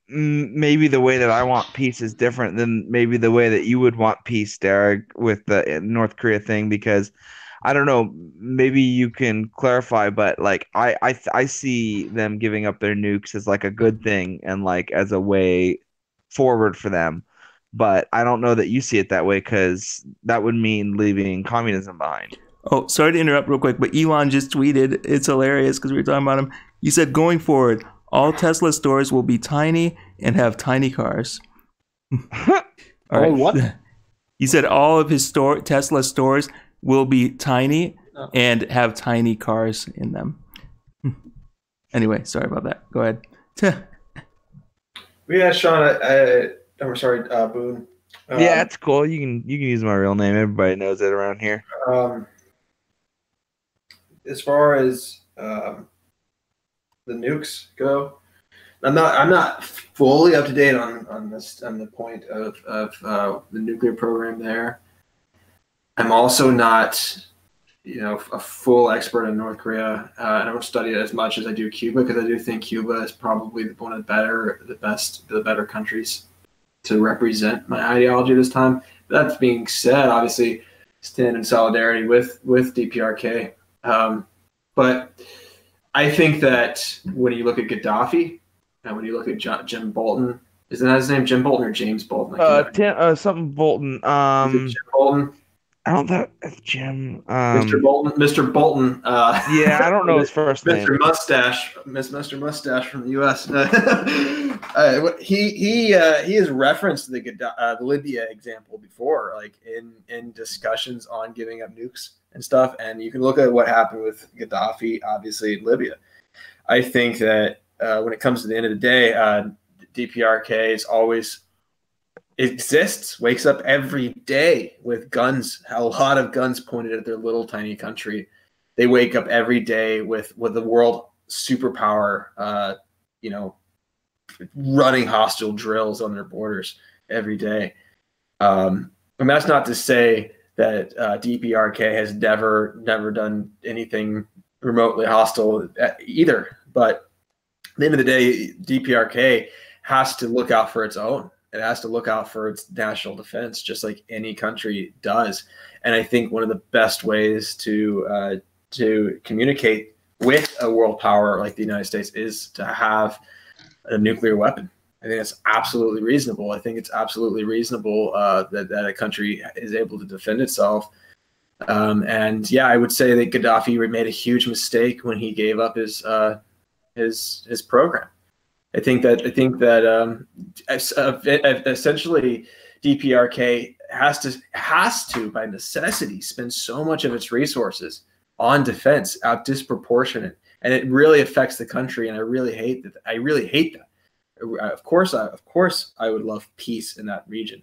maybe the way that I want peace is different than maybe the way that you would want peace, Derek, with the North Korea thing, because I don't know, maybe you can clarify, but like I see them giving up their nukes as like a good thing and like as a way forward for them. But I don't know that you see it that way, because that would mean leaving communism behind. Oh, sorry to interrupt real quick, but Elon just tweeted, it's hilarious because we were talking about him. He said, going forward, all Tesla stores will be tiny and have tiny cars. All right. What? He said all of his Tesla stores will be tiny and have tiny cars in them. Anyway, sorry about that. Go ahead. Yeah, Sean, I'm sorry, Boone. Yeah, it's cool. You can use my real name. Everybody knows it around here. As far as the nukes go, I'm not fully up to date on the point of the nuclear program there. I'm also not, a full expert in North Korea. I don't study it as much as I do Cuba, because I do think Cuba is probably one of the better countries to represent my ideology this time. That being said, obviously stand in solidarity with DPRK. But I think that when you look at Gaddafi and when you look at Jim Bolton, isn't that his name, Jim Bolton or James Bolton? Something Bolton. Is it Jim Bolton? I don't know if Jim. Mr. Bolton. Mr. Bolton. Yeah, I don't know his first name. Mr. Mustache from the U.S. He has referenced the Libya example before, like in discussions on giving up nukes and stuff. And you can look at what happened with Gaddafi, obviously in Libya. I think that when it comes to the end of the day, DPRK is always exists, wakes up every day with guns, a lot of guns pointed at their little tiny country. They wake up every day with the world superpower, running hostile drills on their borders every day. And that's not to say that DPRK has never done anything remotely hostile either. But at the end of the day, DPRK has to look out for its own. It has to look out for its national defense, just like any country does. And I think one of the best ways to communicate with a world power like the United States is to have a nuclear weapon. I think it's absolutely reasonable. I think it's absolutely reasonable that a country is able to defend itself. And yeah, I would say that Gaddafi made a huge mistake when he gave up his program. I think that essentially DPRK has to by necessity spend so much of its resources on defense, out disproportionate, and it really affects the country. And I really hate that. I really hate that. Of course, I would love peace in that region.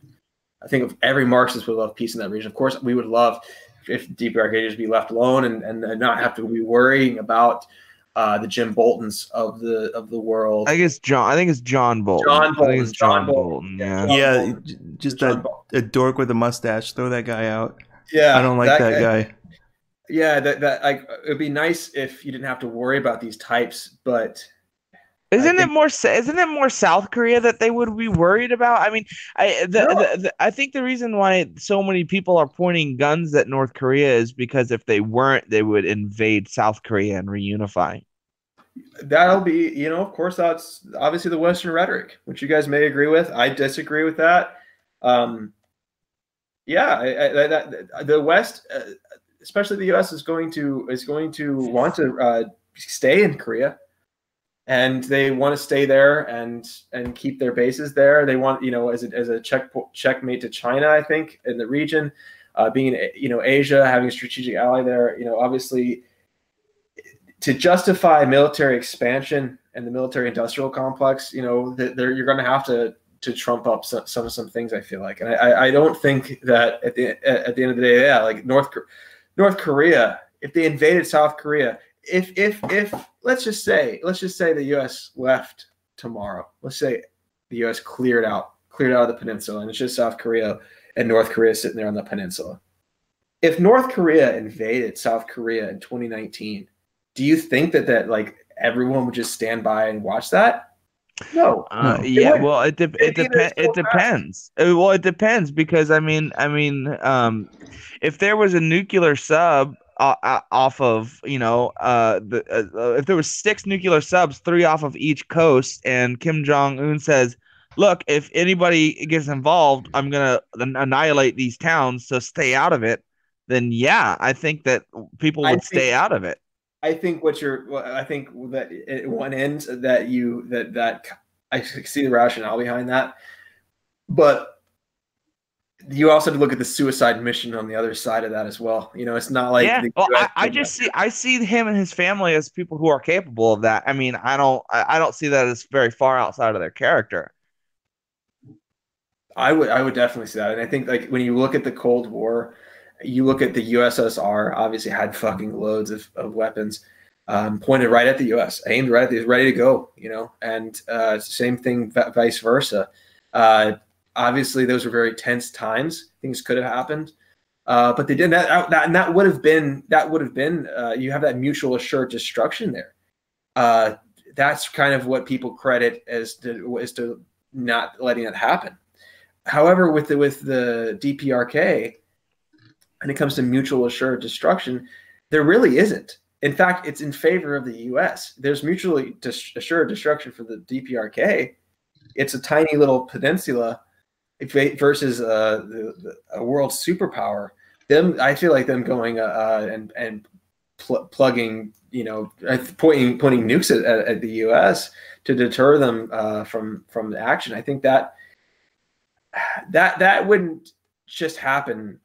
I think if every Marxist would love peace in that region. Of course, we would love if DPRK just be left alone and not have to be worrying about the Jim Boltons of the world. I think it's John Bolton. I think it's John Bolton. Yeah, just a dork with a mustache. Throw that guy out. Yeah, I don't like that guy. Yeah, it would be nice if you didn't have to worry about these types, but. Isn't it more South Korea that they would be worried about? I mean, I think the reason why so many people are pointing guns at North Korea is because if they weren't, they would invade South Korea and reunify. That'll be, of course, that's obviously the Western rhetoric, which you guys may agree with. I disagree with that. The West, especially the U.S., is going to want to stay in Korea. And they want to stay there and keep their bases there. They want, as a checkmate to China, I think, in the region, being Asia, having a strategic ally there. Obviously, to justify military expansion and the military-industrial complex, you're going to have to trump up some things. I feel like, and I don't think that at the end of the day, like North Korea, if they invaded South Korea. If let's just say the U.S. left tomorrow. Let's say the U.S. cleared out of the peninsula, and it's just South Korea and North Korea sitting there on the peninsula. If North Korea invaded South Korea in 2019, do you think that like everyone would just stand by and watch that? No. Yeah. Well, it depends. Well, it depends because I mean, if there was a nuclear sub. Off of if there was 6 nuclear subs, 3 off of each coast, and Kim Jong-un says, "Look, if anybody gets involved, I'm gonna annihilate these towns, so stay out of it." Then yeah, I think that people would stay out of it. I think I think that at one end that I see the rationale behind that, but. You also have to look at the suicide mission on the other side of that as well. It's not like I see him and his family as people who are capable of that. I mean, I don't see that as very far outside of their character. I would definitely see that, and I think like when you look at the Cold War, you look at the USSR. Obviously, had fucking loads of weapons pointed right at the U.S., aimed right at the ready to go. And same thing, vice versa. Obviously, those were very tense times. Things could have happened, but they didn't. That would have been. You have that mutual assured destruction there. That's kind of what people credit as to not letting it happen. However, with the DPRK, when it comes to mutual assured destruction, there really isn't. In fact, it's in favor of the U.S. There's mutually assured destruction for the DPRK. It's a tiny little peninsula. Versus a world superpower, I feel like them going and plugging, pointing nukes at the U.S. to deter them from the action. I think that wouldn't just happen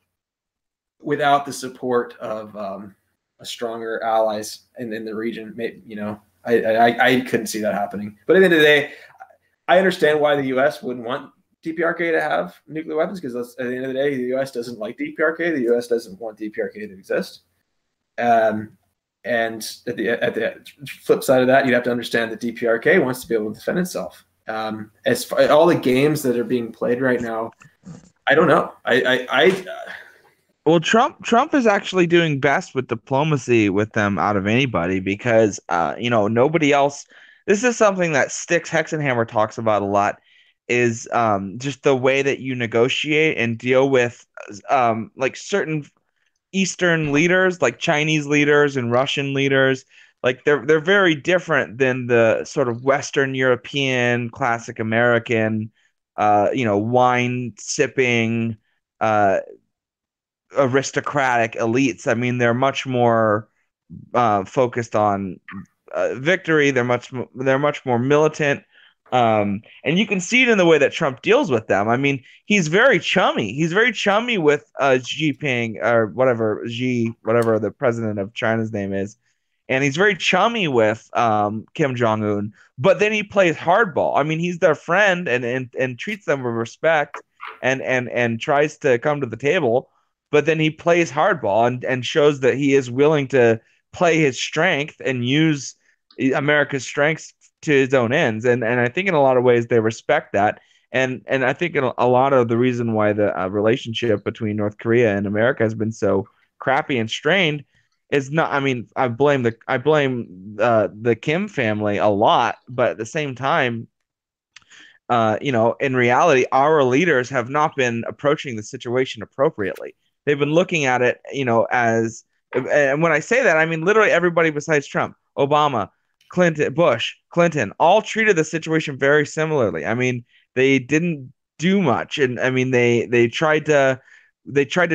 without the support of a stronger allies in the region. I couldn't see that happening. But at the end of the day, I understand why the U.S. wouldn't want DPRK to have nuclear weapons because at the end of the day, the U.S. doesn't like DPRK. The U.S. doesn't want DPRK to exist. And at the flip side of that, you'd have to understand that DPRK wants to be able to defend itself. As far all the games that are being played right now, I don't know. Well, Trump is actually doing best with diplomacy with them out of anybody because nobody else. This is something that Styx Hexenhammer talks about a lot. Is just the way that you negotiate and deal with like certain Eastern leaders, like Chinese leaders and Russian leaders. Like they're very different than the sort of Western European, classic American, wine sipping, aristocratic elites. I mean, they're much more focused on victory. They're much more militant. And you can see it in the way that Trump deals with them. I mean, he's very chummy. He's very chummy with Xi Jinping or whatever the president of China's name is. and he's very chummy with Kim Jong Un. But then he plays hardball. I mean, he's their friend and treats them with respect and tries to come to the table. But then he plays hardball and shows that he is willing to play his strength and use America's strengths to his own ends. And I think in a lot of ways they respect that. And I think a lot of the reason why the relationship between North Korea and America has been so crappy and strained is not. I mean, I blame the Kim family a lot, but at the same time, in reality, our leaders have not been approaching the situation appropriately. They've been looking at it, as, and when I say that, I mean literally everybody besides Trump, Obama, Clinton, Bush, Clinton, all treated the situation very similarly. I mean, they didn't do much, and I mean they tried to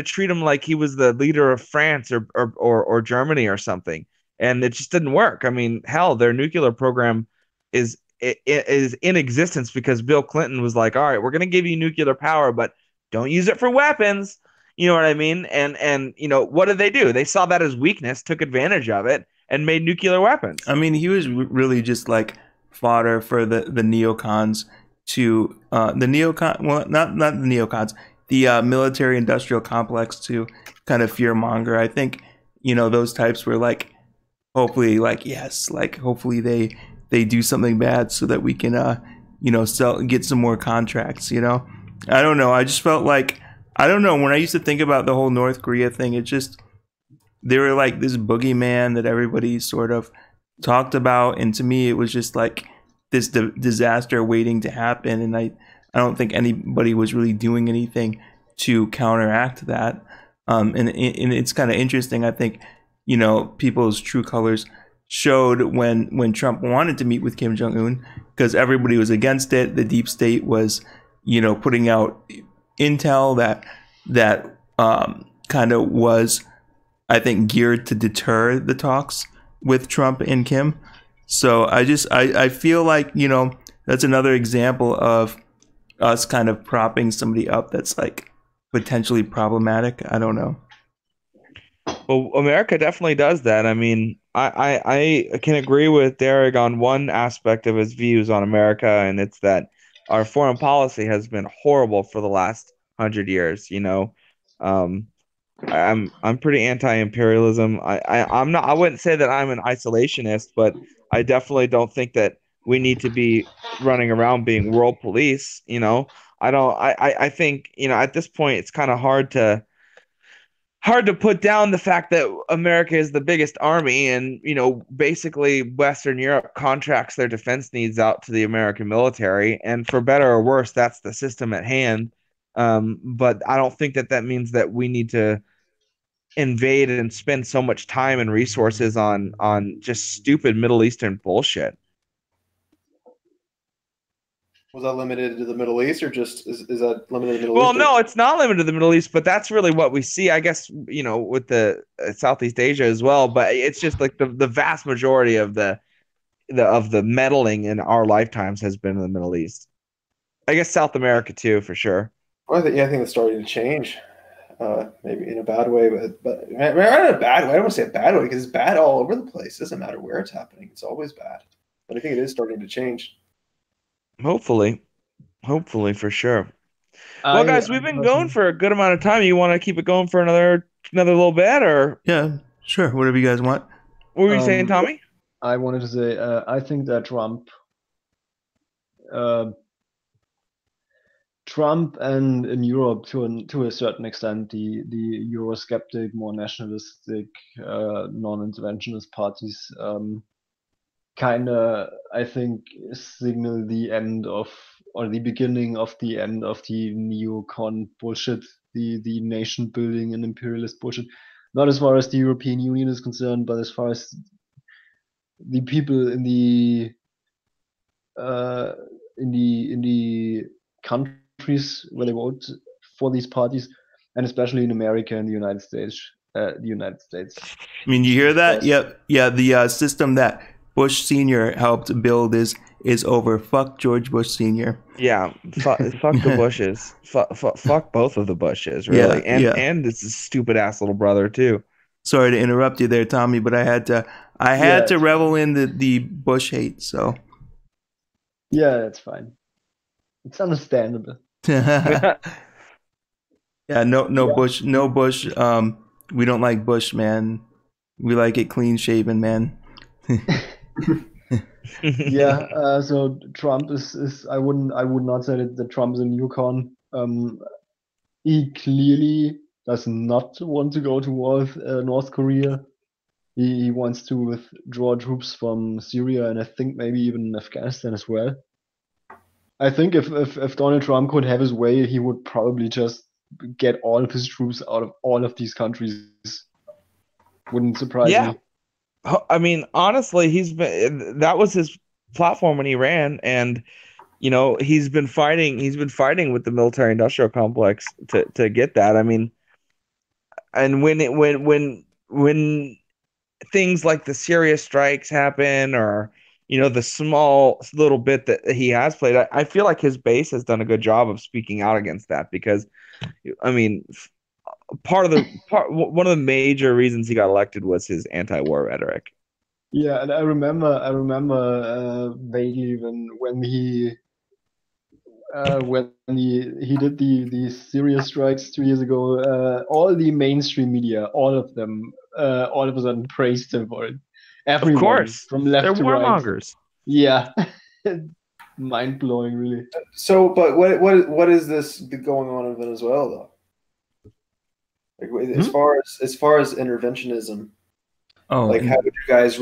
treat him like he was the leader of France or Germany or something, and it just didn't work. I mean, hell, their nuclear program is in existence because Bill Clinton was like, all right, we're going to give you nuclear power, but don't use it for weapons. You know what I mean? And what did they do? They saw that as weakness, took advantage of it, and made nuclear weapons. I mean, he was really just like fodder for the neocons to not the neocons, the military industrial complex to kind of fear monger. I think those types were like, hopefully, like, yes, like hopefully they do something bad so that we can get some more contracts. I don't know. I just felt like, I don't know, when I used to think about the whole North Korea thing, it just, they were like this boogeyman that everybody sort of talked about, and to me it was just like this disaster waiting to happen, and I don't think anybody was really doing anything to counteract that. And it's kind of interesting. I think people's true colors showed when Trump wanted to meet with Kim Jong-un, because everybody was against it. The deep state was putting out intel that kind of was, I think, geared to deter the talks with Trump and Kim. So I feel like that's another example of us kind of propping somebody up that's like potentially problematic. I don't know. Well, America definitely does that. I mean, I can agree with Derek on one aspect of his views on America, and it's that our foreign policy has been horrible for the last 100 years. I'm pretty anti-imperialism. I'm not. I wouldn't say that I'm an isolationist, but I definitely don't think that we need to be running around being world police. I think at this point it's kind of hard to put down the fact that America is the biggest army, and basically Western Europe contracts their defense needs out to the American military, and for better or worse, that's the system at hand. But I don't think that means that we need to invade and spend so much time and resources on just stupid Middle Eastern bullshit. Was that limited to the Middle East, or just is that limited to the Middle Well, East? no, it's not limited to the Middle East, but that's really what we see, I guess, with the Southeast Asia as well. But it's just like the vast majority of the meddling in our lifetimes has been in the Middle East. I guess South America too, for sure. Well, I think it's starting to change, maybe in a bad way, but not in a bad way. I don't want to say a bad way, because it's bad all over the place. It doesn't matter where it's happening; it's always bad. But I think it is starting to change. Hopefully, for sure. Well, guys, we've been going for a good amount of time. You want to keep it going for another little bit, or? Yeah, sure. Whatever you guys want. What were you saying, Tommy? I wanted to say, I think that Trump and in Europe, to a certain extent, the Eurosceptic, more nationalistic, non-interventionist parties kind of, I think, signal the end of, or the beginning of the end of the neocon bullshit, the nation building and imperialist bullshit. Not as far as the European Union is concerned, but as far as the people in the countries where they vote for these parties, and especially in America and the United States. I mean, you hear that? Yep. Yeah. The system that Bush Sr. helped build is over. Fuck George Bush Sr. Yeah, fuck the Bushes. Fuck both of the Bushes, really. Yeah, and this stupid ass little brother too. Sorry to interrupt you there, Tommy, but I had I had Yeah, to revel in the Bush hate, so yeah, that's fine. It's understandable. yeah, no Yeah. Bush, no Bush. We don't like Bush, man. We like it clean shaven, man. Yeah, so Trump is I would not say that Trump is a neocon. He clearly does not want to go to war with North Korea. He wants to withdraw troops from Syria and I think maybe even Afghanistan as well. I think if Donald Trump could have his way, he would probably just get all of his troops out of all of these countries. Wouldn't surprise Yeah. me. I mean, honestly, that was his platform when he ran, and he's been fighting with the military industrial complex to get that. I mean, and when things like the Syria strikes happen, or the small little bit that he has played, I feel like his base has done a good job of speaking out against that, because I mean, one of the major reasons he got elected was his anti-war rhetoric. Yeah, and I remember vaguely when he did the Syria strikes 2 years ago. All the mainstream media, all of them, all of a sudden praised him for it. Of Everyone course, from left they're to right. warmongers. Yeah, mind blowing, really. So, but what is this going on in Venezuela though? Like, as far as interventionism, like how would you guys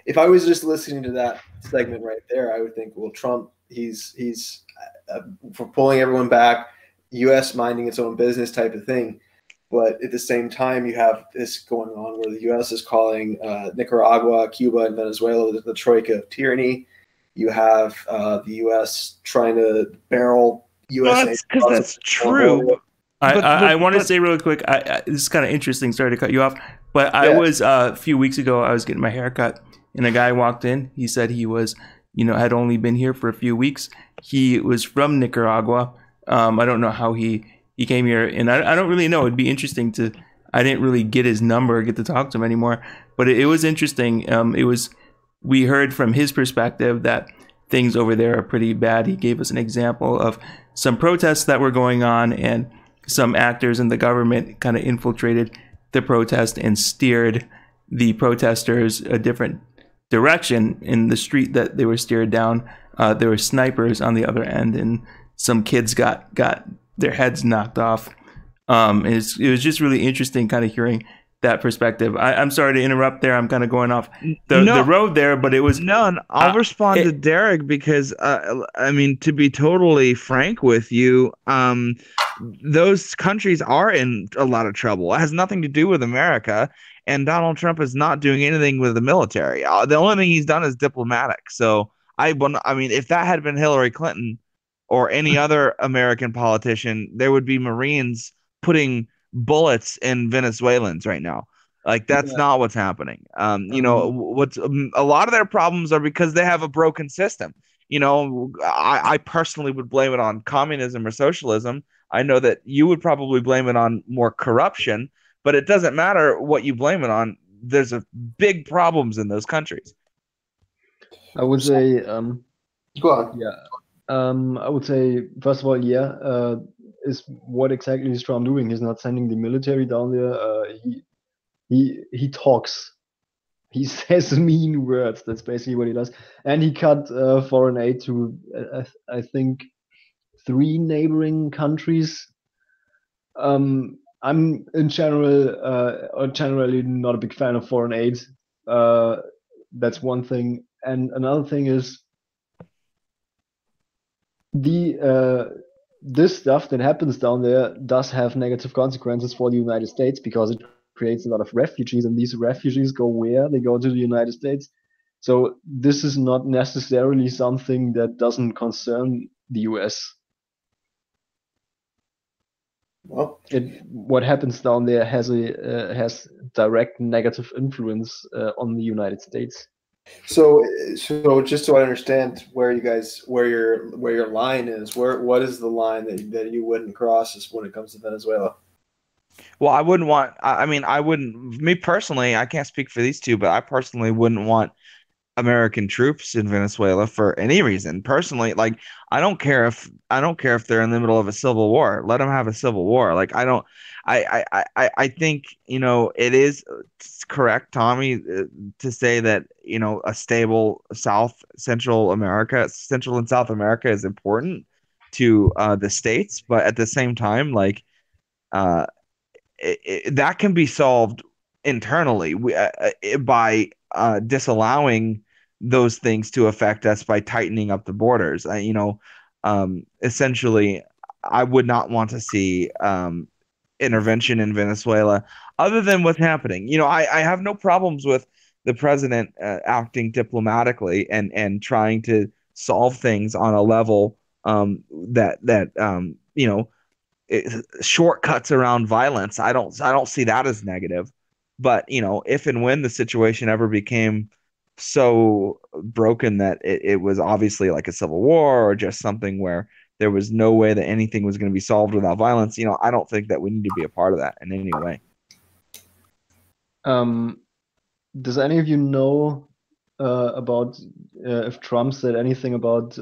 if I was just listening to that segment right there, I would think, well, Trump, he's for pulling everyone back, U.S. minding its own business type of thing. But at the same time, you have this going on where the U.S. is calling Nicaragua, Cuba, and Venezuela the troika of tyranny. You have the U.S. trying to barrel U.S. Because that's true. I want to say really quick, this is kind of interesting. Sorry to cut you off, but I was a few weeks ago, I was getting my hair cut, and a guy walked in. He said he was, had only been here for a few weeks. He was from Nicaragua. I don't know how he came here, and I don't really know. It'd be interesting to. I didn't really get his number, get to talk to him anymore, but it was interesting. We heard from his perspective that things over there are pretty bad. He gave us an example of some protests that were going on, and some actors in the government kind of infiltrated the protest and steered the protesters a different direction in the street that they were steered down. There were snipers on the other end, and some kids got their heads knocked off. It was just really interesting kind of hearing that perspective. I'm sorry to interrupt there. I'm kind of going off the road there, but it was... No, and I'll respond to Derek because, I mean, to be totally frank with you, those countries are in a lot of trouble. It has nothing to do with America, and Donald Trump is not doing anything with the military. The only thing he's done is diplomatic. So, I mean, if that had been Hillary Clinton or any other American politician, there would be Marines putting bullets in Venezuelans right now. Like, that's not what's happening. What's a lot of their problems are because they have a broken system. I personally would blame it on communism or socialism. I know that you would probably blame it on more corruption, but it doesn't matter what you blame it on. There's big problems in those countries. I would say, go on. Yeah. I would say, first of all, is what exactly is Trump doing? He's not sending the military down there. He talks. He says mean words. That's basically what he does. And he cut foreign aid to, I think, 3 neighboring countries. I'm generally not a big fan of foreign aid. That's one thing. And another thing is this stuff that happens down there does have negative consequences for the United States because it creates a lot of refugees, and these refugees go where? They go to the United States. So this is not necessarily something that doesn't concern the US. Well, what happens down there has direct negative influence on the United States. So just so I understand where your line is, what is the line that you wouldn't cross when it comes to Venezuela? Well, I wouldn't want. I mean, I wouldn't. Me personally, I can't speak for these two, but I personally wouldn't want American troops in Venezuela for any reason. Personally, like I don't care if they're in the middle of a civil war. Let them have a civil war. Like I don't. I think it is correct, Tommy, to say that a stable Central and South America is important to the states, but at the same time, like. Uh, that can be solved internally by disallowing those things to affect us by tightening up the borders. Essentially, I would not want to see intervention in Venezuela other than what's happening. I have no problems with the president acting diplomatically and trying to solve things on a level that shortcuts around violence. I don't see that as negative. But if and when the situation ever became so broken that it was obviously like a civil war or just something where there was no way that anything was going to be solved without violence, I don't think that we need to be a part of that in any way. Does any of you know about if Trump said anything about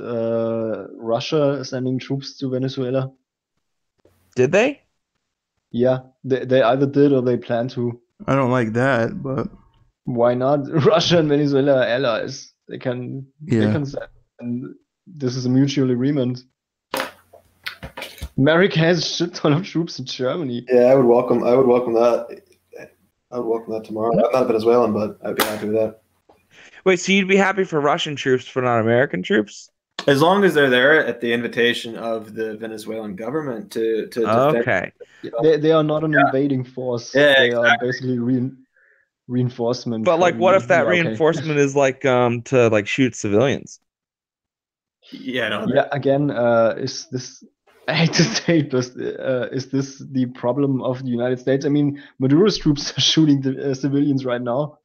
Russia sending troops to Venezuela? Did they? Yeah, they either did or they plan to. I don't like that, but Why not? Russia and Venezuela are allies. They can send. And this is a mutual agreement. America has a shit ton of troops in Germany. Yeah, I would welcome that. I would welcome that tomorrow. I'm not Venezuelan, but I'd be happy with that. Wait, so you'd be happy for Russian troops but not American troops? As long as they're there at the invitation of the Venezuelan government to defend. Okay. They are not an invading force. Yeah, they are basically reinforcement. But like, what if that okay. reinforcement is like to like shoot civilians? Yeah, no. Yeah, again, is this? I hate to say it, but is this the problem of the United States? I mean, Maduro's troops are shooting the civilians right now.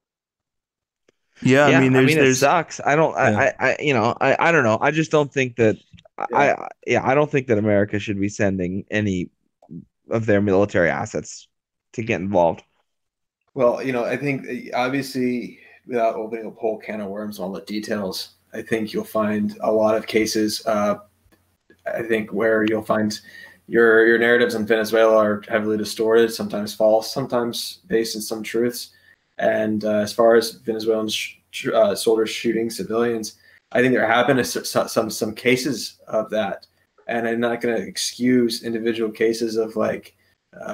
yeah, I mean, it there's sucks. I don't. Yeah. I don't know. I just don't think that. Yeah. I don't think that America should be sending any of their military assets to get involved. Well, I think obviously without opening a whole can of worms and all the details, I think you'll find a lot of cases. I think where you'll find your narratives in Venezuela are heavily distorted, sometimes false, sometimes based in some truths. And as far as Venezuelan soldiers shooting civilians, I think there have been some cases of that, and I'm not going to excuse individual cases of like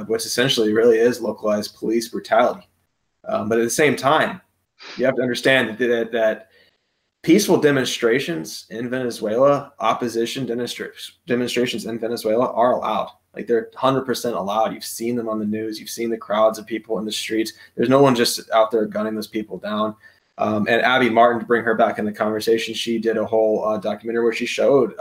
what's essentially really is localized police brutality. But at the same time, you have to understand that peaceful demonstrations in Venezuela, opposition demonstrations in Venezuela are allowed. Like they're 100% allowed. You've seen them on the news. You've seen the crowds of people in the streets. There's no one just out there gunning those people down. And Abby Martin, to bring her back in the conversation, she did a whole documentary where she showed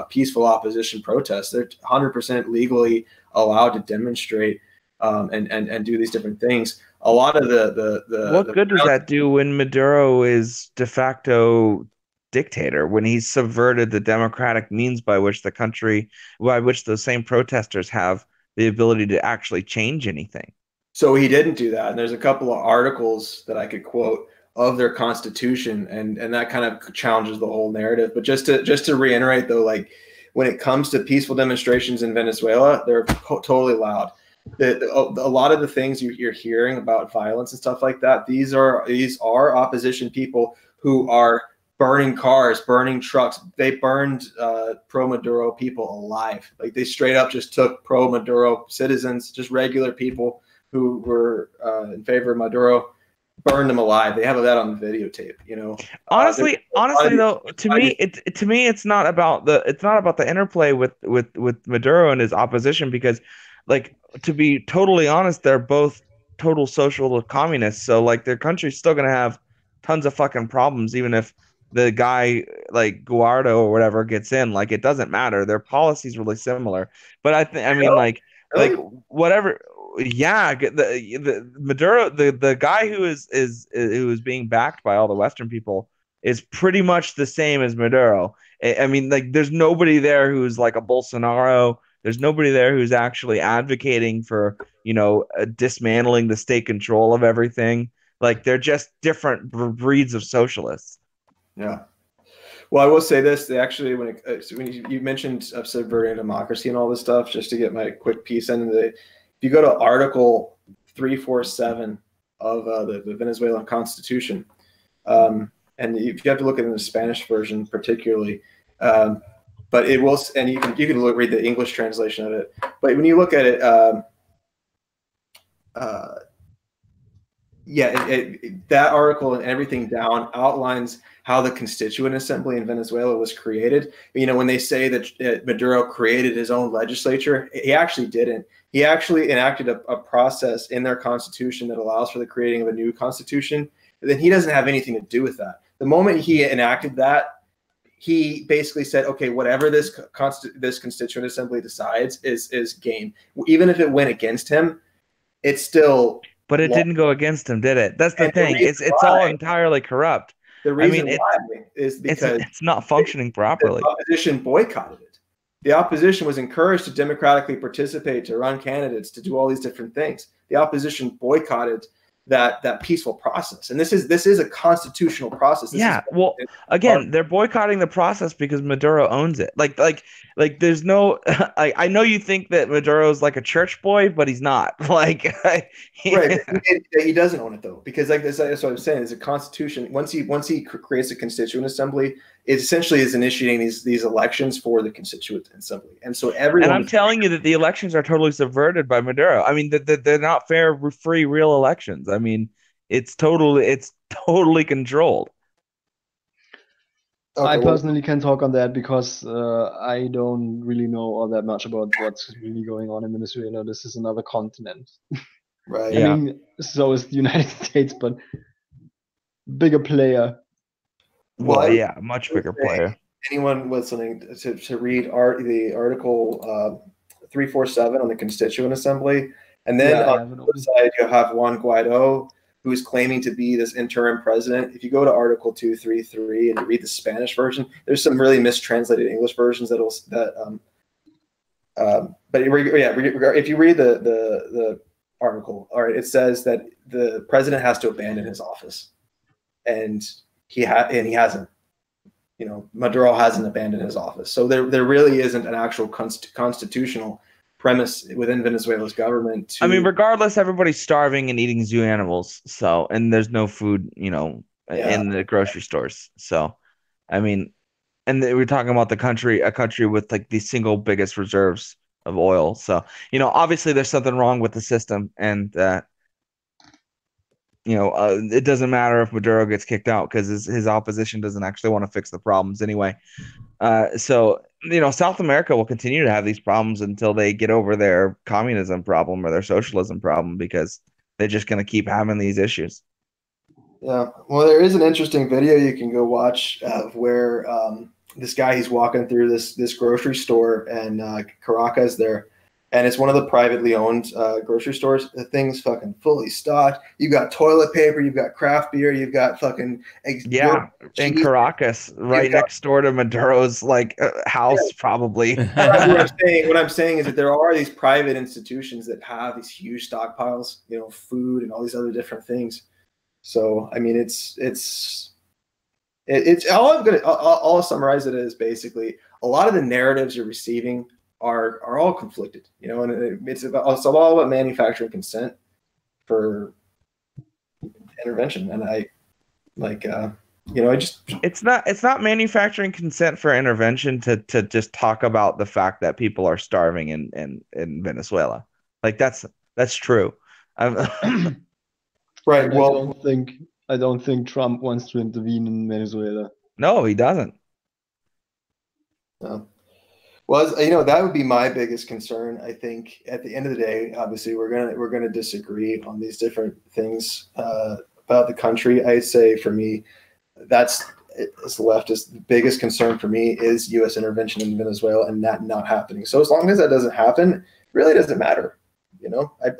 peaceful opposition protests. They're 100% legally allowed to demonstrate and do these different things. A lot of what good does that do when Maduro is de facto dictator, when he's subverted the democratic means by which those same protesters have the ability to actually change anything? So he didn't do that. And there's a couple of articles that I could quote of their constitution, and that kind of challenges the whole narrative. But just to reiterate though, like when it comes to peaceful demonstrations in Venezuela, they're totally loud. A lot of the things you're hearing about violence and stuff like that, these are opposition people who are burning cars, burning trucks. They burned pro-Maduro people alive. Like they straight up just took pro-Maduro citizens, just regular people who were in favor of Maduro, burned them alive. They have that on the videotape. Honestly, though, to me, it's not about the interplay with Maduro and his opposition, because, like, to be totally honest, they're both total social communists. So like their country's still gonna have tons of fucking problems, even if the guy like Guaido or whatever gets in. Like it doesn't matter. Their policy's really similar. But I mean like whatever. Yeah, the Maduro, the guy who is being backed by all the Western people is pretty much the same as Maduro. I mean, like there's nobody there who's like a Bolsonaro There's nobody there who's actually advocating for, dismantling the state control of everything. Like they're just different breeds of socialists. Yeah. Well, I will say this: they actually, when you mentioned subverting democracy and all this stuff, just to get my quick piece in, if you go to Article 347 of the Venezuelan Constitution, and you have to look at it in the Spanish version particularly, but it will, and you can read the English translation of it. But when you look at it, that article and everything down outlines how the Constituent Assembly in Venezuela was created. When they say that Maduro created his own legislature, he actually didn't. He actually enacted a process in their constitution that allows for the creating of a new constitution. And then he doesn't have anything to do with that. The moment he enacted that, he basically said, okay, whatever this Constituent Assembly decides is game. Even if it went against him, it's still. But it didn't go against him, did it? That's the thing. It's all entirely corrupt. The reason why is because it's not functioning properly. The opposition boycotted it. The opposition was encouraged to democratically participate, to run candidates, to do all these different things. The opposition boycotted that peaceful process, and this is a constitutional process. They're boycotting the process because Maduro owns it. Like there's no. I know you think that Maduro's like a church boy, but he's not. Right. He doesn't own it though, because that's what I'm saying. Is a constitution. Once he creates a constituent assembly, it essentially is initiating these elections for the constituent assembly, and so everyone. And I'm telling you that the elections are totally subverted by Maduro. I mean, they're not fair, free, real elections. I mean, it's totally controlled. Okay, I personally can talk on that because I don't really know all that much about what's really going on in Venezuela. This is another continent. Right. I mean, so is the United States, but bigger player. Well, yeah, much bigger player. Anyone listening to read the article 347 on the Constituent Assembly, and then on the side you have Juan Guaido, who's claiming to be this interim president. If you go to Article 233 and you read the Spanish version, there's some really mistranslated English versions but if you read the article, all right, it says that the president has to abandon his office, and he hasn't. Maduro hasn't abandoned his office, so there really isn't an actual constitutional premise within Venezuela's government. I mean, regardless, everybody's starving and eating zoo animals. So, and there's no food, in the grocery stores. So, I mean, and we're talking about a country with like the single biggest reserves of oil. So, obviously there's something wrong with the system, and it doesn't matter if Maduro gets kicked out because his opposition doesn't actually want to fix the problems anyway. So, South America will continue to have these problems until they get over their communism problem or their socialism problem, because they're just going to keep having these issues. Yeah. Well, there is an interesting video you can go watch of where this guy, he's walking through this grocery store in Caracas there. And it's one of the privately owned grocery stores. The thing's fucking fully stocked. You've got toilet paper. You've got craft beer. You've got fucking in Caracas, right next door to Maduro's house, probably. What I'm saying is that there are these private institutions that have these huge stockpiles, food and all these other different things. So I mean, it's I'll summarize it as basically a lot of the narratives you're receiving are all conflicted, and it's all about manufacturing consent for intervention. And it's not manufacturing consent for intervention to just talk about the fact that people are starving in Venezuela. Like that's true. Right. Well, I don't think Trump wants to intervene in Venezuela. No, he doesn't. No. Well, that would be my biggest concern. I think at the end of the day, obviously, we're gonna disagree on these different things about the country. I say for me, that's as the leftist, the biggest concern for me is U.S. intervention in Venezuela and that not happening. So as long as that doesn't happen, it really doesn't matter.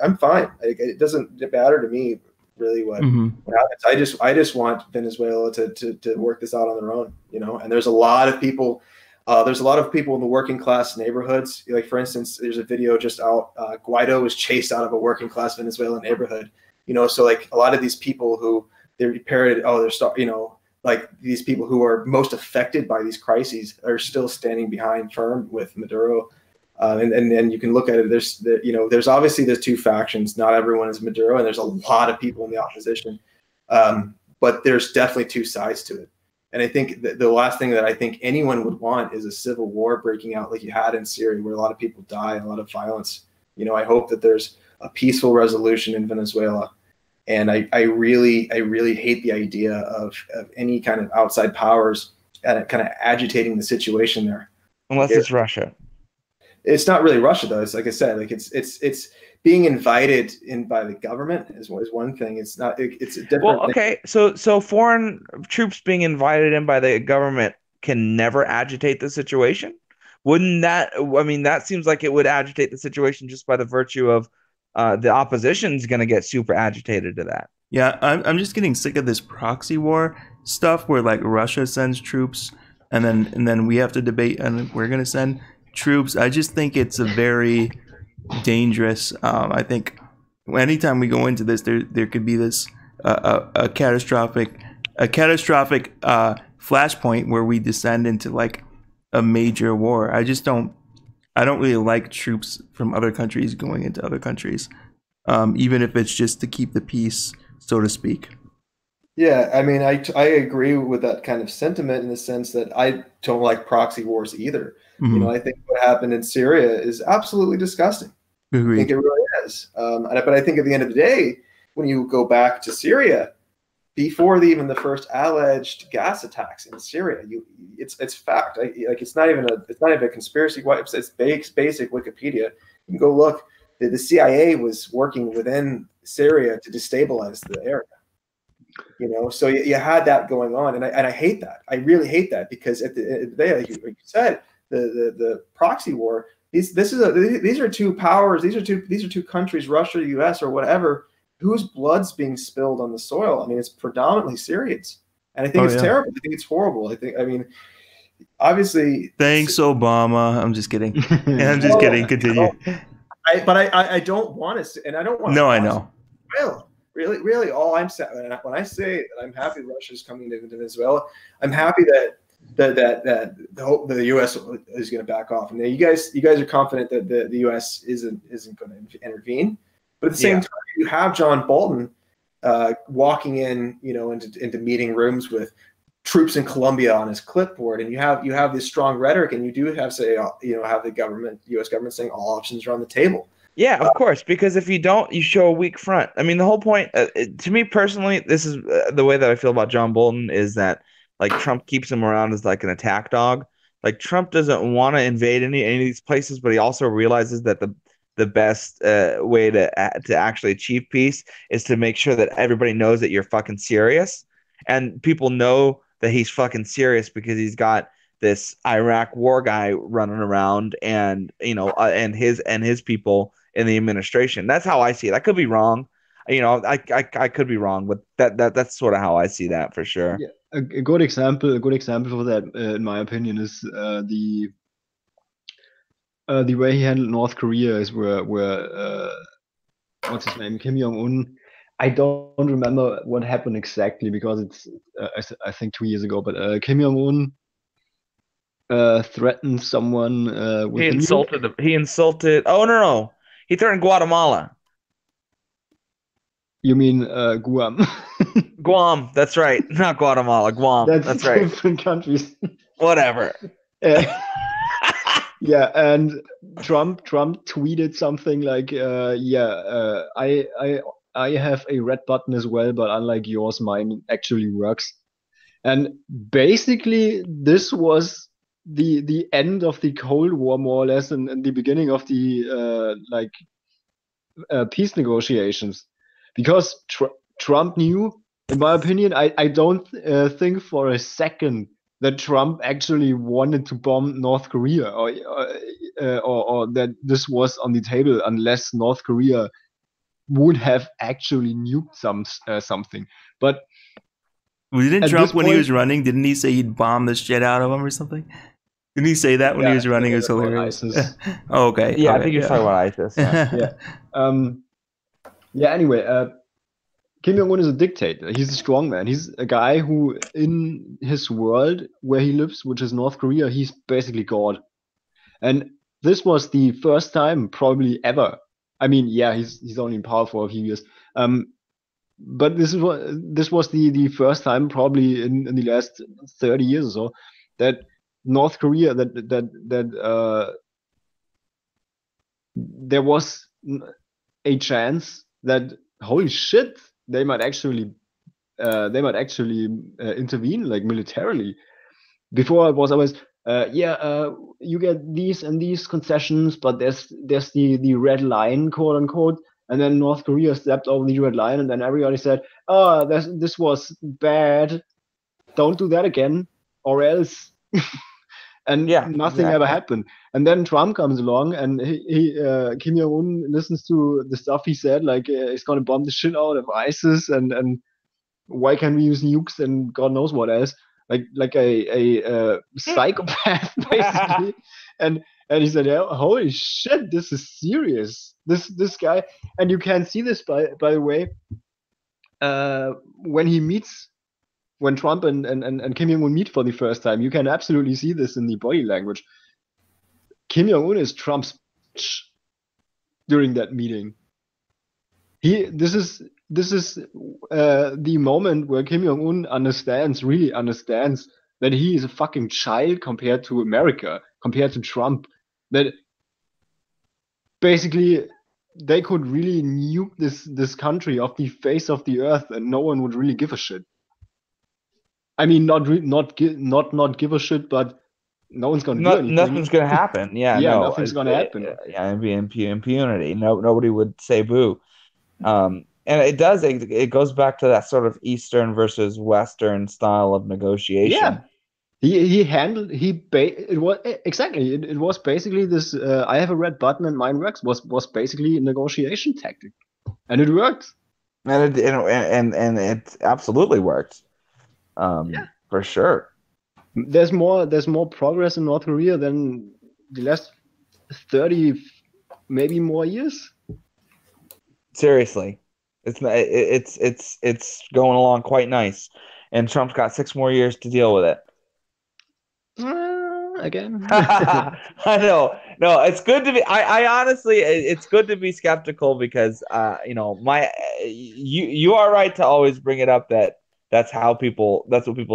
I'm fine. It doesn't matter to me really what happens. I just want Venezuela to work this out on their own. And there's a lot of people. There's a lot of people in the working class neighborhoods. Like, for instance, there's a video just out. Guaido was chased out of a working class Venezuelan neighborhood. So like a lot of these people who they're parroted, like these people who are most affected by these crises are still standing behind firm with Maduro. And you can look at it. There's obviously there's two factions. Not everyone is Maduro, and there's a lot of people in the opposition. But there's definitely two sides to it. And I think the last thing that I think anyone would want is a civil war breaking out like you had in Syria, where a lot of people die, a lot of violence. I hope that there's a peaceful resolution in Venezuela. And I really hate the idea of any kind of outside powers kind of agitating the situation there. Unless it's Russia. It's not really Russia, though. It's like I said, like it's being invited in by the government is one thing. It's not. It's a different. Well, okay. So foreign troops being invited in by the government can never agitate the situation. Wouldn't that? I mean, that seems like it would agitate the situation just by the virtue of the opposition's going to get super agitated to that. Yeah, I'm just getting sick of this proxy war stuff where like Russia sends troops and then we have to debate and we're going to send troops. I just think it's a very dangerous. I think anytime we go into this, there could be this a catastrophic flashpoint where we descend into like a major war. I don't really like troops from other countries going into other countries, even if it's just to keep the peace, so to speak. Yeah, I mean, I agree with that kind of sentiment in the sense that I don't like proxy wars either. Mm-hmm. I think what happened in Syria is absolutely disgusting. Agreed. I think it really is. But I think at the end of the day, when you go back to Syria, before even the first alleged gas attacks in Syria, it's fact. It's not even a conspiracy. It's basic Wikipedia. You can go look. The CIA was working within Syria to destabilize the area. So you had that going on, and I hate that. I really hate that because at the end of the day, like you said, the proxy war. These are two powers. These are two countries, Russia, the U.S., or whatever, whose blood's being spilled on the soil. I mean, it's predominantly Syrians, and I think it's terrible. I think it's horrible. Obviously. Thanks, Obama. I'm just kidding. I'm just kidding. Continue. I don't want to, and I don't want. No, I know. Really, all I'm saying when I say that I'm happy Russia's coming to Venezuela, I'm happy that the U.S. is going to back off. And now you guys are confident that the U.S. isn't going to intervene, but at the same time, you have John Bolton walking in, into meeting rooms with troops in Colombia on his clipboard, and you have this strong rhetoric, and you do have have the U.S. government saying all options are on the table. Yeah, of course, because if you don't, you show a weak front. I mean, the whole point, to me personally, this is the way that I feel about John Bolton is that like Trump keeps him around as like an attack dog. Like Trump doesn't want to invade any of these places, but he also realizes that the best way to actually achieve peace is to make sure that everybody knows that you're fucking serious, and people know that he's fucking serious because he's got this Iraq war guy running around, and and his people in the administration. That's how I see it. I could be wrong. I could be wrong, but that's sort of how I see that for sure. Yeah, a good example for that, in my opinion, is the way he handled North Korea is where what's his name, Kim Jong-un. I don't remember what happened exactly because it's I think 2 years ago, but Kim Jong-un threatened someone with he insulted. Oh no. He threatened Guatemala. You mean Guam? Guam, that's right. Not Guatemala, Guam. That's right. Different countries. Whatever. Yeah, and Trump tweeted something like, I have a red button as well, but unlike yours, mine actually works. And basically, this was the end of the Cold War, more or less, and the beginning of the peace negotiations, because Trump knew, in my opinion, I don't think for a second that Trump actually wanted to bomb North Korea or that this was on the table unless North Korea would have actually nuked something. But didn't Trump, when he was running, didn't he say he'd bomb the shit out of them or something? Didn't he say that when he was running? It was about hilarious. ISIS. Oh, okay. Yeah, I okay, think you're talking about ISIS. Yeah. Yeah. Anyway, Kim Jong Un is a dictator. He's a strong man. He's a guy who, in his world where he lives, which is North Korea, he's basically God. And this was the first time, probably ever. I mean, yeah, he's only in power for a few years. But this was the first time, probably in the last 30 years or so, that North Korea there was a chance that, holy shit, they might actually intervene, like, militarily. Before it was always you get these and these concessions, but there's the red line, quote unquote, and then North Korea stepped over the red line, and then everybody said, oh, this was bad, don't do that again, or else. And nothing ever happened. And then Trump comes along, and Kim Jong Un listens to the stuff he said, like, he's gonna bomb the shit out of ISIS, and why can't we use nukes and God knows what else, like a psychopath, basically. and he said, yeah, holy shit, this is serious. This guy, and you can see this by the way, when Trump and Kim Jong Un meet for the first time, you can absolutely see this in the body language. Kim Jong Un is Trump's during that meeting. This is the moment where Kim Jong Un really understands that he is a fucking child compared to America, compared to Trump. That basically they could really nuke this country off the face of the earth, and no one would really give a shit. I mean, not give a shit, but no one's gonna do anything. Nothing's gonna happen. Yeah, nothing's gonna happen. Yeah, and be impunity. Nobody would say boo. And it goes back to that sort of Eastern versus Western style of negotiation. Yeah, it was basically this. I have a red button and mine works. Was basically a negotiation tactic, and it worked. And it absolutely worked. For sure. There's more progress in North Korea than the last 30, maybe more years. Seriously, it's going along quite nice, and Trump's got 6 more years to deal with it. Again. I know. No, it's good to be. I honestly, it's good to be skeptical because you are right to always bring it up that's what people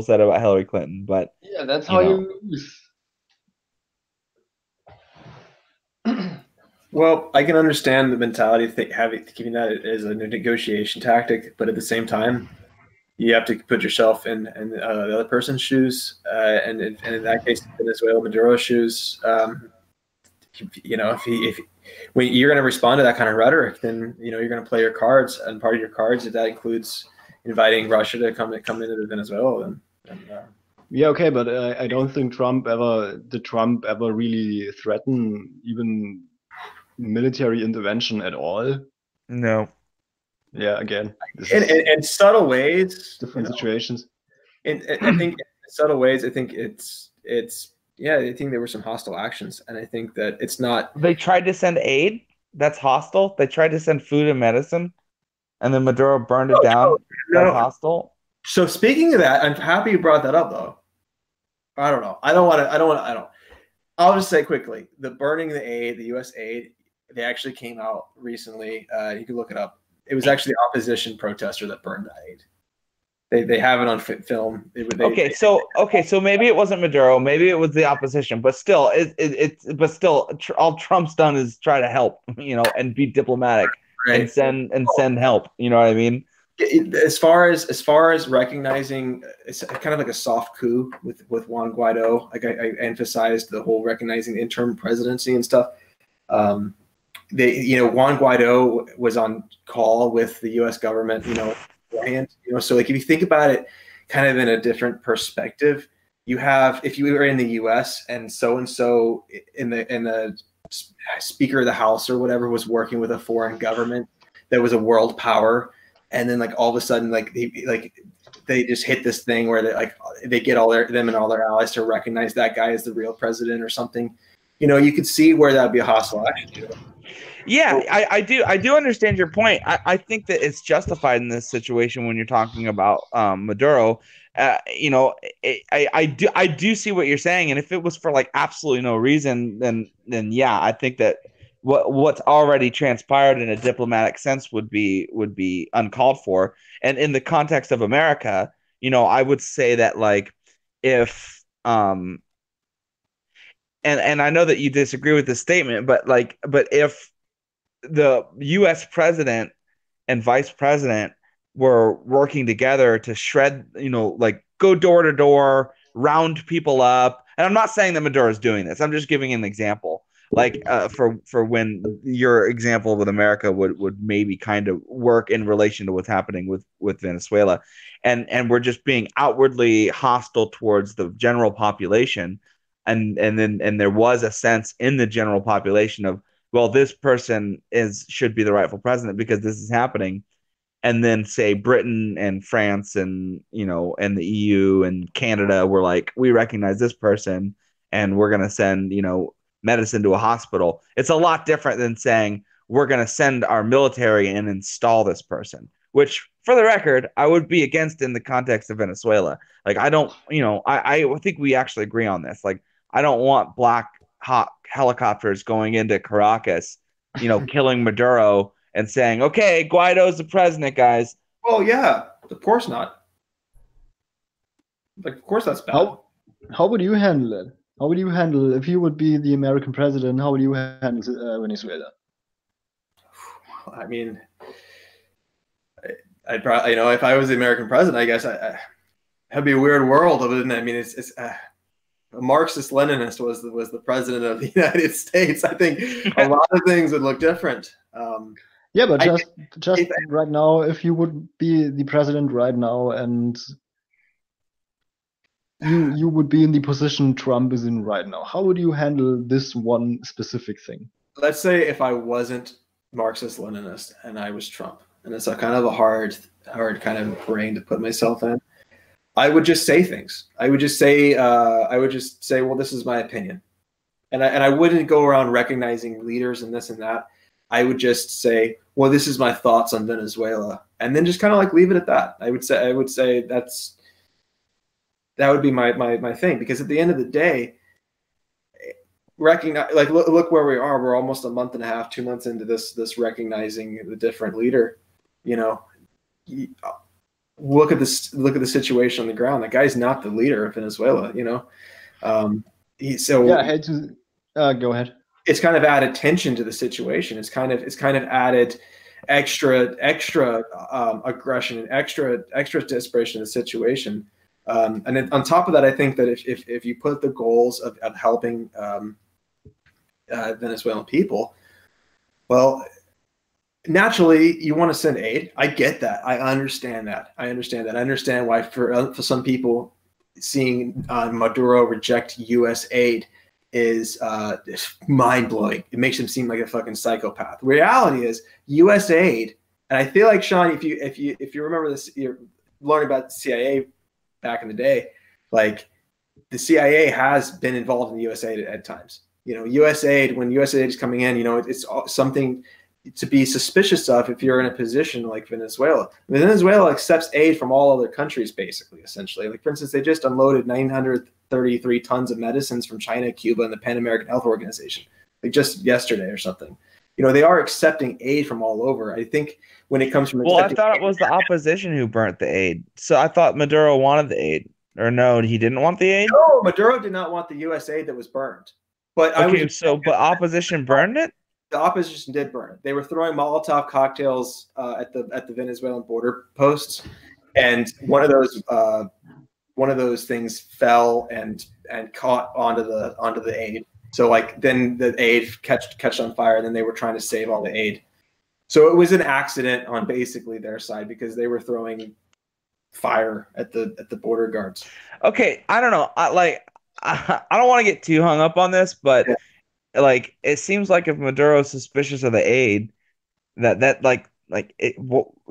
said about Hillary Clinton, but yeah, that's how you lose. Well, I can understand the mentality of keeping that as a negotiation tactic, but at the same time, you have to put yourself in the other person's shoes, and in that case, Venezuela Maduro's shoes. If when you're going to respond to that kind of rhetoric, then you're going to play your cards, and part of your cards, if that includes inviting Russia to come into Venezuela, yeah, okay, but I don't think Trump ever really threaten even military intervention at all. No. Yeah, again, in subtle ways, different situations. And I think in subtle ways, I think it's I think there were some hostile actions, and I think that it's not. They tried to send aid. That's hostile. They tried to send food and medicine, and then Maduro burned it down. That's hostile. So speaking of that, I'm happy you brought that up, though. I don't know. I'll just say quickly, the burning the aid, the U.S. aid, they actually came out recently. You can look it up. It was actually the opposition protester that burned the aid. They have it on film. So maybe it wasn't Maduro, maybe it was the opposition, but still, all Trump's done is try to help, and be diplomatic, right, and send help. You know what I mean? As far as recognizing, it's kind of like a soft coup with Juan Guaido. Like I emphasized the whole recognizing the interim presidency and stuff. Juan Guaido was on call with the U.S. government, beforehand. So like if you think about it, kind of in a different perspective, you have, if you were in the U.S. and so in the Speaker of the House or whatever was working with a foreign government that was a world power, and then like all of a sudden they just hit this thing where they get them and all their allies to recognize that guy as the real president or something. You could see where that'd be a hostile action. Yeah, I do understand your point. I think that it's justified in this situation when you're talking about Maduro. I do see what you're saying, and if it was for like absolutely no reason, then yeah, I think that what's already transpired in a diplomatic sense would be uncalled for. And in the context of America, I would say that like if and I know that you disagree with this statement, but if the U.S. president and vice president were working together to shred, like go door to door, round people up. And I'm not saying that Maduro is doing this. I'm just giving an example. Like for when your example with America would maybe kind of work in relation to what's happening with Venezuela. And we're just being outwardly hostile towards the general population. And there was a sense in the general population of, well, this person should be the rightful president because this is happening. And then say Britain and France and and the EU and Canada were like, we recognize this person and we're gonna send medicine to a hospital. It's a lot different than saying we're gonna send our military and install this person, which for the record I would be against in the context of Venezuela. Like I don't, I think we actually agree on this. Like I don't want Black Hawk helicopters going into Caracas, killing Maduro and saying, okay, Guaido's the president, guys. Well, yeah, of course not. Like, of course that's bad. How would you handle it? How would you handle if you would be the American president? How would you handle Venezuela? I mean, I'd probably, if I was the American president, I guess it'd be a weird world of it. I mean, it's a Marxist-Leninist was the president of the United States. I think a lot of things would look different. Yeah, but just right now, if you would be the president right now and you would be in the position Trump is in right now, how would you handle this one specific thing? Let's say if I wasn't Marxist-Leninist and I was Trump, and it's a kind of a hard kind of brain to put myself in, I would just say things. I would just say, well, this is my opinion. And I wouldn't go around recognizing leaders and this and that. I would just say, well, this is my thoughts on Venezuela, and then just kind of like leave it at that. I would say that would be my thing, because at the end of the day, recognize, like, look where we are. We're almost a month and a half, 2 months into this recognizing the different leader. Look at this. Look at the situation on the ground. The guy's not the leader of Venezuela. I had to go ahead. It's kind of added tension to the situation. It's kind of added extra aggression and extra desperation to the situation. And then on top of that, I think that if you put the goals of helping Venezuelan people, well, naturally you want to send aid. I get that. I understand that. I understand why for some people, seeing Maduro reject U.S. aid is mind-blowing. It makes him seem like a fucking psychopath. The reality is U.S. aid, and I feel like, Sean, if you remember this, you're learning about the CIA back in the day, like the CIA has been involved in U.S. aid at times. U.S. aid, when U.S. aid is coming in, it's something to be suspicious of if you're in a position like Venezuela. Venezuela accepts aid from all other countries, basically, essentially. Like, for instance, they just unloaded 933 tons of medicines from China, Cuba, and the Pan American Health Organization, like just yesterday or something. They are accepting aid from all over. I think when it comes from I thought it was the opposition who burnt the aid. So I thought Maduro wanted the aid. Or no, he didn't want the aid? No, Maduro did not want the U.S. aid that was burned. But but opposition burned it? The opposition did burn it. They were throwing Molotov cocktails at the Venezuelan border posts, and one of those things fell and caught onto the aid. So then the aid catch on fire, and then they were trying to save all the aid. So it was an accident on basically their side because they were throwing fire at the border guards. Okay, I don't know. I don't want to get too hung up on this, but it seems like if Maduro is suspicious of the aid, that it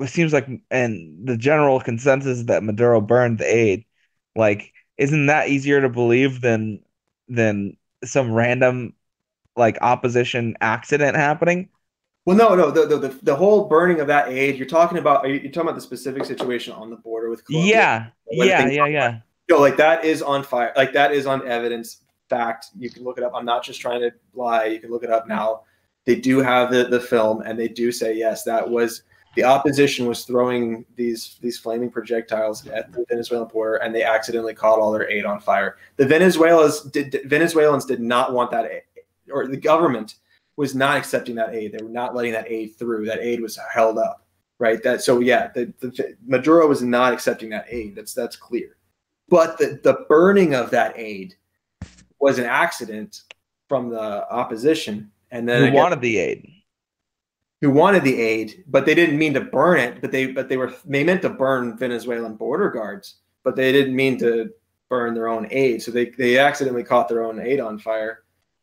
seems like, and the general consensus is that Maduro burned the aid. Like, isn't that easier to believe than some random like opposition accident happening? Well, no. The whole burning of that aid you're talking about. You're talking about the specific situation on the border with Colombia. Yeah. No, like that is on fire. Like that is on evidence. Fact. You can look it up. I'm not just trying to lie. You can look it up now. They do have the film, and they do say yes, that was the opposition was throwing these flaming projectiles at the Venezuelan border, and they accidentally caught all their aid on fire. The Venezuelans did not want that aid, or the government was not accepting that aid. They were not letting that aid through. That aid was held up, right? The Maduro was not accepting that aid. That's clear. But the burning of that aid was an accident from the opposition, and then who wanted the aid, but they didn't mean to burn it. But they meant to burn Venezuelan border guards, but they didn't mean to burn their own aid. So they accidentally caught their own aid on fire.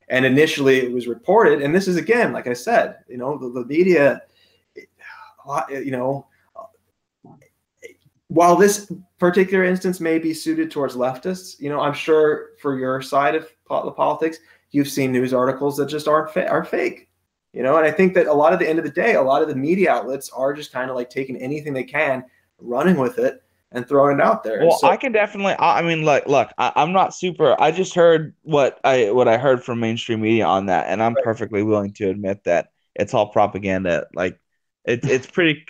And initially, it was reported, and this is again, like I said, the media, while this particular instance may be suited towards leftists, I'm sure for your side of the politics, you've seen news articles that just are fake, and I think that at the end of the day, a lot of the media outlets are just kind of like taking anything they can, running with it, and throwing it out there. Well, I can definitely. I mean, look, I'm not super. I just heard what I heard from mainstream media on that, and I'm perfectly willing to admit that it's all propaganda. Like, it's pretty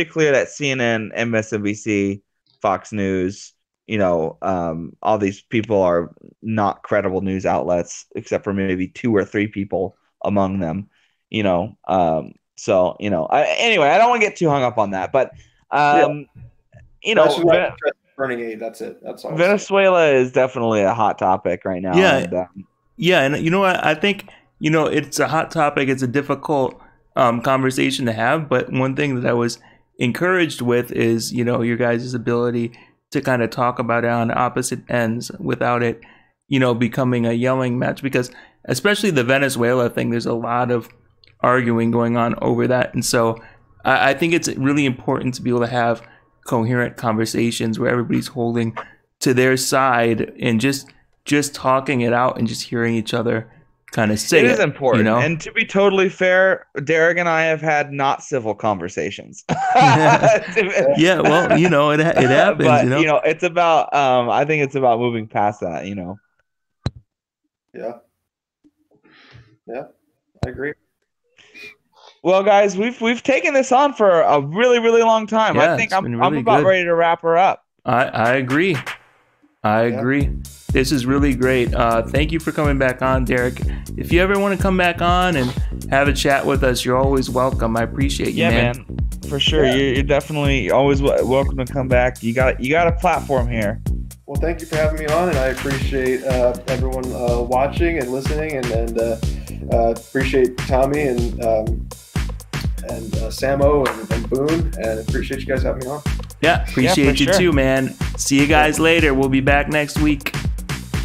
clear that CNN, MSNBC, Fox News, all these people are not credible news outlets, except for maybe 2 or 3 people among them. Anyway, I don't want to get too hung up on that, but burning aid. That's it. That's all. Venezuela is definitely a hot topic right now. Yeah, and you know what? I think it's a hot topic. It's a difficult conversation to have, but one thing that I was encouraged with is your guys' ability to kind of talk about it on opposite ends without it becoming a yelling match, because especially the Venezuela thing, there's a lot of arguing going on over that, and so I think it's really important to be able to have coherent conversations where everybody's holding to their side and just talking it out and just hearing each other kind of say it. It is important. And to be totally fair, Derek and I have had not civil conversations. Yeah, well, it happens. But, it's about, I think it's about moving past that, Yeah. Yeah, I agree. Well, guys, we've taken this on for a really, really long time. Yeah, I think I'm about ready to wrap her up. I agree. I agree. This is really great. Thank you for coming back on, Derek. If you ever want to come back on and have a chat with us, you're always welcome. I appreciate you, man. For sure. Yeah. You're definitely always welcome to come back. You got a platform here. Well, thank you for having me on, and I appreciate everyone watching and listening, and appreciate Tommy and Samo and Boone, and appreciate you guys having me on. Yeah, appreciate you too, man. See you guys later. We'll be back next week.